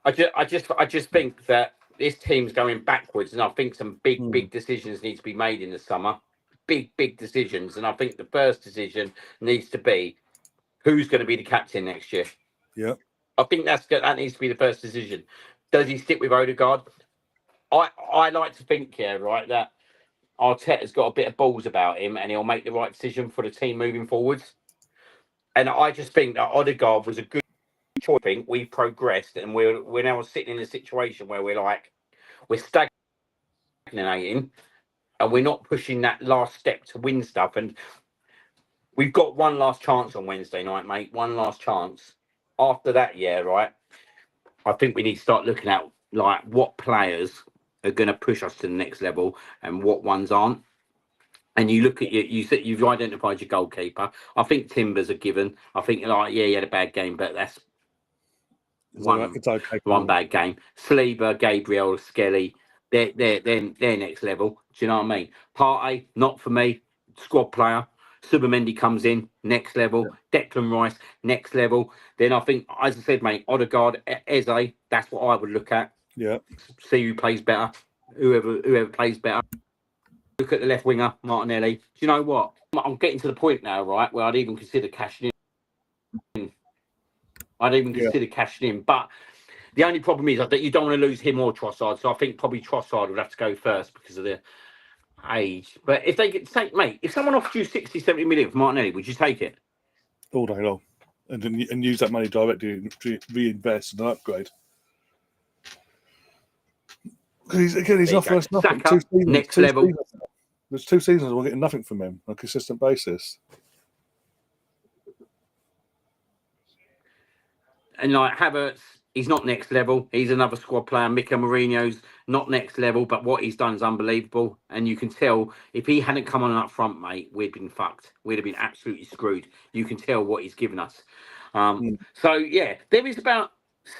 I just think that this team's going backwards, and I think some big decisions need to be made in the summer. Big decisions, and I think the first decision needs to be who's going to be the captain next year. Yeah, I think that needs to be the first decision. Does he stick with Odegaard? I like to think, right, that Arteta's got a bit of balls about him, and he'll make the right decision for the team moving forwards. And I just think that Odegaard was a good choice. I think we've progressed, and we're now sitting in a situation where we're stagnating, and we're not pushing that last step to win stuff. And we've got one last chance on Wednesday night, mate. One last chance. After that, right, I think we need to start looking at like what players are going to push us to the next level and what ones aren't. And you look at you've identified your goalkeeper. I think Timber's a given. I think he had a bad game, but that's one bad game. Saliba, Gabriel, Skelly, they're next level. Do you know what I mean? Partey, not for me. Squad player. Subamendi comes in, next level. Declan Rice, next level. Then I think, as I said, mate, Odegaard, Eze, that's what I would look at. Yeah. See who plays better. Whoever plays better. Look at the left winger, Martinelli. Do you know what? I'm getting to the point now, right, where I'd even consider cashing in. Consider cashing in. But the only problem is that you don't want to lose him or Trossard. So I think probably Trossard would have to go first because of the age. But if they get mate, if someone offered you 60, 70 million for Martinelli, would you take it? All day long. And use that money directly to reinvest and upgrade. Because he's not for us nothing. Saka, next level. There's 2 seasons we're getting nothing from him on a consistent basis. And like Havertz, he's not next level. He's another squad player. Mikel Mourinho's not next level, but what he's done is unbelievable. And you can tell if he hadn't come on up front, mate, we'd been fucked. We'd have been absolutely screwed. You can tell what he's given us. So yeah, there is about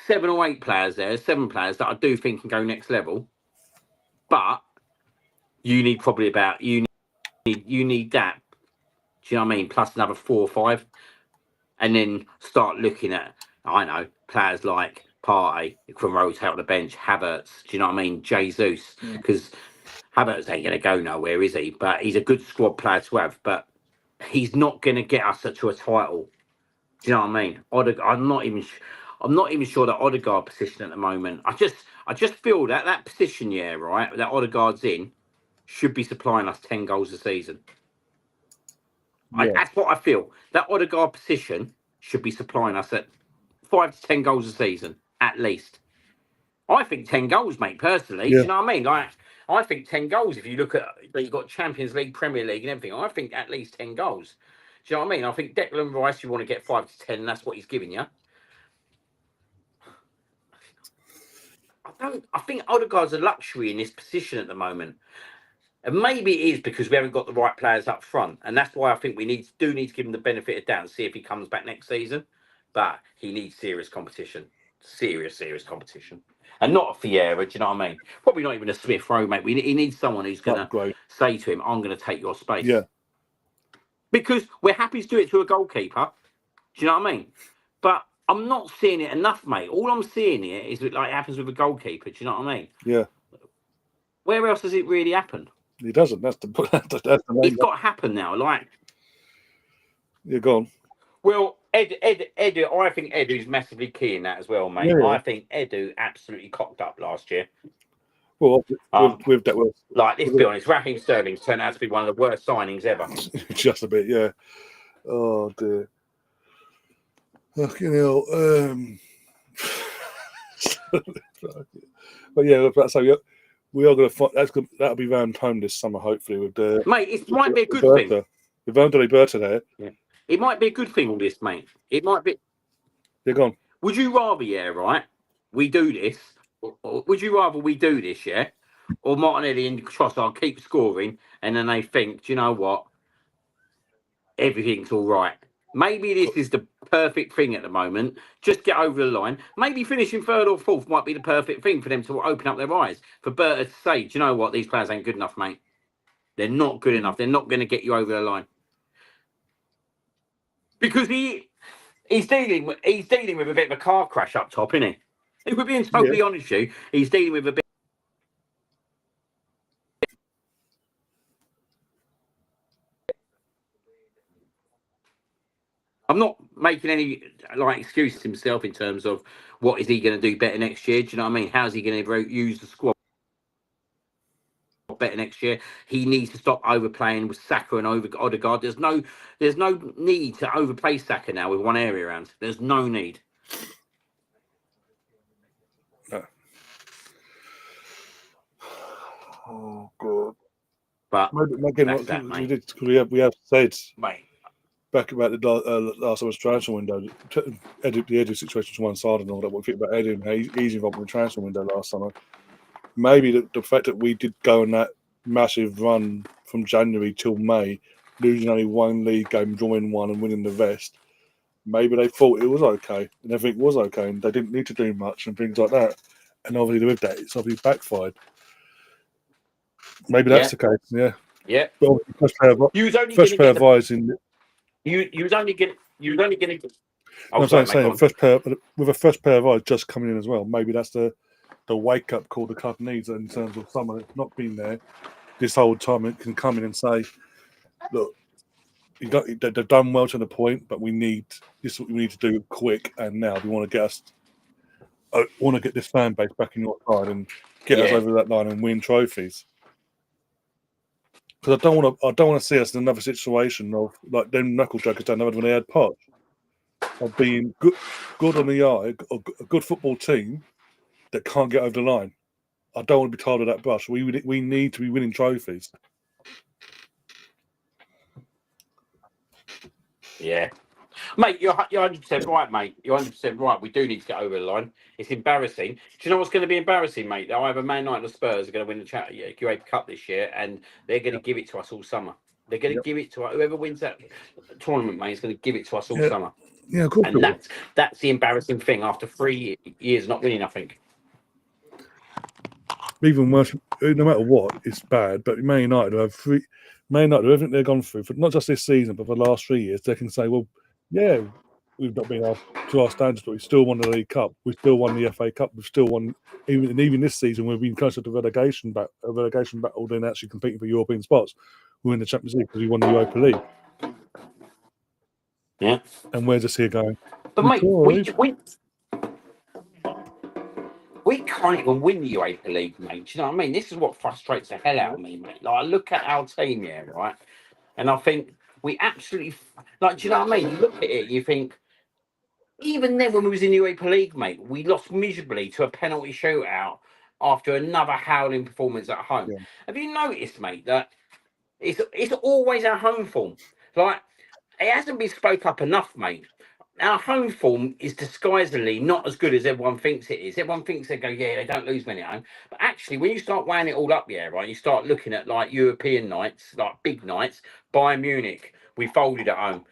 7 or 8 players there, 7 players that I do think can go next level. But you need probably you need that. Do you know what I mean? Plus another 4 or 5, and then start looking at, I know, players like Partey from rotate on the bench, Havertz. Do you know what I mean? Jesus, because Havertz ain't going to go nowhere, is he? But he's a good squad player to have. But he's not going to get us to a title. Do you know what I mean? I'm not even sure that Odegaard position at the moment. I just feel that position, right, that Odegaard's in, should be supplying us 10 goals a season. That's what I feel. That Odegaard position should be supplying us at 5 to 10 goals a season, at least. I think 10 goals, mate, personally. Do you know what I mean? Like, I think 10 goals, if you look at, you've got Champions League, Premier League and everything, I think at least 10 goals. Do you know what I mean? I think Declan Rice, you want to get 5 to 10, and that's what he's giving you. I think Odegaard's a luxury in this position at the moment. And maybe it is because we haven't got the right players up front. And that's why I think we need to give him the benefit of doubt and see if he comes back next season. But he needs serious competition. Serious competition. And not a Vieira, do you know what I mean? Probably not even a Smith Rowe, mate. He needs someone who's going to say to him, I'm going to take your space. Yeah. Because we're happy to do it to a goalkeeper. Do you know what I mean? But I'm not seeing it enough, mate. All I'm seeing here is like it happens with a goalkeeper. Do you know what I mean? Yeah. Where else does it really happen? He doesn't. That's the main. It's got to happen now. Like, you're gone. Well, Edu, I think Edu's massively key in that as well, mate. Yeah. I think Edu absolutely cocked up last year. Well, with that, like, let's be honest, Raheem Sterling's turned out to be one of the worst signings ever. Just a bit, yeah. Oh dear. Fucking hell. But yeah, so we are going to fight. That'll be round home this summer, hopefully. With mate, it might be a good thing. With André Berta there. Yeah. It might be a good thing, all this, mate. It might be. They're gone. Would you rather, right? We do this. Or would you rather we do this, or Martinelli and Trossard keep scoring, and then they think, do you know what? Everything's all right. Maybe this is the perfect thing at the moment. Just get over the line. Maybe finishing 3rd or 4th might be the perfect thing for them to open up their eyes. For Berta to say, do you know what? These players ain't good enough, mate. They're not good enough. They're not going to get you over the line. Because he's dealing with a bit of a car crash up top, isn't he? If we're being totally honest with you, he's dealing with a bit. I'm not making any excuses himself in terms of what is he going to do better next year. Do you know what I mean? How's he going to use the squad better next year? He needs to stop overplaying with Saka and Odegaard. There's no need to overplay Saka now with one area around. There's no need. Oh god! But again, we have said, mate, back about the last summer's transfer window, the Edu situation to one side and all that. What we think about Edu and he's involved in the transfer window last summer. Maybe the fact that we did go on that massive run from January till May, losing only one league game, drawing one and winning the rest. Maybe they thought it was okay and everything was okay and they didn't need to do much and things like that. And obviously with that, it's obviously backfired. Maybe that's the case. Yeah. Yeah. But obviously first pair of You was only first going pair to of eyes in. you was only going to. Oh, I'm sorry, saying mate. first pair with a fresh pair of eyes just coming in as well. Maybe that's the wake up call the club needs in terms of someone that's not been there this whole time and can come in and say, look, they've done well to the point, but we need this. Is what we need to do quick and now. We want to get this fan base back in your side and get us over that line and win trophies. Because I don't want to see us in another situation of like them knuckle draggers down the road when they had Poch, of being good on the eye, a good football team that can't get over the line. I don't want to be tired of that brush. We need to be winning trophies. Yeah. Mate, you're 100% right, mate. You're 100% right. We do need to get over the line. It's embarrassing. Do you know what's going to be embarrassing, mate? That either Man United or Spurs are going to win the UEFA Cup this year, and they're going to give it to us all summer. They're going to give it to us. Whoever wins that tournament, mate, is going to give it to us all summer. Yeah, of course. And that's the embarrassing thing after 3 years not winning, I think. Even worse, no matter what, it's bad. But Man United have everything they've gone through, for not just this season, but for the last 3 years, they can say, well, yeah, we've not been to our standards, but we still won the League Cup. We still won the FA Cup. We've still won, even this season, we've been closer to relegation battle than actually competing for European spots. We win the Champions League because we won the Europa League. Yeah. And we're just here going, but mate, we can't even win the UEFA League, mate. Do you know what I mean? This is what frustrates the hell out of me, mate. Like, I look at our team here, right? And I think we absolutely, like, do you know what I mean? You look at it, you think, even then when we was in the UEFA League, mate, we lost miserably to a penalty shootout after another howling performance at home. Yeah. Have you noticed, mate, that it's always our home form? Like, it hasn't been spoke up enough, mate. Our home form is disguisedly not as good as everyone thinks it is. Everyone thinks they go, yeah, they don't lose many at home. But actually, when you start weighing it all up, yeah, right, you start looking at like European nights, like big nights. Bayern Munich, we folded at home.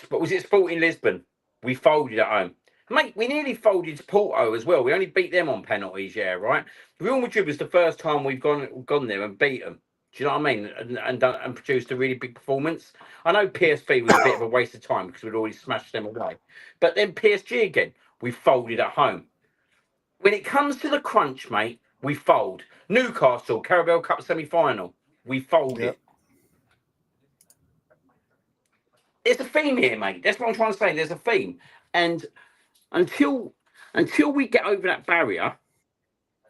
But was it Sporting Lisbon? We folded at home. Mate, we nearly folded to Porto as well. We only beat them on penalties, yeah, right? Real Madrid was the first time we've gone there and beat them. Do you know what I mean? And produced a really big performance. I know PSV was a bit of a waste of time because we'd already smashed them away. But then PSG again, we folded at home. When it comes to the crunch, mate, we fold. Newcastle, Carabao Cup semi-final, we folded. Yep. There's a theme here, mate. That's what I'm trying to say. There's a theme. And until we get over that barrier,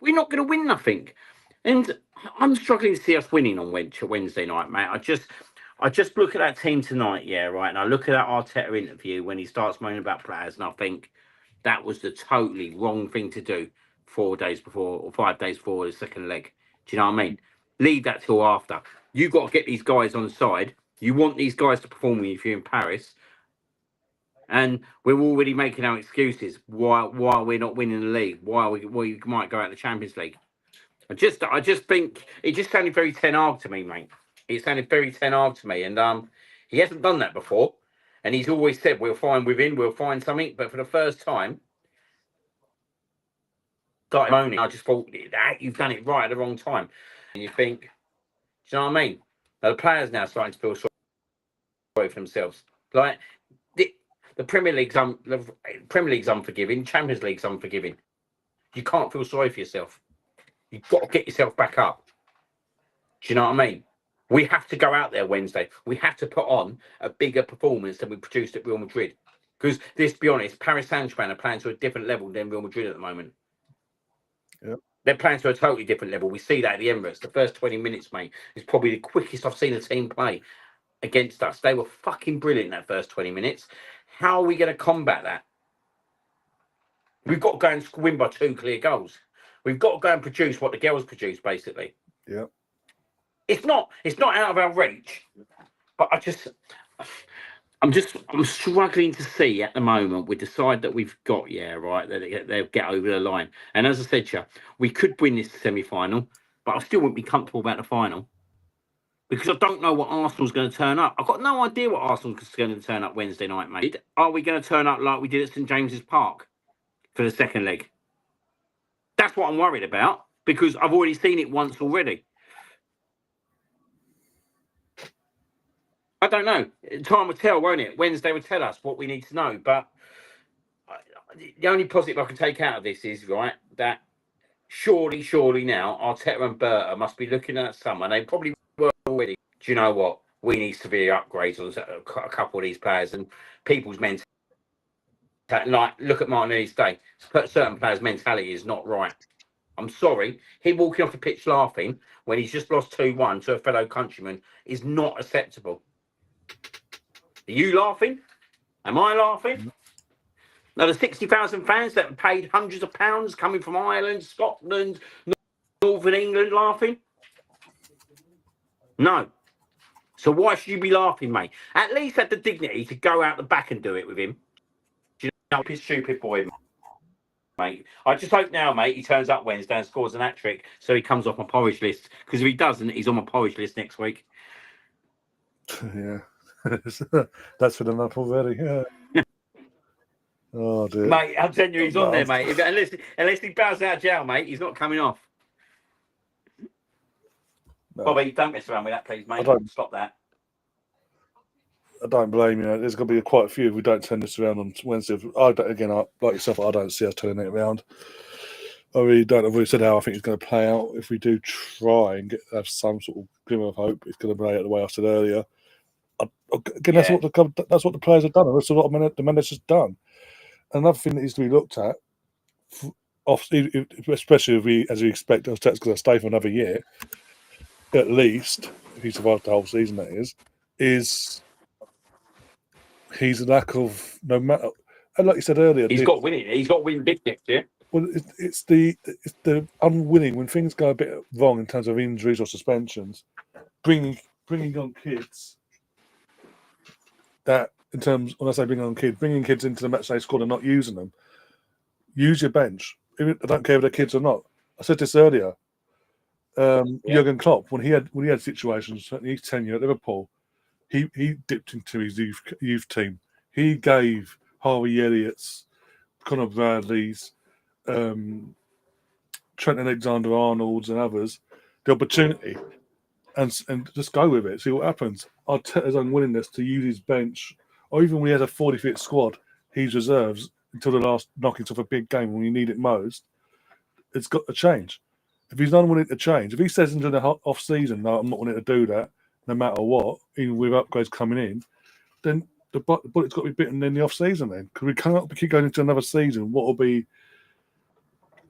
we're not going to win nothing. And I'm struggling to see us winning on Wednesday night, mate. I just look at that team tonight, yeah, right? And I look at that Arteta interview when he starts moaning about players, and I think that was the totally wrong thing to do 4 days before or 5 days before the second leg. Do you know what I mean? Leave that till after. You got to get these guys on the side. You want these guys to perform if you're in Paris. And we're already making our excuses why we're not winning the league, why we might go out the Champions League. I just think it just sounded very Ten Hag to me, mate. It sounded very Ten Hag to me, and he hasn't done that before. And he's always said we'll find we'll find something. But for the first time, started moaning. I just thought you've done it right at the wrong time. And you think, do you know what I mean? Now, the players now starting to feel sorry for themselves. Like the Premier League's unforgiving. Champions League's unforgiving. You can't feel sorry for yourself. You've got to get yourself back up. Do you know what I mean? We have to go out there Wednesday. We have to put on a bigger performance than we produced at Real Madrid. Because let's be honest, Paris Saint-Germain are playing to a different level than Real Madrid at the moment. Yep. They're playing to a totally different level. We see that at the Emirates. The first 20 minutes, mate, is probably the quickest I've seen a team play against us. They were fucking brilliant in that first 20 minutes. How are we going to combat that? We've got to go and win by 2 clear goals. We've got to go and produce what the girls produce, basically. Yeah. It's not out of our reach, but I'm struggling to see at the moment with the side that we've got, yeah, right, that they'll get over the line. And as I said to you, we could win this semi-final, but I still wouldn't be comfortable about the final because I don't know what Arsenal's going to turn up. I've got no idea what Arsenal's going to turn up Wednesday night, mate. Are we going to turn up like we did at St James's Park for the second leg? That's what I'm worried about because I've already seen it once already. I don't know. Time will tell, won't it? Wednesday will tell us what we need to know. But the only positive I can take out of this is, right, that surely now, Arteta and Berta must be looking at summer. They probably were already. Do you know what? We need severe upgrades on a couple of these players and people's mentality. Like, look at Martinelli's day. Certain players' mentality is not right. I'm sorry. Him walking off the pitch laughing when he's just lost 2-1 to a fellow countryman is not acceptable. Are you laughing? Am I laughing? Now, the 60,000 fans that paid hundreds of pounds coming from Ireland, Scotland, Northern England laughing? No. So why should you be laughing, mate? At least have the dignity to go out the back and do it with him. Do you know, he's stupid boy, mate. I just hope now, mate, he turns up Wednesday and scores an hat-trick so he comes off my porridge list. Because if he doesn't, he's on my porridge list next week. Yeah. That's been enough already. Yeah. Oh, dear. Mate, I'm telling you, he's on there, mate. Unless he bows out of jail, mate, he's not coming off. No. Bobby, don't mess around with that, please, mate. Stop that. I don't blame you. There's going to be quite a few if we don't turn this around on Wednesday. Like yourself, I don't see us turning it around. I really don't. I've already said how I think it's going to play out. If we do try and have some sort of glimmer of hope, it's going to play out the way I said earlier. Again, that's what the players have done. And that's what the manager's done. Another thing that needs to be looked at, especially if we, as we expect, Arteta's going to stay for another year, at least, if he survives the whole season, that is his lack of, no matter, and like you said earlier, he's got winning. He's got win big next year. Well, it's the unwilling when things go a bit wrong in terms of injuries or suspensions, bringing on kids. That in terms, when I say bringing kids into the matchday squad and not using them, use your bench. I don't care if they're kids or not. I said this earlier. Jurgen Klopp, when he had situations, certainly his tenure at Liverpool, he dipped into his youth team. He gave Harvey Elliott's, Conor Bradley's, Trent Alexander-Arnold's and others the opportunity and just go with it, see what happens. Arteta's unwillingness to use his bench, or even when he has a 40-fit squad, his reserves until the last knockings of a big game when you need it most, it's got to change. If he's unwilling to change, if he says into the off-season, no, I'm not willing to do that, no matter what, even with upgrades coming in, then the bullet's got to be bitten in the off-season then. Because we can't keep going into another season. What will be,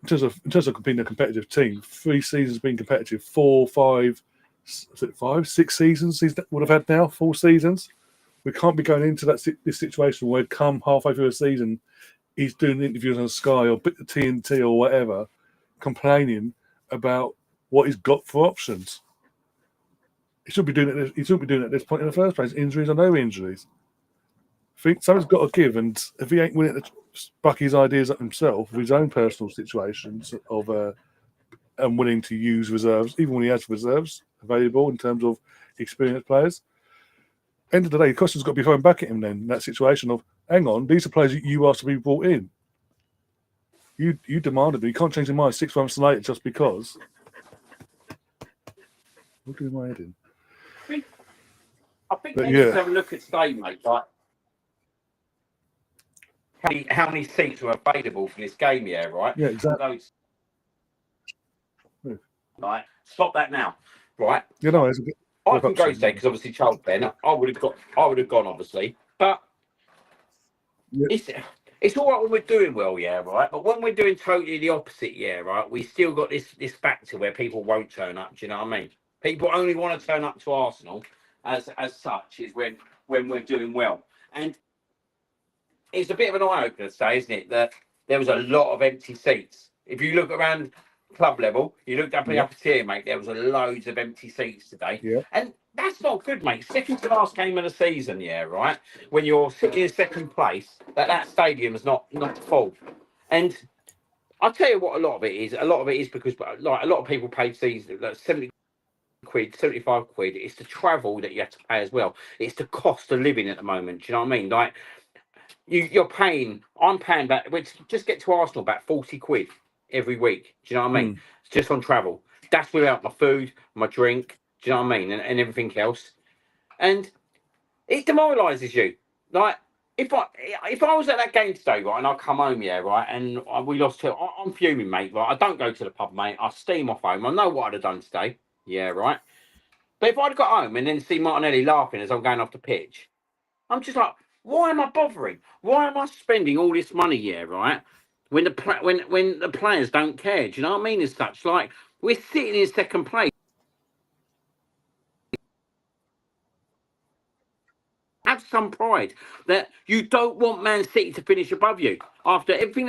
in terms of being a competitive team, 3 seasons being competitive, 4, 5, 6 seasons he would have had now, 4 seasons. We can't be going into this situation where come halfway through a season, he's doing interviews on Sky or bit of TNT or whatever, complaining about what he's got for options. He shouldn't be doing it. He shouldn't be doing it at this point in the first place. Injuries or no injuries. I think something's got to give, and if he ain't willing to buck his ideas up himself, with his own personal situations of and willing to use reserves, even when he has reserves available in terms of experienced players. End of the day, the question's got to be thrown back at him then, in that situation of, hang on, these are players you asked to be brought in. You demanded them. You can't change your mind 6 months later just because. What do my head in? I think they need to have a look at today, mate. Like, how many seats were available for this game, right? Yeah, exactly. Right, stop that now, right? You know, I can go today because obviously Charles Ben, I would have gone obviously, but it's all right when we're doing well, right? But when we're doing totally the opposite, right, we still got this factor where people won't turn up. Do you know what I mean? People only want to turn up to Arsenal as such is when we're doing well, and it's a bit of an eye opener today, isn't it? That there was a lot of empty seats. If you look around club level, you looked up in the upper tier, mate, there was loads of empty seats today. Yeah. And that's not good, mate. Second to last game of the season, right? When you're sitting in second place, that stadium is not full. And I'll tell you what a lot of it is. A lot of it is because like a lot of people pay season, like 70 quid, 75 quid. It's the travel that you have to pay as well. It's the cost of living at the moment. Do you know what I mean? Like I'm paying back, just get to Arsenal about 40 quid every week. Do you know what I mean? It's just on travel. That's without my food, my drink. Do you know what I mean? And everything else. And It demoralises you. Like, if I was at that game today, right, and I come home, yeah, right, and we lost to, I'm fuming, mate, right? I don't go to the pub, mate. I steam off home. I know what I'd have done today, yeah, right? But if I'd got home and then see Martinelli laughing as I'm going off the pitch, I'm just like, why am I bothering? Why am I spending all this money, yeah, right? When the players don't care, do you know what I mean? As such, like, we're sitting in second place. Have some pride that you don't want Man City to finish above you after everything.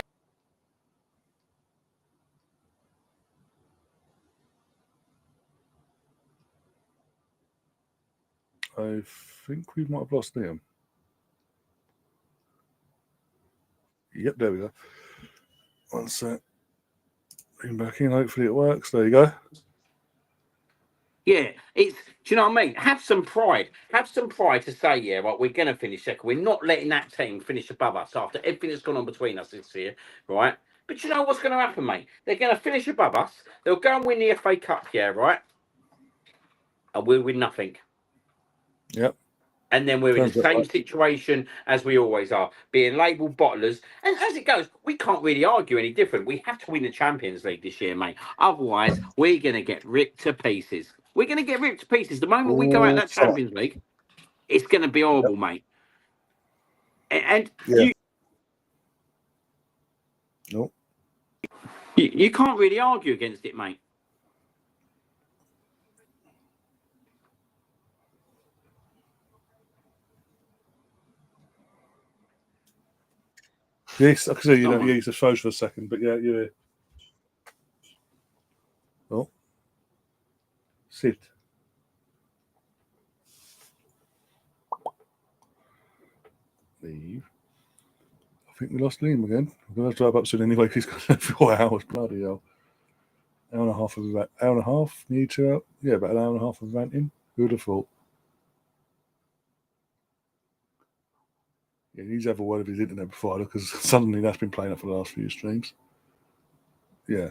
I think we might have lost Liam. Yep, there we go. One sec. Bring him back in. Hopefully it works. There you go. Yeah, do you know what I mean? Have some pride. Have some pride to say, yeah, right, we're going to finish second. We're not letting that team finish above us after everything that's gone on between us this year, right? But you know what's going to happen, mate? They're going to finish above us. They'll go and win the FA Cup, yeah, right? And we'll win nothing. Yep. And then we're in the same situation as we always are, being labelled bottlers. And as it goes, we can't really argue any different. We have to win the Champions League this year, mate. Otherwise, we're going to get ripped to pieces. We're going to get ripped to pieces. The moment we go out that Champions League, it's going to be horrible, mate. And you can't really argue against it, mate. Yes, I can see you don't use the phones for a second, but yeah, you're here. Oh. Sit. Leave. I think we lost Liam again. I'm going to drive up soon anyway because he's got 4 hours. Bloody hell. Hour and a half of that. Hour and a half? Need to out? Yeah, about an hour and a half of ranting. Who would have thought? Yeah, he's had a word of his internet provider because suddenly that's been playing up for the last few streams. Yeah.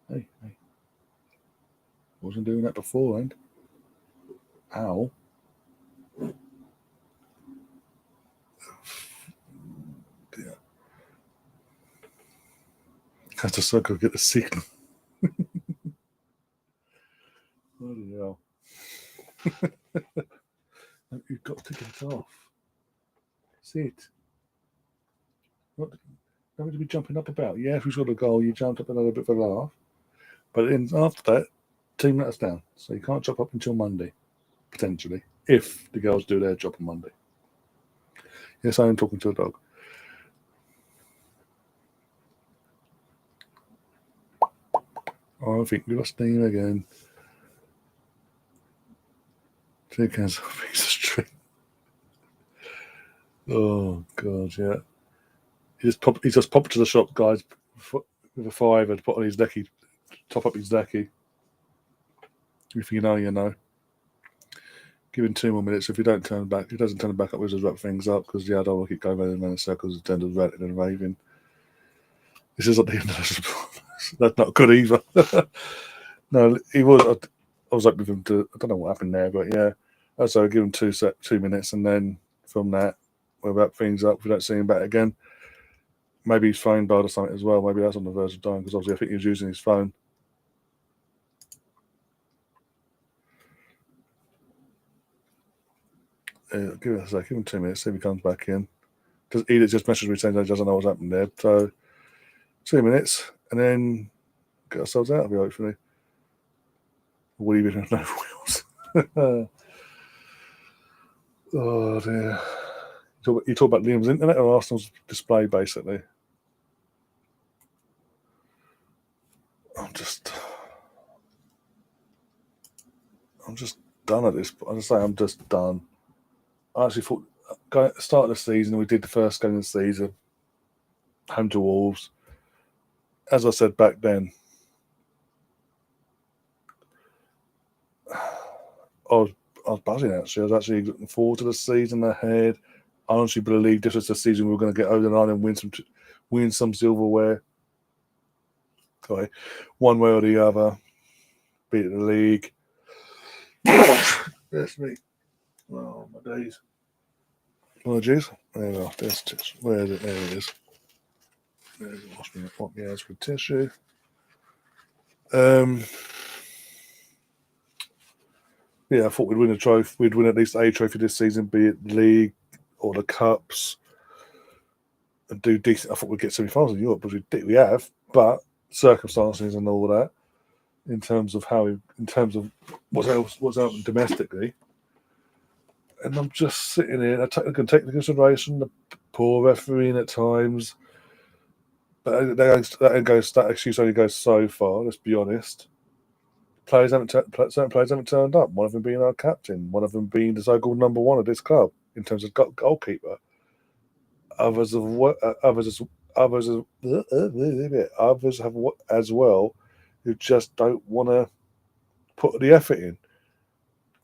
Hey. Wasn't doing that beforehand. Ow. Yeah. Has to circle get the signal. Bloody hell. You've got to get off. Sit. What? Don't to be jumping up about. Yeah, if we scored a goal, you jumped up and had a bit of a laugh. But then after that, team let us down. So you can't jump up until Monday, potentially, if the girls do their job on Monday. Yes, I am talking to a dog. Oh, I think we lost Dean again. 2 cans of a piece of string. Oh, God, yeah. He just popped to the shop, guys, with a £5 to put on his decky, top up his decky. If you know, you know. Give him 2 more minutes. If he doesn't turn back up, we'll just wrap things up because, yeah, I don't want to keep going around in circles and tend to ranting and raving. This isn't the end of the That's not good either. No, he was. I was up with him to. I don't know what happened there, but yeah. So I'll give him 2 minutes, and then from that, we'll wrap things up. If we don't see him back again, maybe his phone died or something as well. Maybe that's on the verge of dying because obviously I think he was using his phone. Give it a sec. Give him 2 minutes. See if he comes back in. Edith just messaged me saying he doesn't know what's happened there. So 2 minutes, and then get ourselves out of here, hopefully. Weaving with no wheels. Oh, dear. You talk about Liam's internet or Arsenal's display, basically? I'm just done at this. I just say I'm just done. I actually thought at the start of the season, we did the first game of the season, home to Wolves. As I said back then, I was buzzing actually. I was actually looking forward to the season ahead. I honestly believe this was the season we were going to get over the line and win some silverware. Okay, one way or the other, beat the league. That's me. Oh, my days. Apologies. There we are. Where is it? There it is. There's wash me hands with tissue. Yeah, I thought we'd win a trophy. We'd win at least a trophy this season, be it the league or the cups, and do decent. I thought we'd get semi-finals in Europe, which we have, but circumstances and all that, in terms of what's out domestically. And I'm just sitting here. I take into consideration the poor refereeing at times, but that excuse only goes so far. Let's be honest. Certain players haven't turned up. One of them being our captain. One of them being the so-called number one of this club in terms of goalkeeper. Others have as well who just don't want to put the effort in.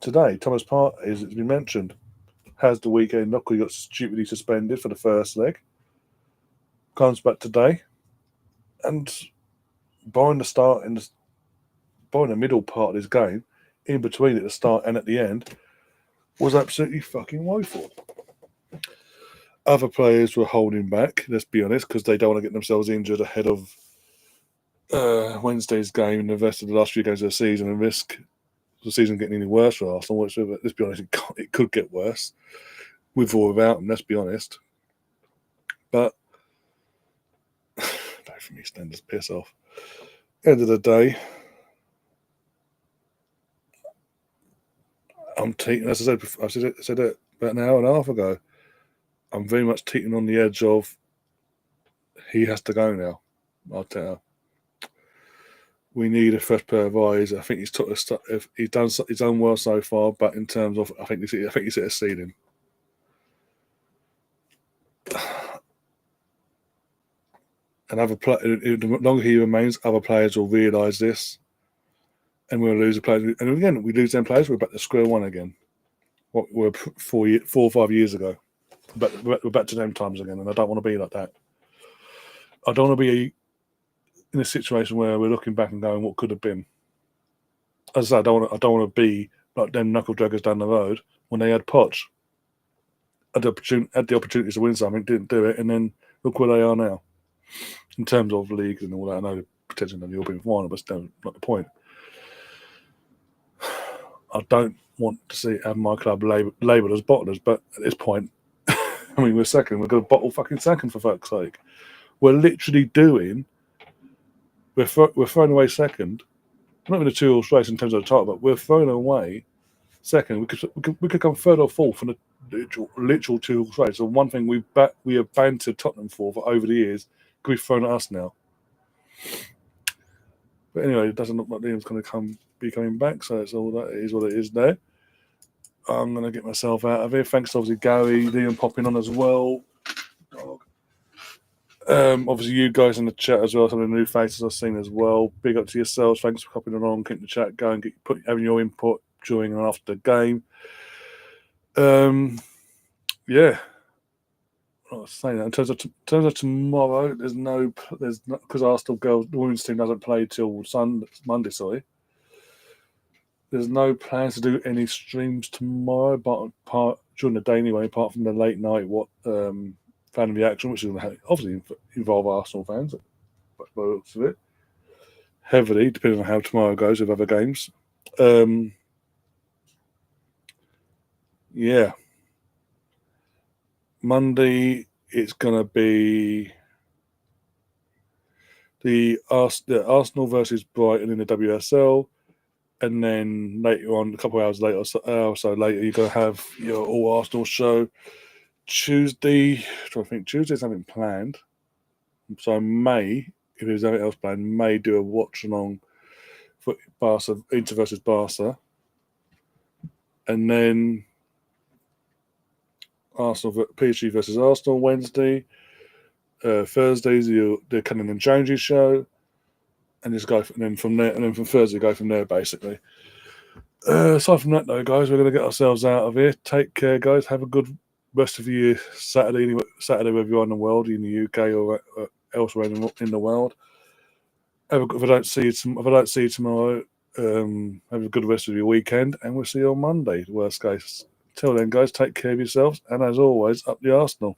Today, Thomas Partey, as it's been mentioned, has the weekend knock. He got stupidly suspended for the first leg. Comes back today, and by the middle part of this game, in between at the start and at the end, was absolutely fucking woeful. Other players were holding back, let's be honest, because they don't want to get themselves injured ahead of Wednesday's game and the rest of the last few games of the season and risk the season getting any worse for Arsenal. Which, let's be honest, it could get worse with or without them, let's be honest. But don't for me stand this piss off. End of the day, I'm teetering, as I said before, I said it about an hour and a half ago. I'm very much teetering on the edge of he has to go now. I'll tell you. We need a fresh pair of eyes. I think he's done well so far, but in terms of I think he's hit a ceiling. And the longer he remains, other players will realise this, and we'll lose a player. And again, we lose them players. We're back to square one again. What we're 4 or 5 years ago. But we're back to them times again, and I don't want to be like that. I don't want to be in a situation where we're looking back and going, "What could have been?" As I said, I don't want to be like them knuckle draggers down the road when they had Poch, had the opportunity to win something, didn't do it, and then look where they are now. In terms of league and all that, I know the potential of the European final, but still not the point. I don't want to have my club labelled as bottlers, but at this point, I mean, we're second. We're going to bottle fucking second, for fuck's sake. We're literally doing. We're throwing away second. Not in a 2-horse race in terms of the title, but we're throwing away second. We could come third or fourth in a literal 2-horse race. So one thing we have bantered Tottenham for over the years could be thrown at us now. But anyway, it doesn't look like Liam's going to be coming back, so it's all that. It is what it is there. I'm going to get myself out of here. Thanks, obviously, Gary, Liam popping on as well. Obviously, you guys in the chat as well, some of the new faces I've seen as well. Big up to yourselves. Thanks for popping on. Keep the chat going. Having your input during and after the game. Yeah. I was saying that in terms of tomorrow, there's not because Arsenal girls, the women's team doesn't play till Monday. Sorry. There's no plans to do any streams tomorrow, but during the day anyway, apart from the late night fan reaction, which is going to obviously involve Arsenal fans, by the looks of it, heavily, depending on how tomorrow goes with other games. Yeah. Monday, it's going to be the Arsenal versus Brighton in the WSL. And then later on, a couple of hours later, or so later, you're going to have your All Arsenal show. Tuesday, I think Tuesday's something planned. So I may, if there's anything else planned, may do a watch-along for Barca, Inter versus Barca. And then PSG versus Arsenal Wednesday. Thursdays, the Cunningham and Jonesy show. And just go from there, and then from Thursday, go from there, basically. Aside from that, though, guys, we're going to get ourselves out of here. Take care, guys. Have a good rest of your Saturday, wherever you are in the world, in the UK or elsewhere in the world. If I don't see you tomorrow, have a good rest of your weekend, and we'll see you on Monday. Worst case. Till then, guys, take care of yourselves, and as always, up the Arsenal.